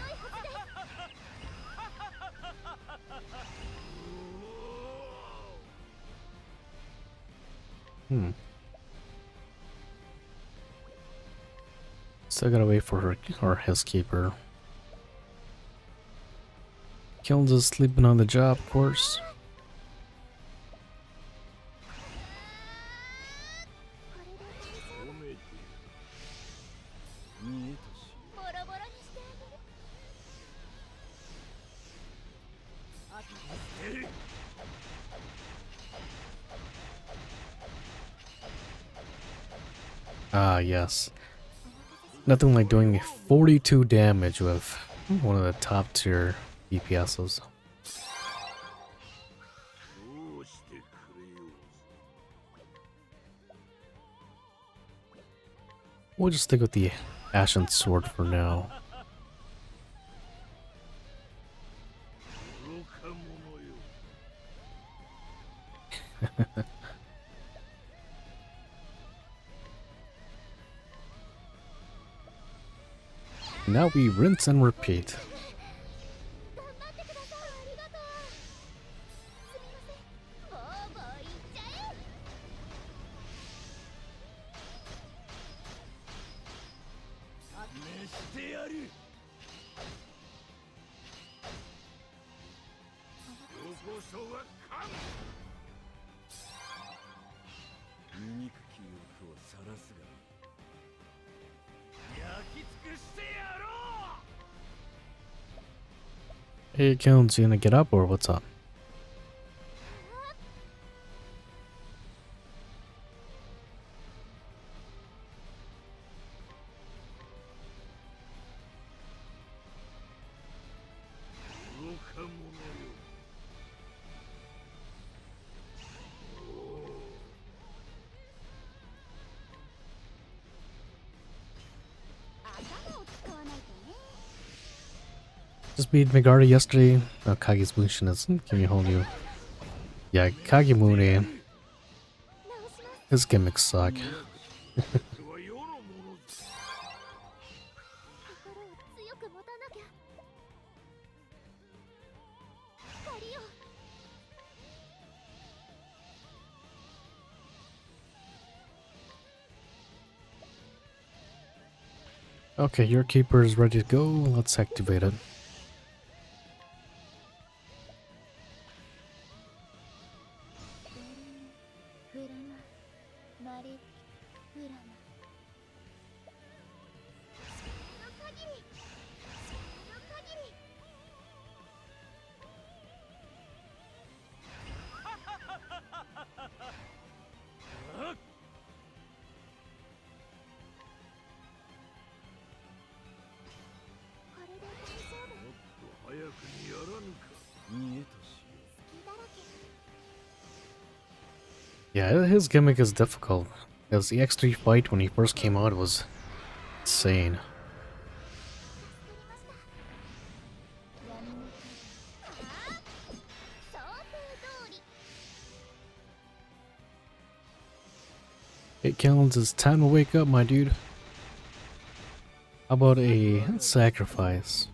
Still gotta wait for her or his keeper. Kilns is sleeping on the job, of course. Ah, yes. Nothing like doing 42 damage with one of the top tier DPSs. We'll just stick with the Ashen Sword for now. Now we rinse and repeat. Hey, Kilns, you gonna get up or what's up? Just beat Megara yesterday. No, Kage's Mushin is giving me a whole new. Yeah, Kagemune. His gimmicks suck. Okay, your keeper is ready to go. Let's activate it. Yeah, his gimmick is difficult. Because the X3 fight when he first came out was insane. Hey, Kilns, it's time to wake up, my dude. How about a sacrifice?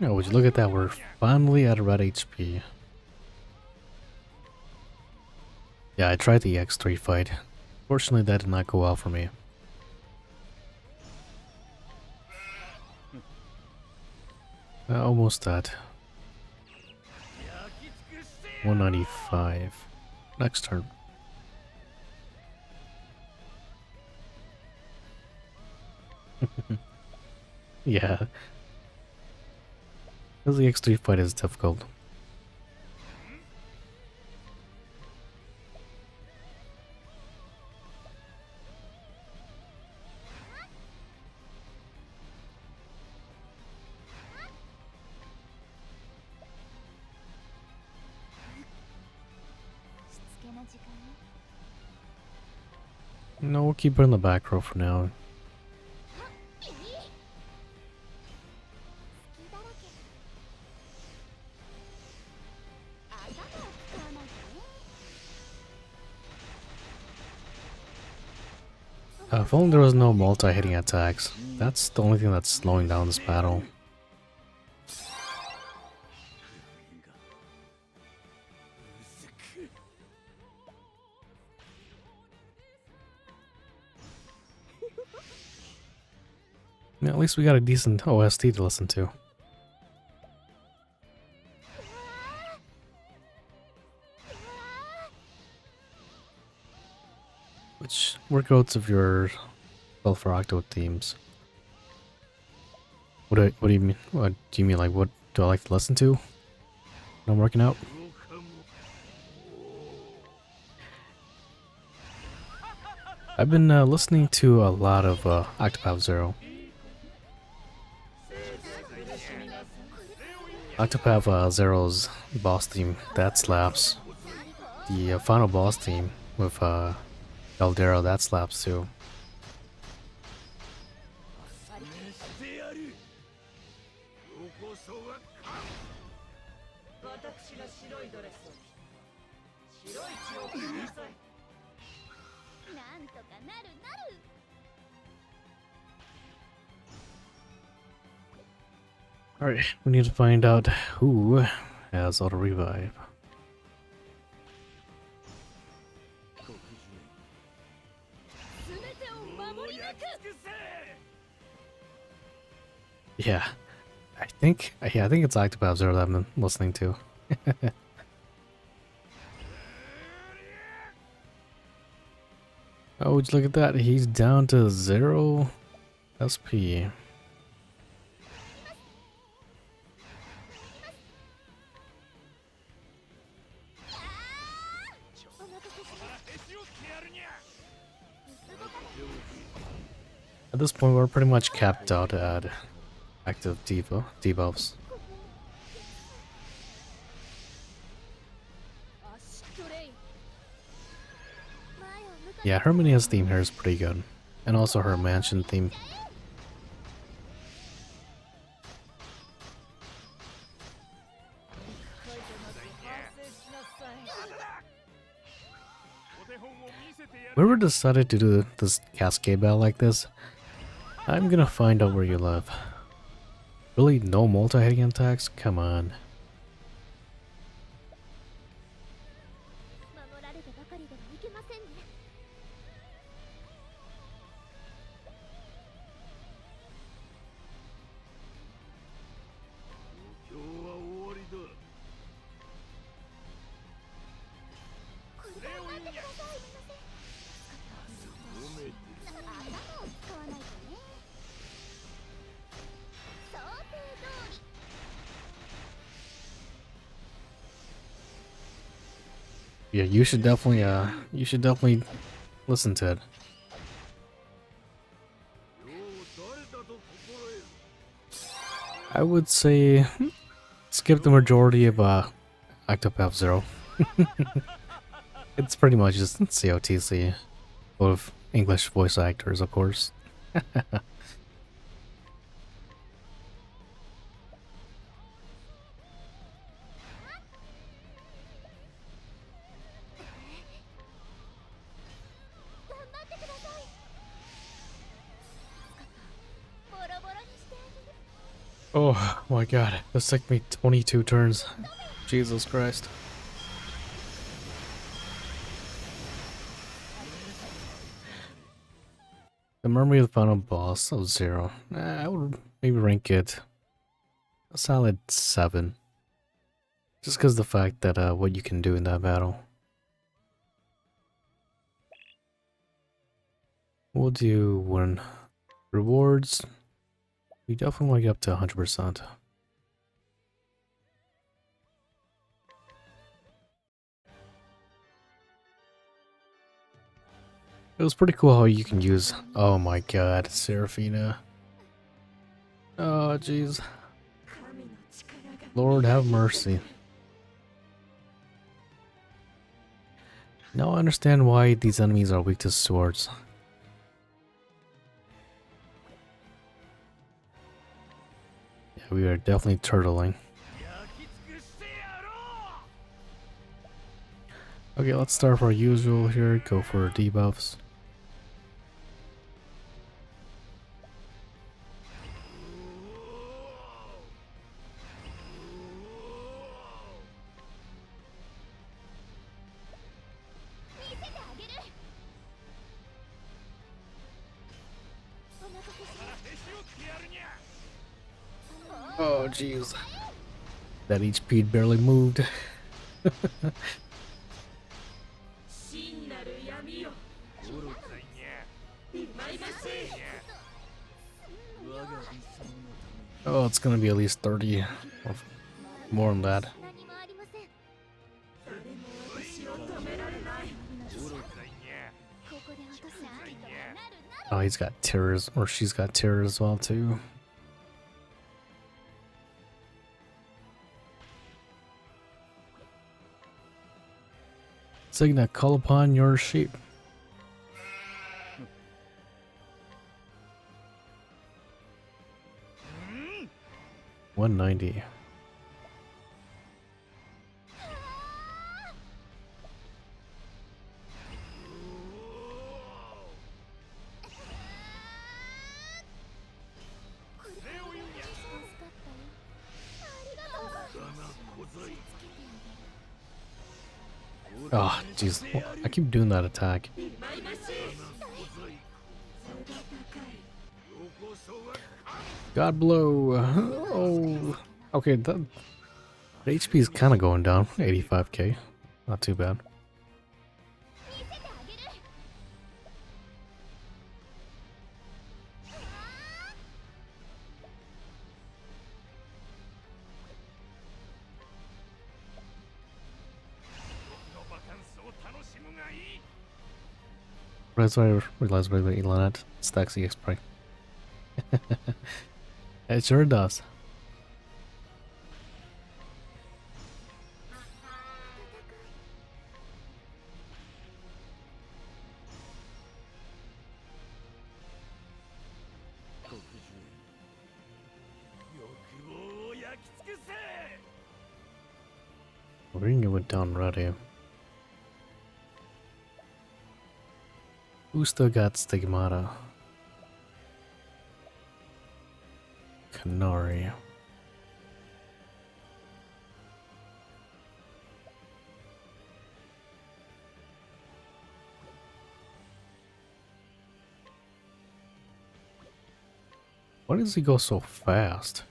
Oh, would you look at that? We're finally at about HP. Yeah, I tried the X3 fight. Fortunately, that did not go well for me. Almost at 195. Next turn. Yeah. Because the X3 fight is difficult. No, we'll keep her in the back row for now. If only there was no multi-hitting attacks. That's the only thing that's slowing down this battle. Yeah, at least we got a decent OST to listen to. Which workouts of your Sulfur Octo themes? What do you mean? What do you mean? Like, what do I like to listen to when I'm working out? I've been listening to a lot of Octopath Zero. Octopath Zero's boss theme, that slaps. The final boss theme with Eldero, that slaps too. Alright, we need to find out who has auto revive. Yeah, I think it's Octopath Zero that I've been listening to. Oh, would you look at that? He's down to 0 SP. At this point, we're pretty much capped out at active debuffs. Yeah, Herminia's theme here is pretty good. And also her mansion theme. Whoever decided to do this cascade battle like this, I'm gonna find out where you live. Really, no multi-hitting attacks? Come on. Yeah, you should definitely listen to it. I would say skip the majority of Octopath Zero. It's pretty much just COTC with English voice actors, of course. Oh my god, this took me 22 turns. Jesus Christ. The memory of the final boss of 0. I would maybe rank it a solid 7. Just because the fact that what you can do in that battle. We'll do 1 rewards. We definitely want to get up to 100%. It was pretty cool how you can use. Oh my god, Seraphina. Oh jeez. Lord have mercy. Now I understand why these enemies are weak to swords. Yeah, we are definitely turtling. Okay, let's start with our usual here. Go for debuffs. Oh jeez. That HP barely moved. Oh, it's gonna be at least 30 or more than that. Oh, he's got terrors, or she's got terror as well too. Signa, call upon your sheep. 190. Oh, jeez. I keep doing that attack. God blow. Oh. Okay, the HP is kind of going down. 85k. Not too bad. That's why I realized by Lynette stacks the XP. It sure does. Ring it went down ready. Who still got Stigmata? Canary. Why does he go so fast?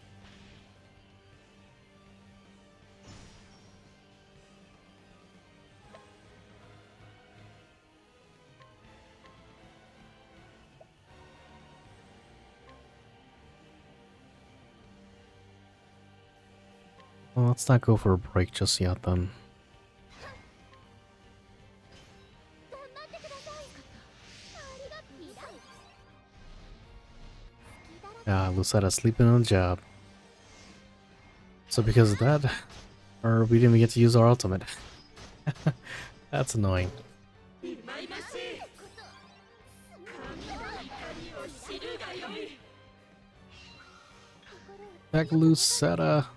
Well, let's not go for a break just yet then. Ah, Lucetta sleeping on the job. So because of that, or we didn't even get to use our ultimate. That's annoying. Back Lucetta.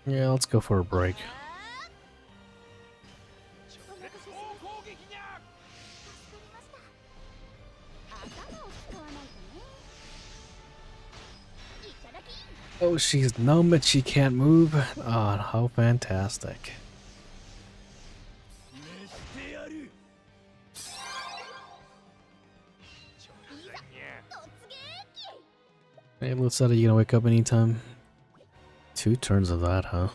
Yeah, let's go for a break. Oh, she's numb and she can't move. Oh, how fantastic. Hey, Lucetta, you gonna wake up anytime? 2 turns of that, huh?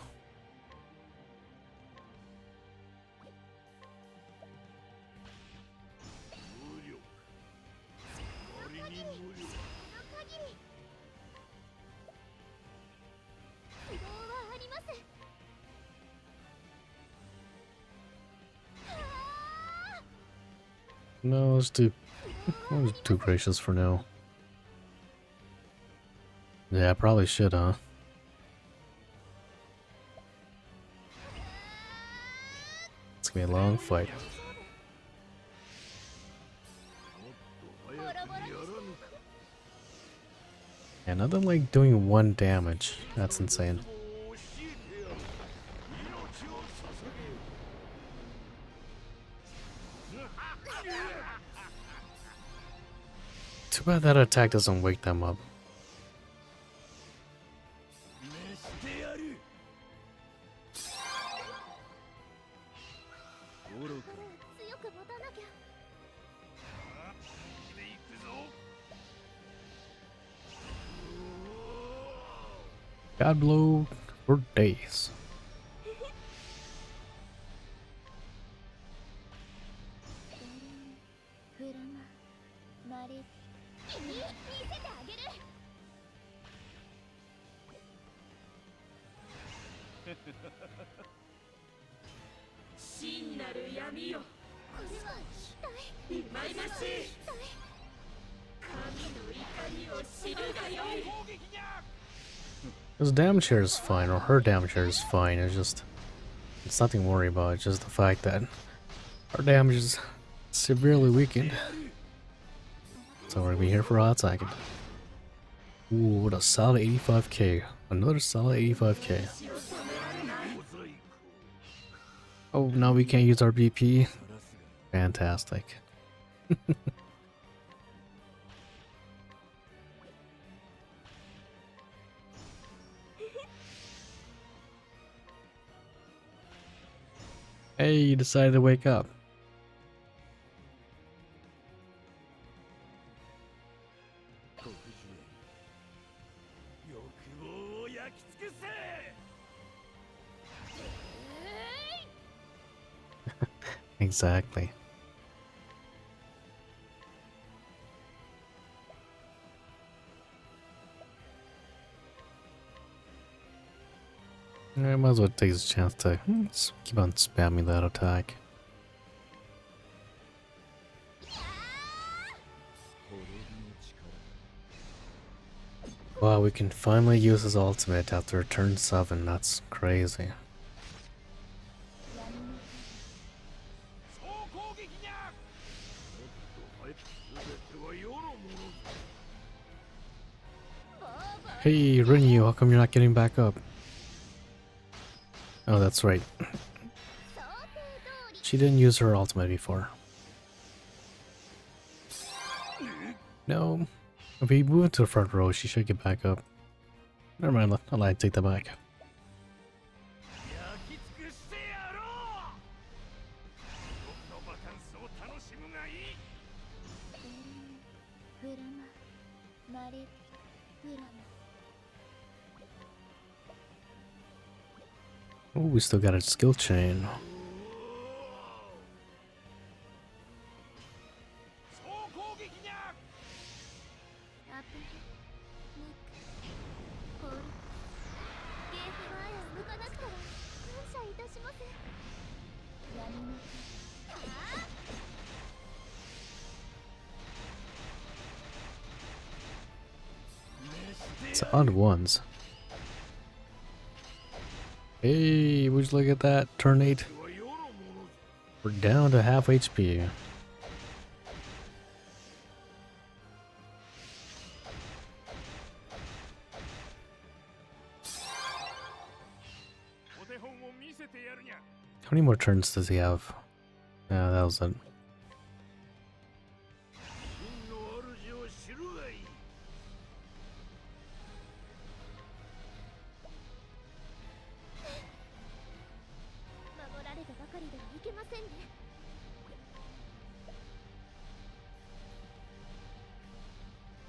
No, let's do. I was too gracious for now. Yeah, I probably should, huh? It's gonna be a long fight. Yeah, nothing like doing 1 damage. That's insane. Too bad that attack doesn't wake them up. God blow for days. His damage share is fine, or her damage share is fine. It's nothing to worry about. It's just the fact that our damage is severely weakened. So we're gonna be here for a hot second. Ooh, what a solid 85k. Another solid 85k. Oh, now we can't use our BP. Fantastic. Hey, you decided to wake up. Exactly. I might as well take this chance to keep on spamming that attack. Wow, we can finally use his ultimate after turn 7. That's crazy. Hey, Rinyu, how come you're not getting back up? Oh, that's right. She didn't use her ultimate before. No. If we move into the front row, she should get back up. Never mind, I'll let take that back. Oh, we still got a skill chain. It's odd ones. Hey, would you look at that? Turn 8. We're down to half HP. How many more turns does he have? Yeah, that was it.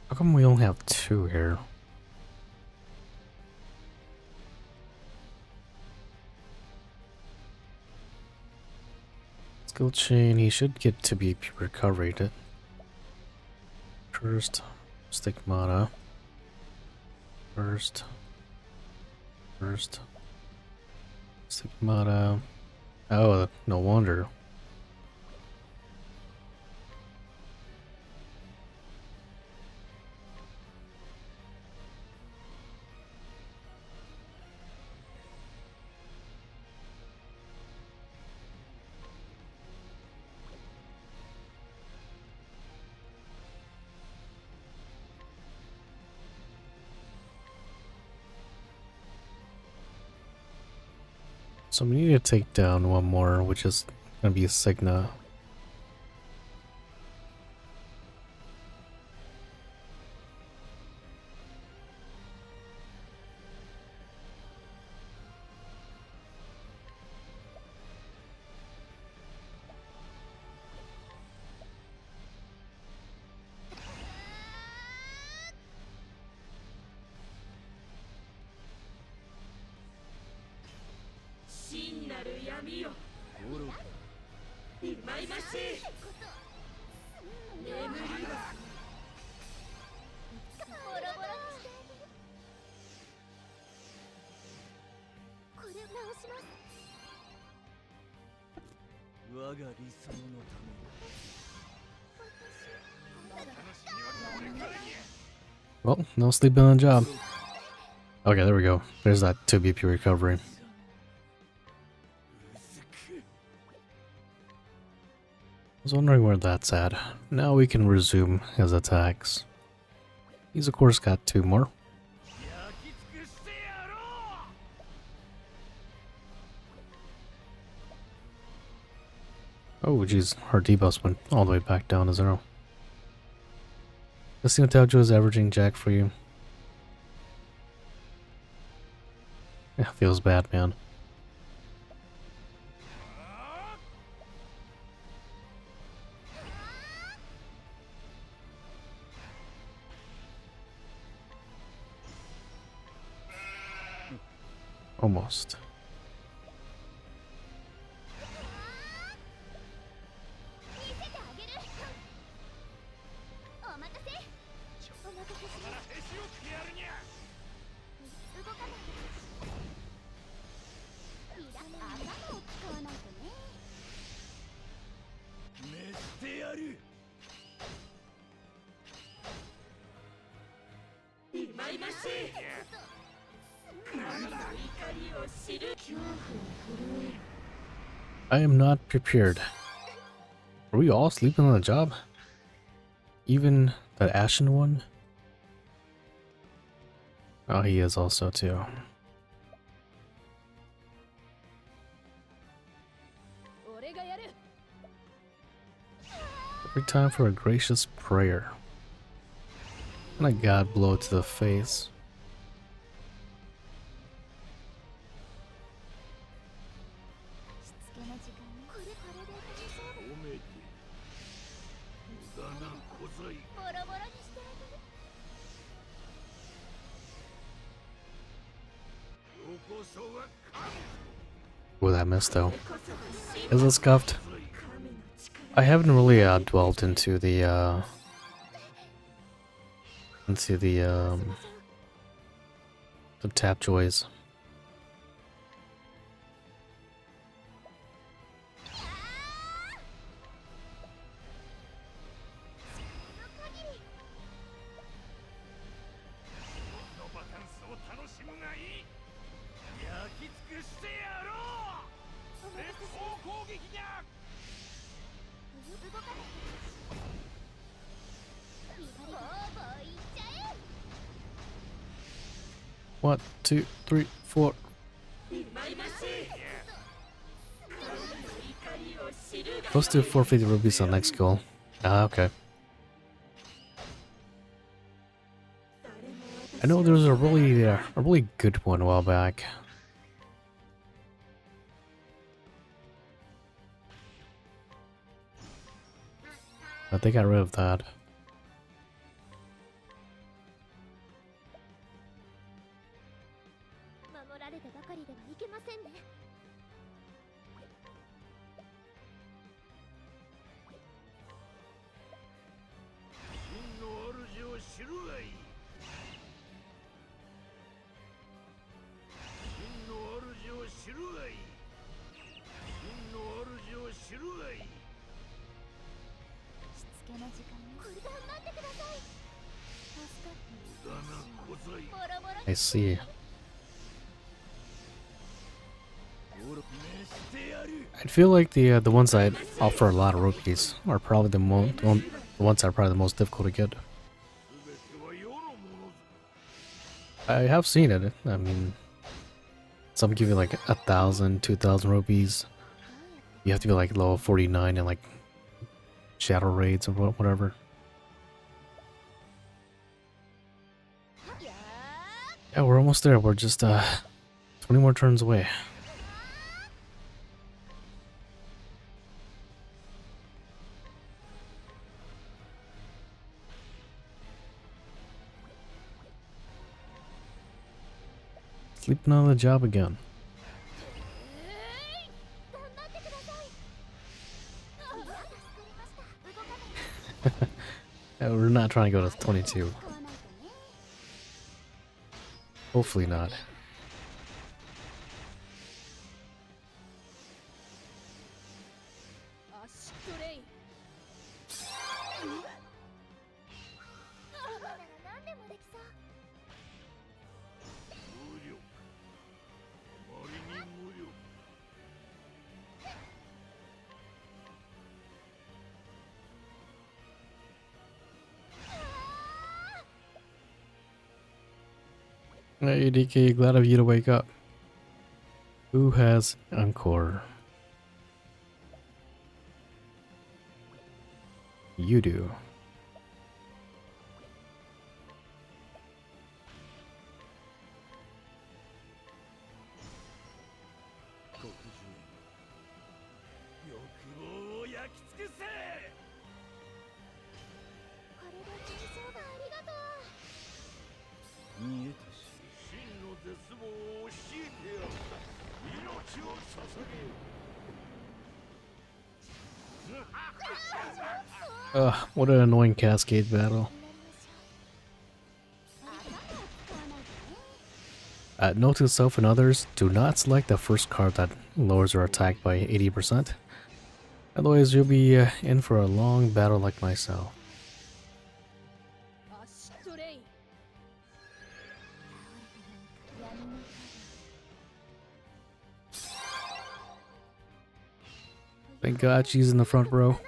How come we only have 2 here? Skill chain, he should get to be recovery. First, stigmata. First, stigmata. Oh, no wonder. So we need to take down one more, which is gonna be a Signa. Well, no sleeping on the job. Okay, there we go. There's that 2 BP recovery. I was wondering where that's at. Now we can resume his attacks. He's of course got 2 more. Oh jeez, our debuffs went all the way back down to 0. Let's see what Taojo is averaging Jack for you. Yeah, feels bad, man. Almost. I am not prepared. Are we all sleeping on the job? Even that Ashen one? Oh, he is also too. Every time for a gracious prayer. And a god blow to the face. Oh, that missed though. Is it scuffed? I haven't really dwelt into the tap joys. One, two, three, four. Close to 450 rupees on next goal. Ah, okay. I know there was a really good one a while back. But they got rid of that. I see. I feel like the ones that offer a lot of rupees are probably the ones that are probably the most difficult to get. I have seen it. I mean, some give you like 1,000, 2,000 rupees. You have to be like level 49 and like shadow raids or whatever. Yeah, we're almost there. We're just 20 more turns away. Sleeping on the job again. Yeah, we're not trying to go to 22. Hopefully not. Hey DK, glad of you to wake up. Who has Encore? You do. Ugh, what an annoying cascade battle. Note to self and others, do not select the first card that lowers your attack by 80%. Otherwise you'll be in for a long battle like myself. Thank God she's in the front row.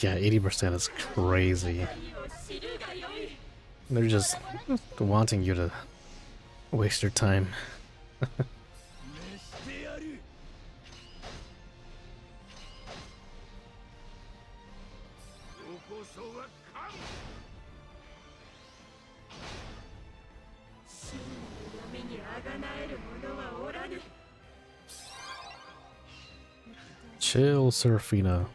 Yeah, 80% is crazy. They're just wanting you to waste your time. Chill, Serafina.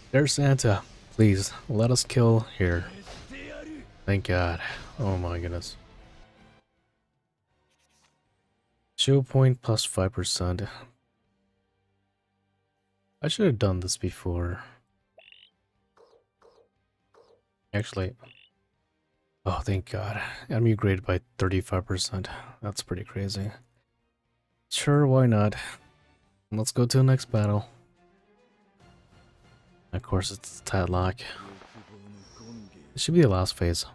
There's Santa. Please, let us kill here. Thank God. Oh my goodness. Show point plus 5%. I should have done this before. Actually, oh, thank God. Enemy graded by 35%. That's pretty crazy. Sure, why not? Let's go to the next battle. Of course, it's Tadlock. It should be the last phase.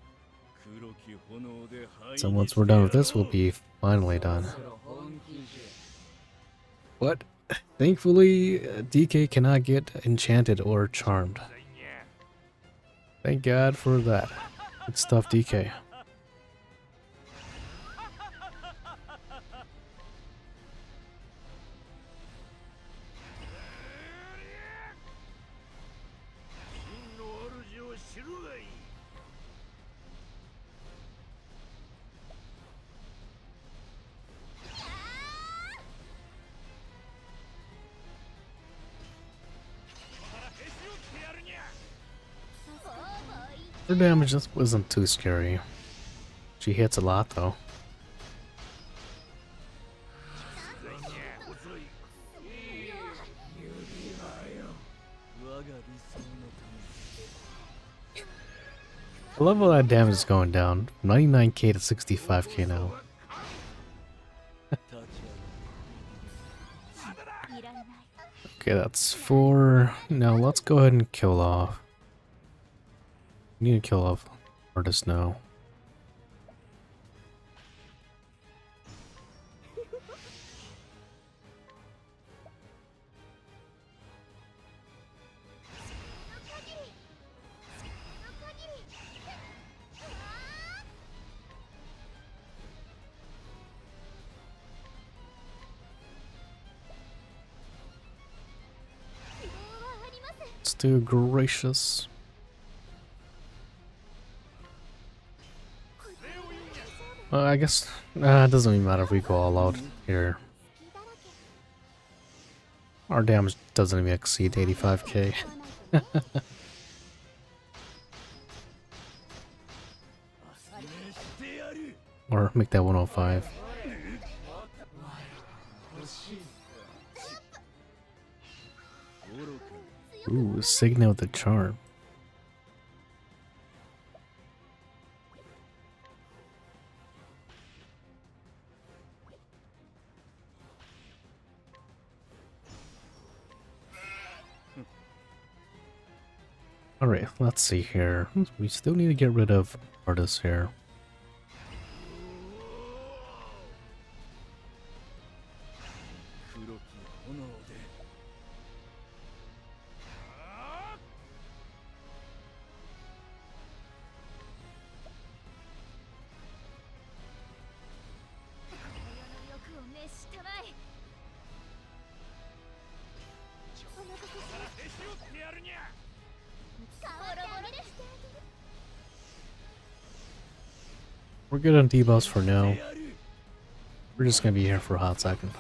So once we're done with this, we'll be finally done. But thankfully, DK cannot get enchanted or charmed. Thank God for that. Good stuff, DK. Her damage just wasn't too scary. She hits a lot though. I love how that damage is going down. 99k to 65k now. Okay, that's 4. Now let's go ahead and kill off. We need to kill off artist now. Let's do gracious. I guess it doesn't even matter if we go all out here. Our damage doesn't even exceed 85k. Or make that 105. Ooh, Signal the Charm. Alright, let's see here. We still need to get rid of artists here. We're good on debuffs for now. We're just gonna be here for a hot second.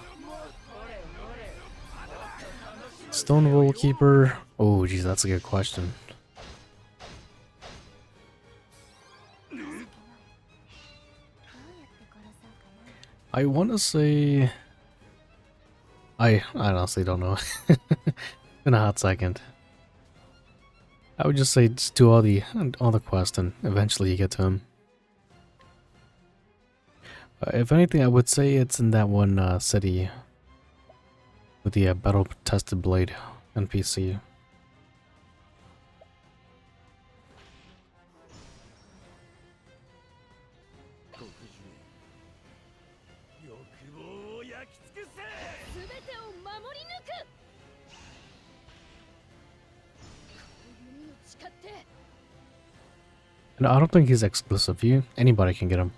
Stone Rule Keeper. Oh, geez, that's a good question. I want to say. I honestly don't know. In a hot second. I would just say just do all the quests and eventually you get to him. If anything, I would say it's in that one city with the battle-tested blade NPC. And I don't think he's exclusive. Anybody can get him.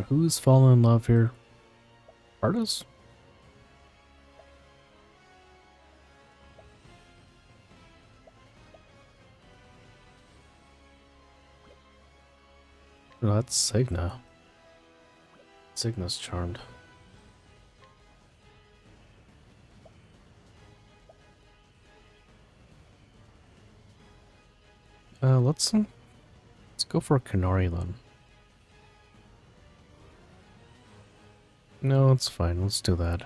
Who's fallen in love here? Artists? No, that's Signa. Signa's charmed. Let's go for Kanori then. No, it's fine. Let's do that.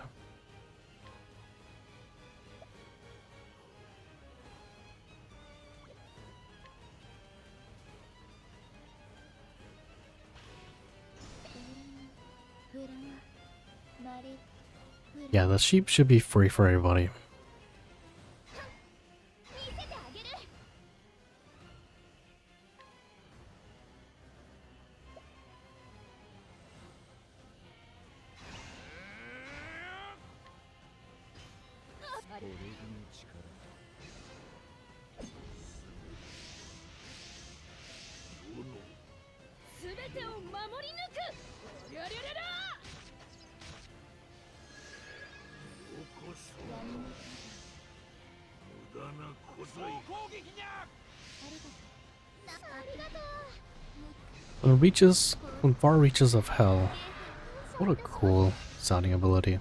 Yeah, the sheep should be free for everybody. When far reaches of hell. What a cool sounding ability.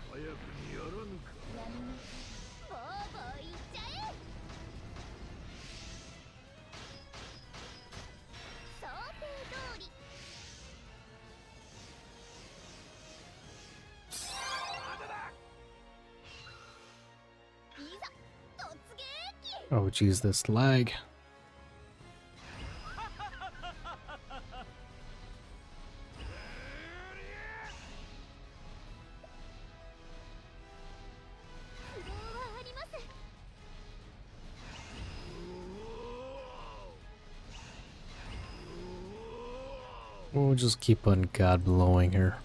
Oh geez, this lag. We'll just keep on God blowing her.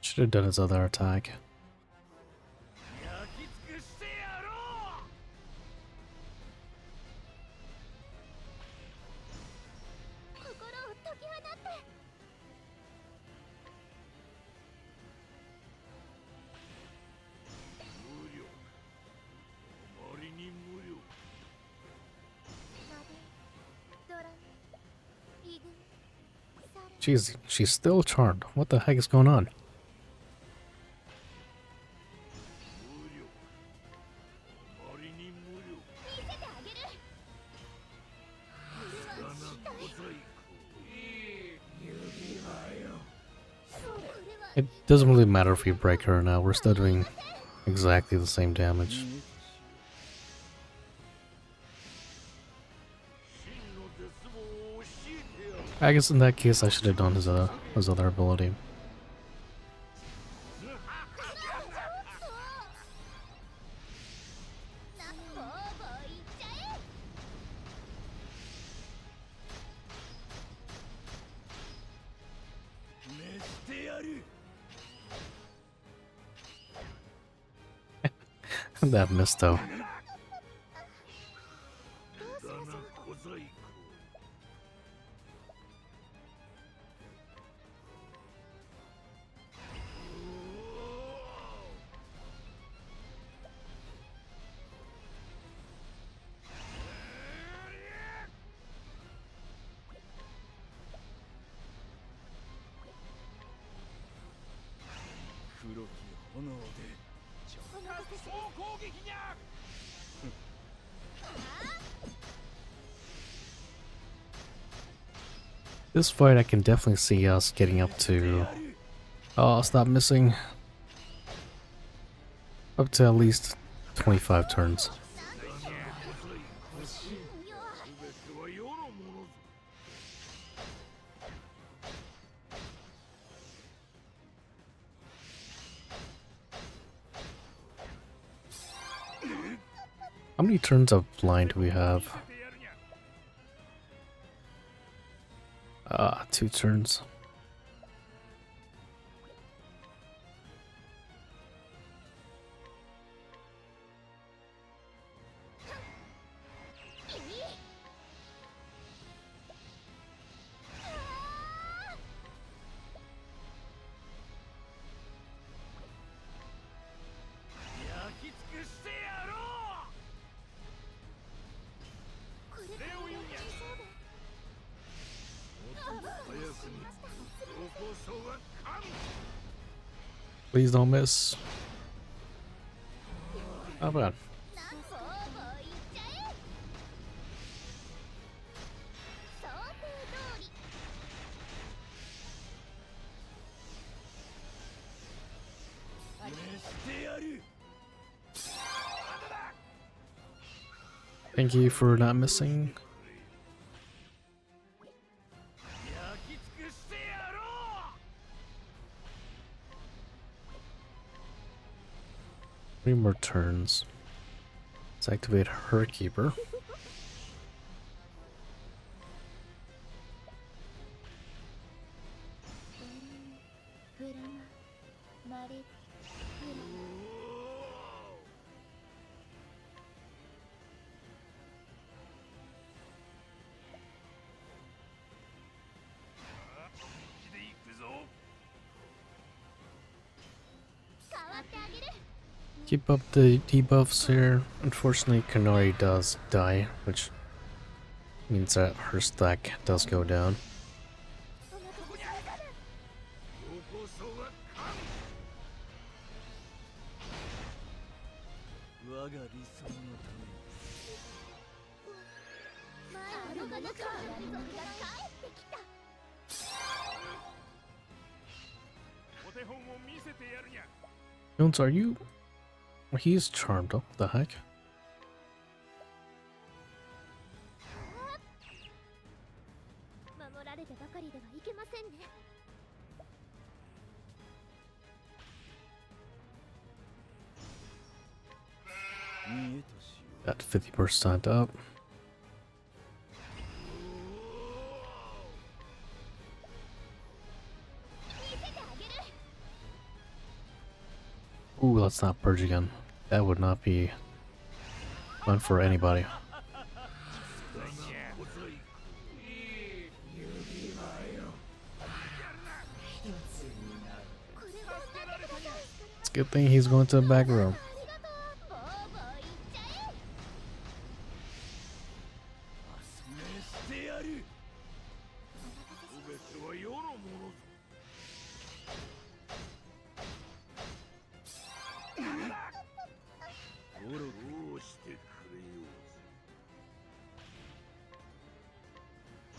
Should have done his other attack. Jeez, she's still charmed. What the heck is going on? It doesn't really matter if we break her or not, we're still doing exactly the same damage. I guess in that case I should have done his other ability. That missed though. This fight I can definitely see us getting up to... Oh, stop missing. Up to at least 25 turns. How many turns of blind do we have? 2 turns. Please don't miss. Not bad. Thank you for not missing. Three more turns. Let's activate her keeper. Keep up the debuffs here. Unfortunately, Kanori does die, which means that her stack does go down. Jones, are you? He's charmed. Oh, the heck? Got 50% up. Ooh, let's not purge again. That would not be fun for anybody. It's a good thing he's going to the back room.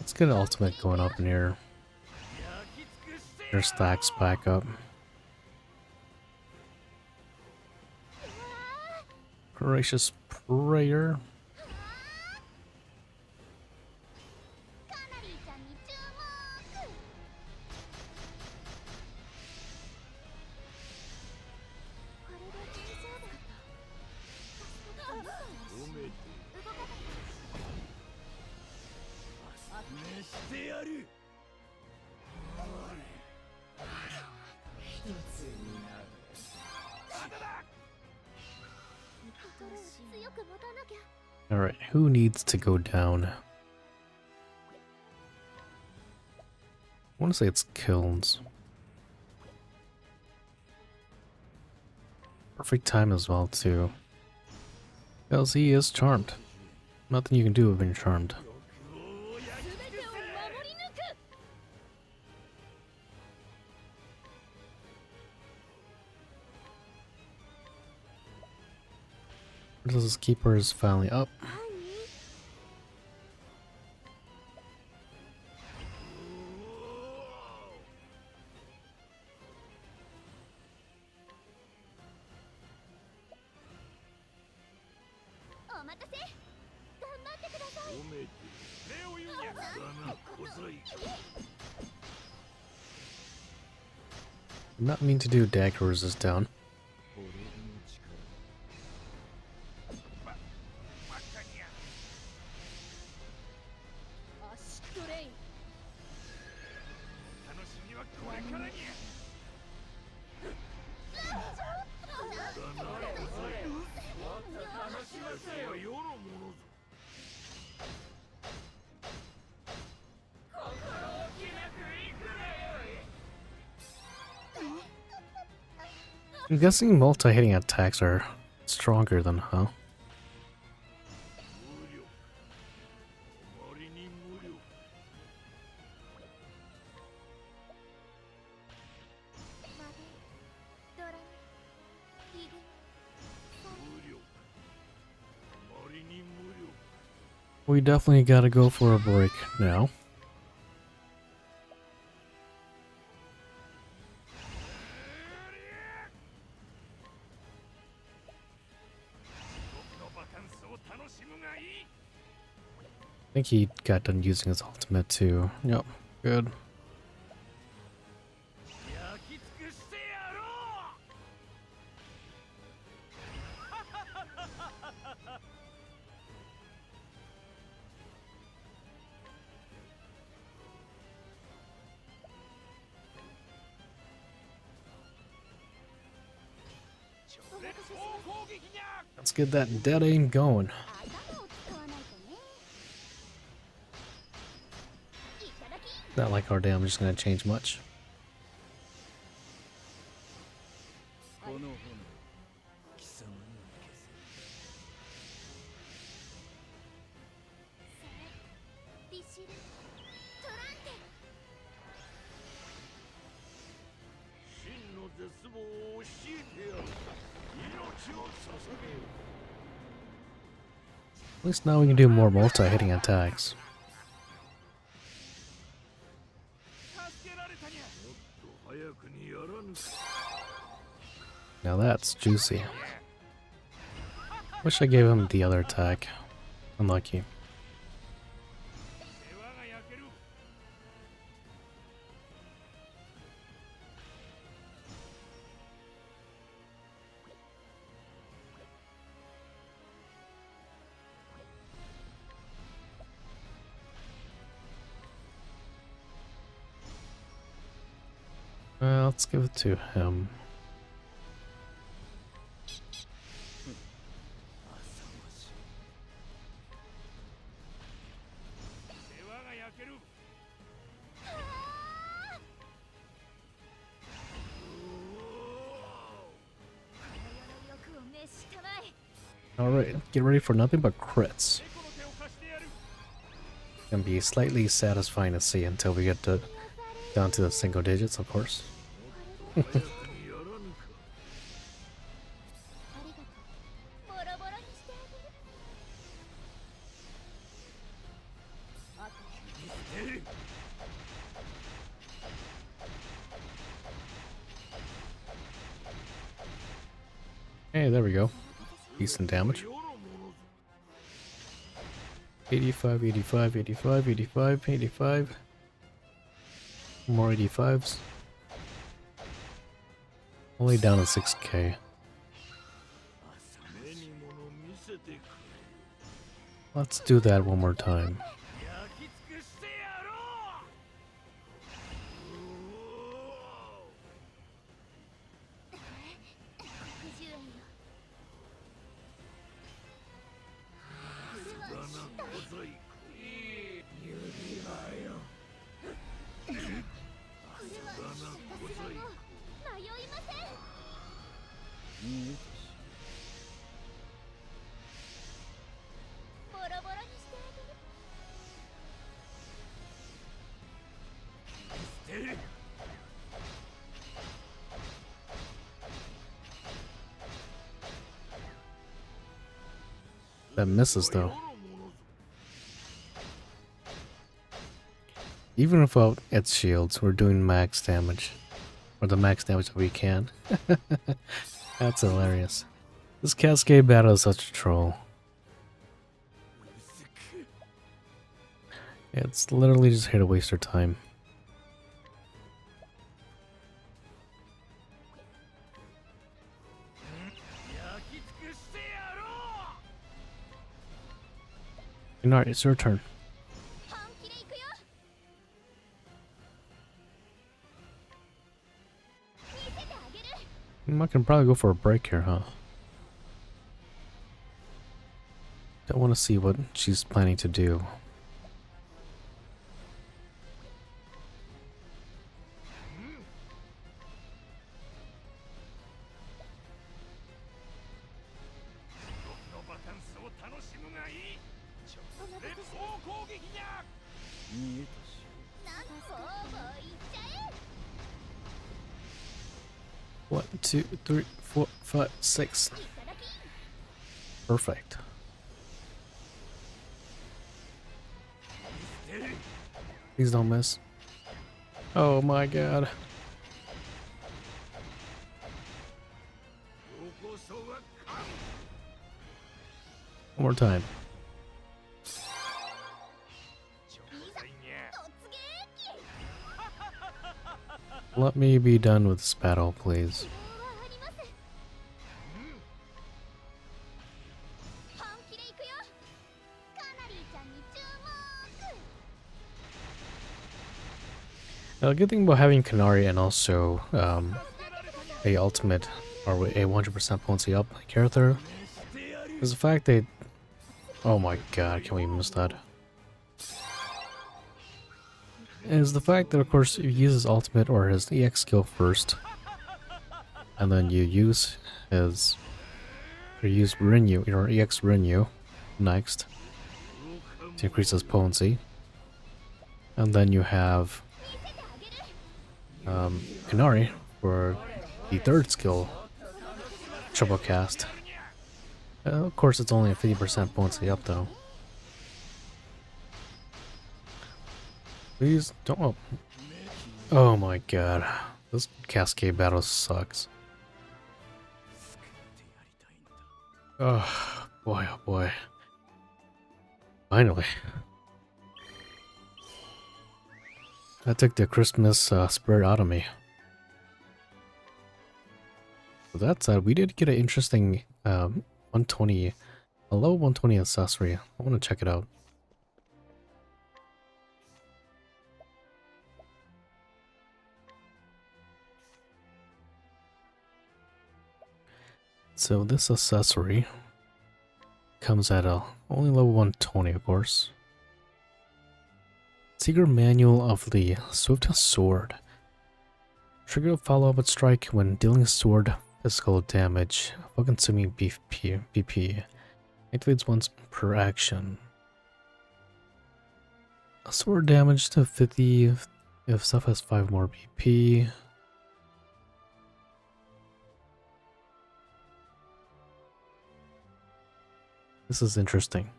Let's get an ultimate going up in here. Your stacks back up. Gracious prayer. Alright, who needs to go down? I want to say it's Kilns. Perfect time as well, too. Because he is charmed. Nothing you can do with being charmed. This keeper is finally up. I'm not mean to do dagger resist down. I'm guessing multi-hitting attacks are stronger than, huh? We definitely gotta go for a break now. I think he got done using his ultimate too. Yep, good. Let's get that dead aim going. Not like our damage is gonna change much. At least now we can do more multi-hitting attacks. Now that's juicy. Wish I gave him the other attack. Unlucky. Let's give it to him. Alright, get ready for nothing but crits. Gonna be slightly satisfying to see until we get down to the single digits, of course. Hey, there we go. Decent damage. 85, 85, 85, 85, 85. More 85s. Only down to 6k. Let's do that one more time. That misses though. Even without its shields, we're doing max damage. Or the max damage that we can. That's hilarious. This Cascade battle is such a troll. It's literally just here to waste our time. Alright, it's your turn. I can probably go for a break here, huh? Don't want to see what she's planning to do. One, two, three, four, five, six. Perfect. Please don't miss. Oh my god. One more time. Let me be done with this battle, please. Now, the good thing about having Canary and also a ultimate or a 100% potency up character is the fact that, oh my god, can we miss that? Is the fact that, of course, if you use his ultimate or his EX skill first, and then you use his, or use Rinyu, your EX Rinyu next to increase his potency, and then you have Canary for the third skill, triple cast. Of course, it's only a 50% potency up though. Please don't. Oh. Oh my god, this cascade battle sucks. Oh boy, oh boy. Finally. That took the Christmas spirit out of me. With that said, we did get an interesting 120, a low 120 accessory. I want to check it out. So this accessory comes at only level 120, of course. Secret Manual of the Swift Sword. Trigger a follow-up strike when dealing sword physical damage while consuming BP. Activates once per action. Sword damage to 50 if stuff has 5 more BP. This is interesting.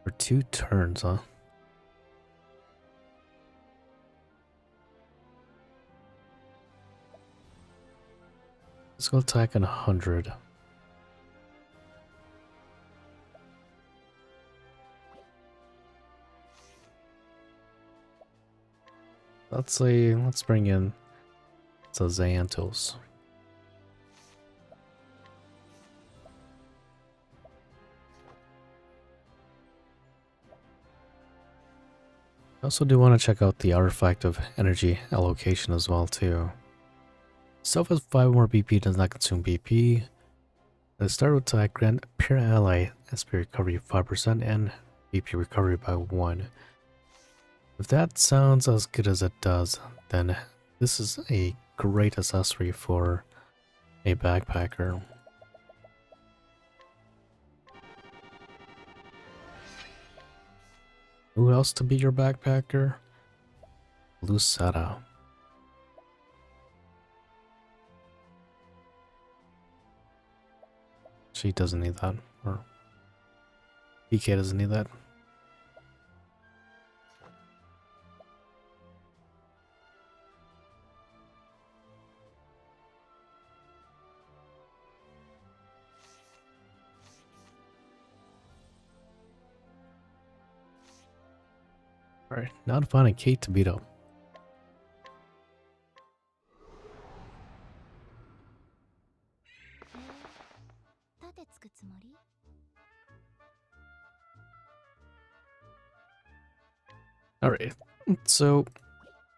For 2 turns, huh? Let's go attack on 100. Let's bring in Xantos. I also do want to check out the artifact of energy allocation as well too. Self has 5 more BP, does not consume BP. The start attack grant pure ally SP recovery 5% and BP recovery by 1. If that sounds as good as it does, then this is a great accessory for a backpacker. Who else to be your backpacker? Lucetta. She doesn't need that, or PK doesn't need that. Alright, now to find a Kate to beat up. Alright, so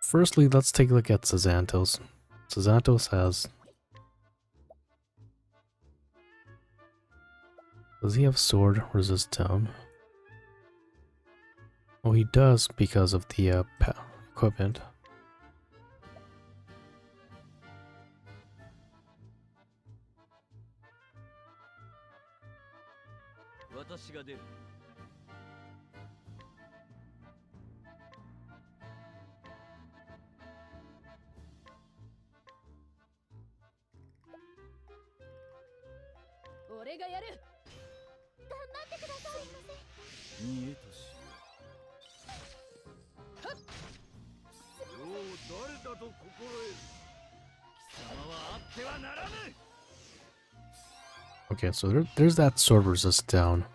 firstly, let's take a look at Xantos. Xantos has... Does he have sword resist down? Oh, he does because of the equipment. Okay, so there's that sword resist down.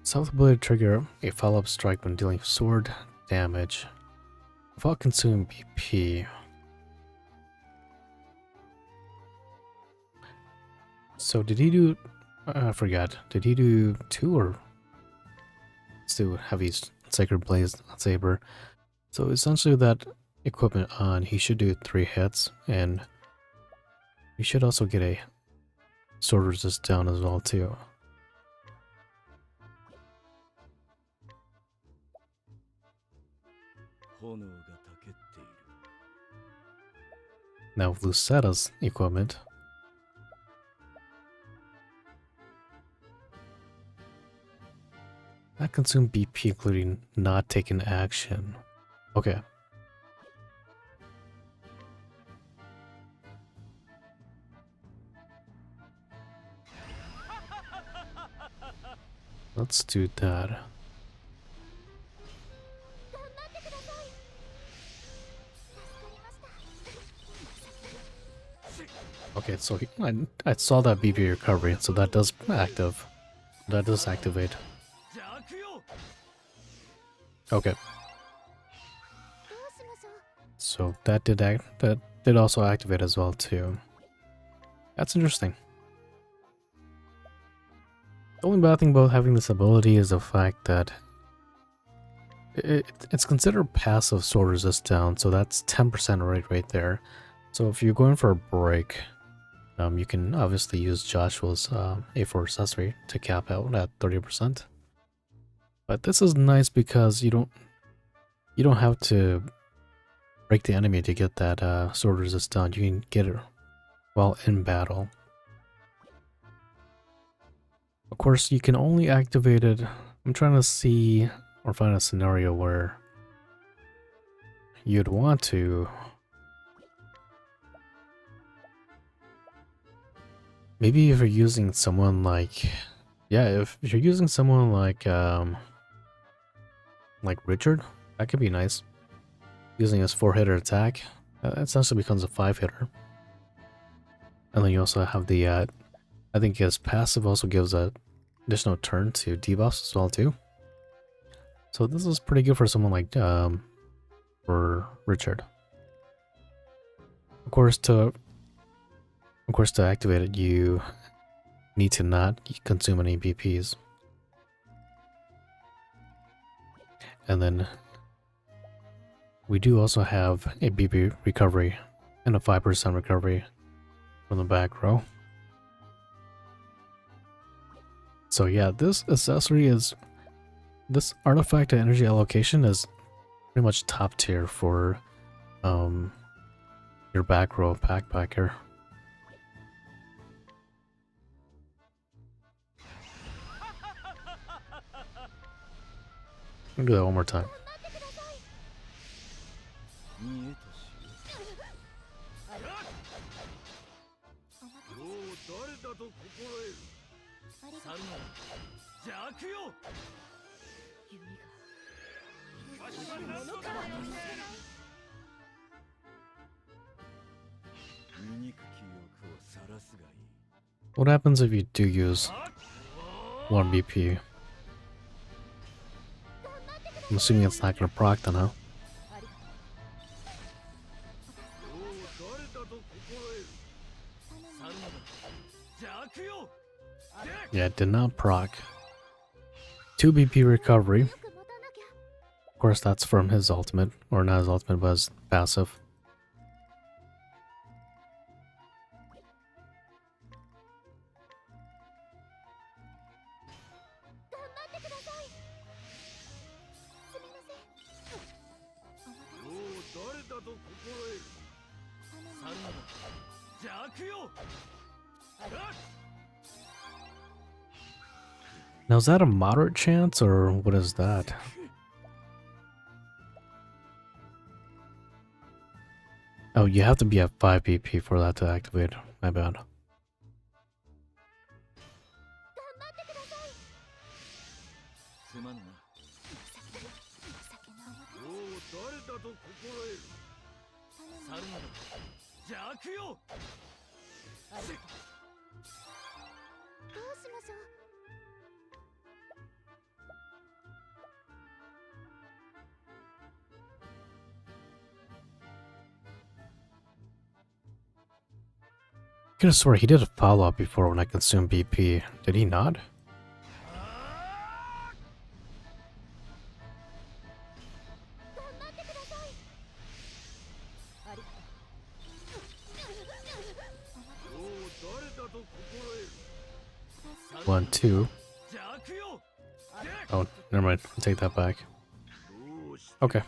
South ability trigger a follow-up strike when dealing sword damage without consuming BP. So did he do... I forgot. Did he do 2 or... Let's do heavy sacred blaze saber. So essentially with that equipment on, he should do 3 hits, and he should also get a sword resist down as well too. Now with Lucetta's equipment, that consume BP including not taking action. Okay. Let's do that. Okay, so I saw that BP recovery, so that does activate. Okay. So that did also activate as well too. That's interesting. The only bad thing about having this ability is the fact that it's considered passive sword resist down, so that's 10% right there. So if you're going for a break, you can obviously use Joshua's A4 accessory to cap out at 30%. But this is nice because you don't have to break the enemy to get that sword resist down. You can get it while in battle. Of course, you can only activate it. I'm trying to see or find a scenario where you'd want to. Maybe if you're using someone like, yeah, if you're using someone like Richard, that could be nice. Using his 4-hitter attack, it essentially becomes a 5-hitter. And then you also have the, I think his passive also gives a additional turn to debuffs as well too. So this is pretty good for someone like, for Richard. Of course, to activate it, you need to not consume any BPs. And then we do also have a BP recovery and a 5% recovery from the back row. So yeah, this artifact energy allocation is pretty much top tier for your back row backpacker. I'll do that one more time. What happens if you do use 1 BP? I'm assuming it's not gonna proc then, huh? Yeah, it did not proc. 2 BP recovery. Of course, that's from his ultimate, or not his ultimate, but his passive. Now, is that a moderate chance, or what is that? Oh, you have to be at 5 BP for that to activate. my bad. すまぬな。よう誰だと心得る。猿など邪悪よ。どうしましょう。 I could have sworn he did a follow-up before when I consumed BP. Did he not? One, two. Oh, never mind. I'll take that back. Okay.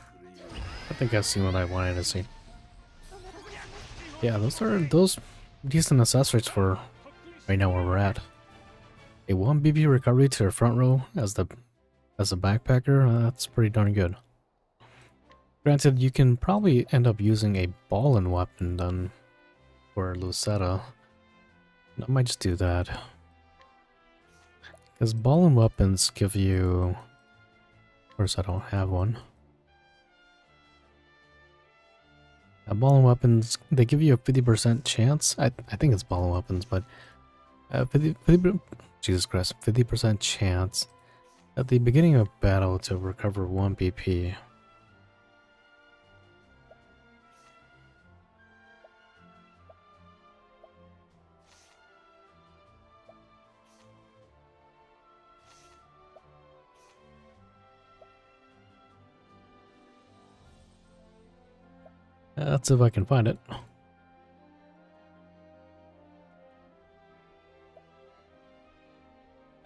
I think I've seen what I wanted to see. Yeah, those decent accessories for right now where we're at. A 1 BB recovery to the front row as a backpacker, that's pretty darn good. Granted, you can probably end up using a ball-and weapon then for Lucetta. I might just do that. Because ball-and weapons give you... Of course, I don't have one. Ball-and weapons, they give you a 50% chance. I think it's ball-and weapons, but 50, Jesus Christ, 50% chance at the beginning of battle to recover 1 BP. Let's see if I can find it.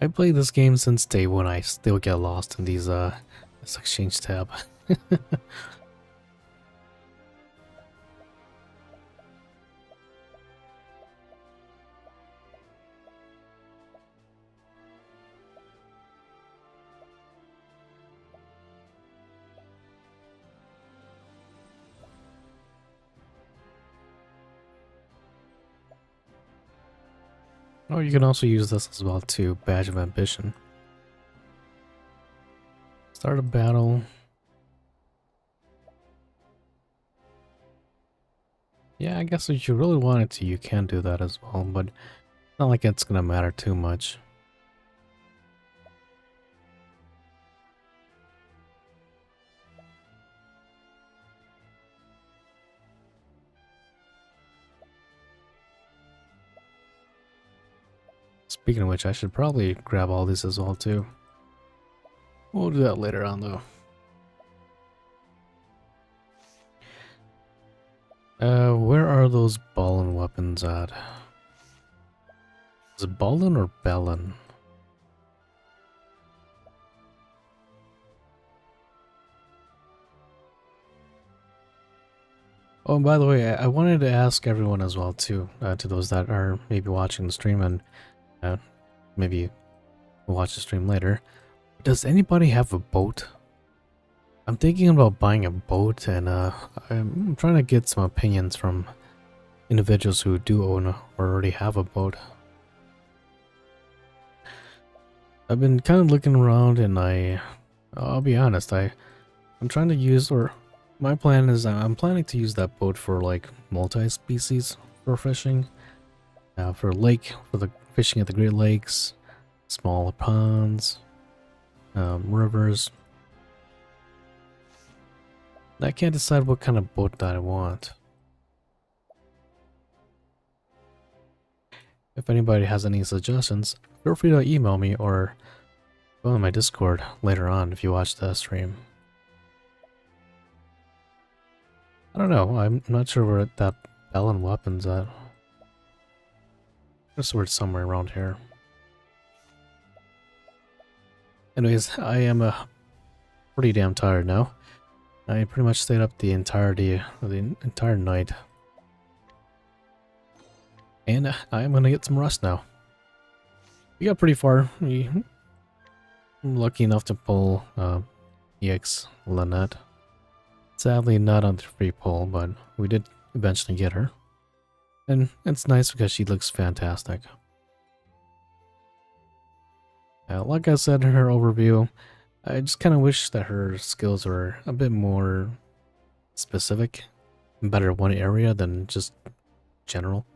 I played this game since day one. I still get lost in these this exchange tab. Oh, you can also use this as well too. Badge of Ambition. Start a battle. Yeah, I guess if you really wanted to, you can do that as well, but not like it's gonna matter too much. Speaking of which, I should probably grab all these as well too. We'll do that later on though. Where are those ballin weapons at? Is it ballin or bellin? Oh, and by the way, I wanted to ask everyone as well too, to those that are maybe watching the stream and maybe watch the stream later. Does anybody have a boat? I'm thinking about buying a boat, and I'm trying to get some opinions from individuals who do own or already have a boat. I've been kind of looking around, and I'll be honest, I'm trying to use, or my plan is I'm planning to use that boat for like multi-species for fishing, for the fishing at the Great Lakes, small ponds, rivers. I can't decide what kind of boat that I want. If anybody has any suggestions, feel free to email me or go on my Discord later on if you watch the stream. I don't know, I'm not sure where that bellin weapon's at. Just where it's somewhere around here. Anyways, I am pretty damn tired now. I pretty much stayed up the entirety of the entire night. And I'm gonna get some rest now. We got pretty far. I'm lucky enough to pull For Ex Lynette. Sadly not on the free pull, but we did eventually get her. And it's nice because she looks fantastic. Like I said in her overview, I just kind of wish that her skills were a bit more specific, better at one area than just general.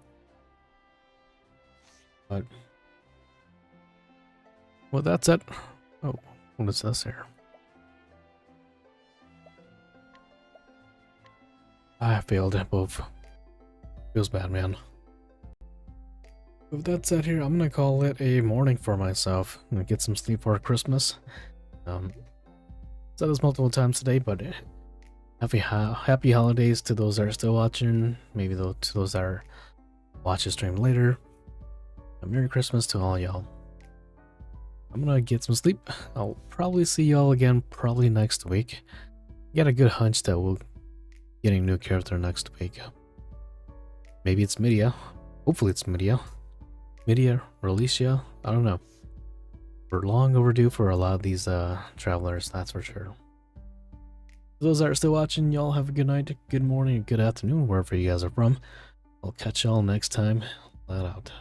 But well, that's it. Oh, what is this here? I failed at both. Feels bad, man. With that said here, I'm gonna call it a morning for myself. I'm gonna get some sleep for Christmas. Said this multiple times today, but happy holidays to those that are still watching. Maybe to those that are watch the stream later. A Merry Christmas to all y'all. I'm gonna get some sleep. I'll probably see y'all again probably next week. Got a good hunch that we'll getting a new character next week. Maybe it's Midia. Hopefully it's Midia. Midia, Relicia, I don't know. We're long overdue for a lot of these travelers, that's for sure. For those that are still watching, y'all have a good night, good morning, good afternoon, wherever you guys are from. I'll catch y'all next time. Let out.